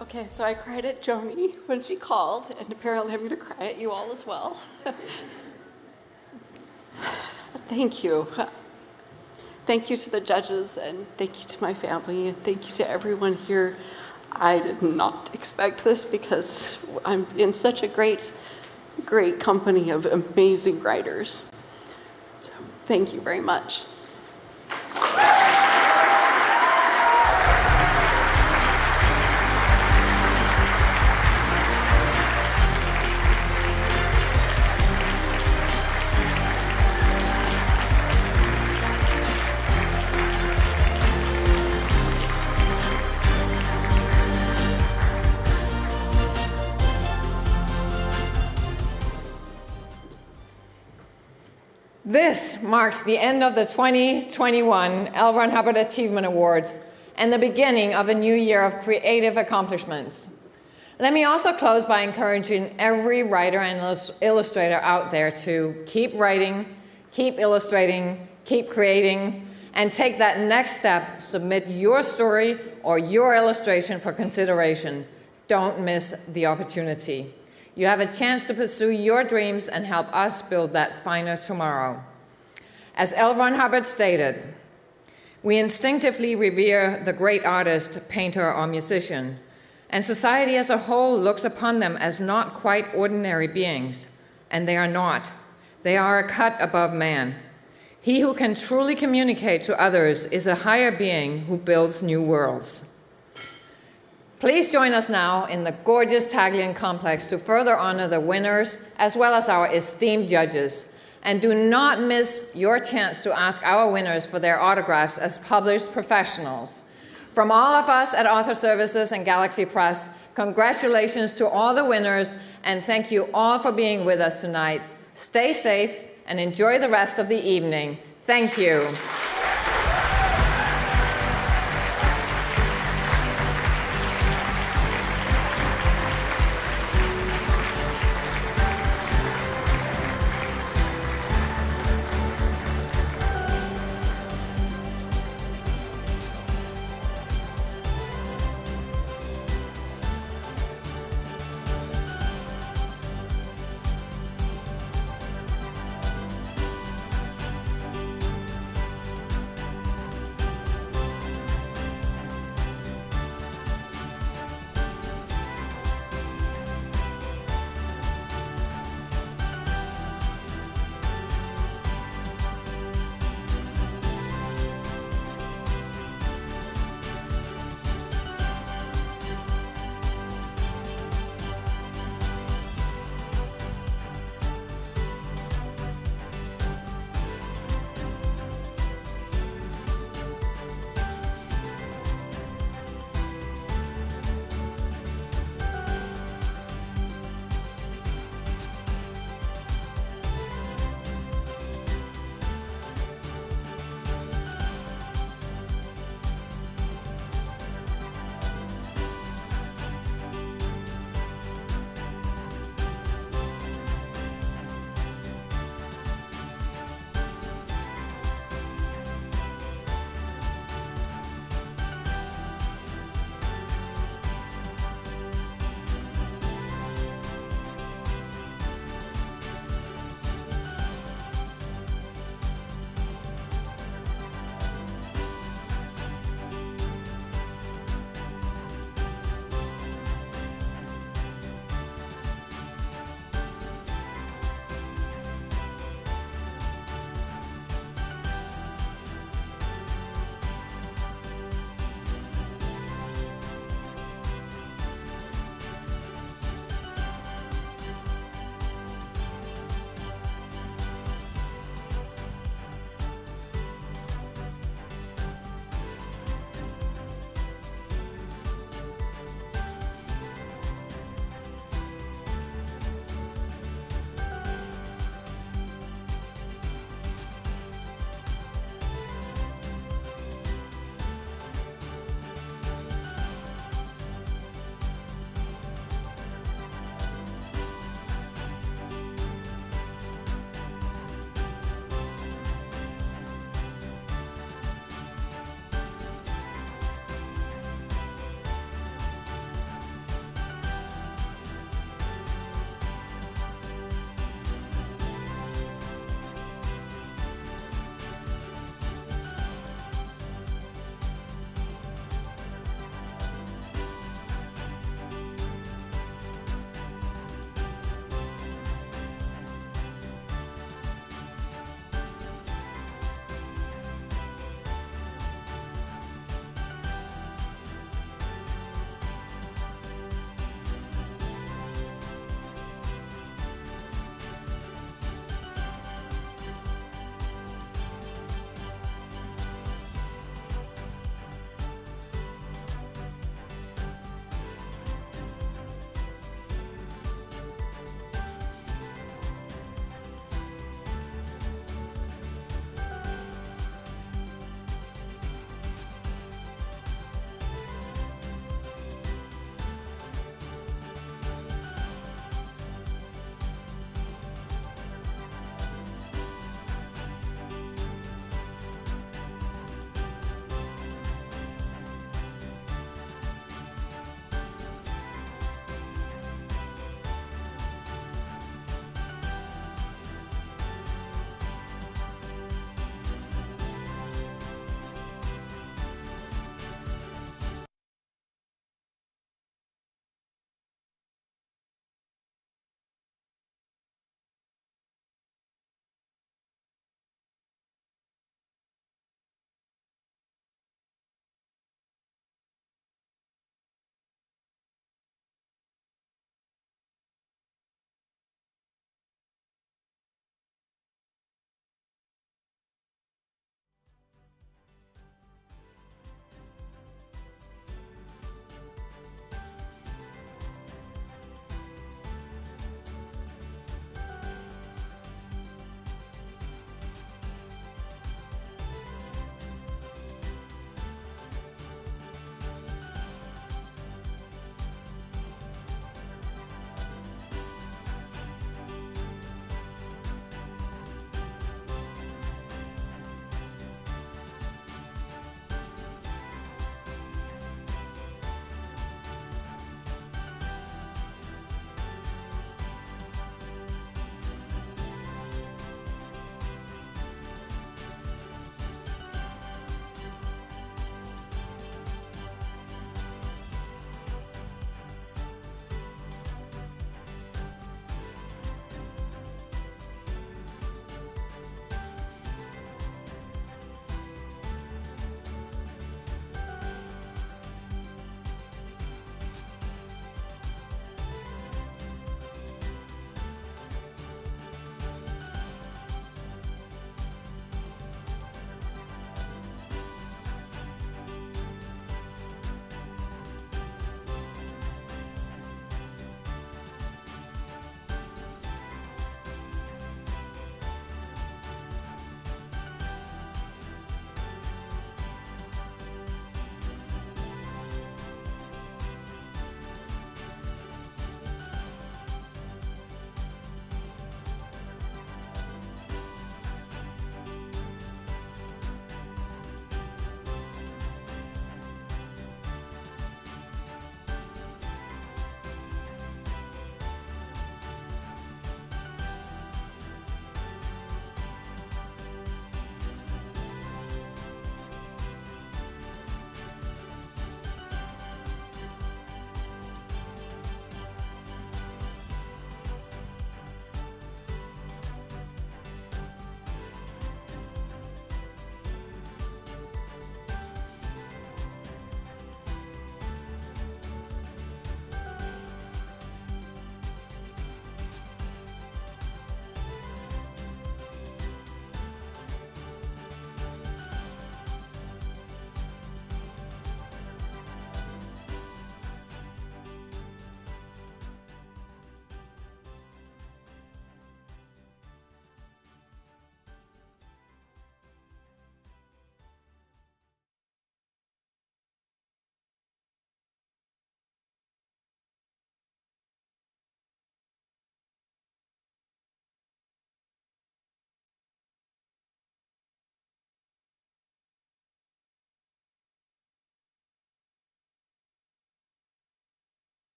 Okay, so I cried at Joni when she called, and apparently I'm going to cry at you all as well. Thank you. Thank you to the judges, and thank you to my family, and thank you to everyone here. I did not expect this because I'm in such a great company of amazing writers. So thank you very much. This marks the end of the 2021 L. Ron Hubbard Achievement Awards and the beginning of a new year of creative accomplishments. Let me also close by encouraging every writer and illustrator out there to keep writing, keep illustrating, keep creating, and take that next step. Submit your story or your illustration for consideration. Don't miss the opportunity. You have a chance to pursue your dreams and help us build that finer tomorrow. As L. Ron Hubbard stated, we instinctively revere the great artist, painter, or musician, and society as a whole looks upon them as not quite ordinary beings, and they are not. They are a cut above man. He who can truly communicate to others is a higher being who builds new worlds. Please join us now in the gorgeous Taglian complex to further honor the winners as well as our esteemed judges. And do not miss your chance to ask our winners for their autographs as published professionals. From all of us at Author Services and Galaxy Press, congratulations to all the winners, and thank you all for being with us tonight. Stay safe and enjoy the rest of the evening. Thank you.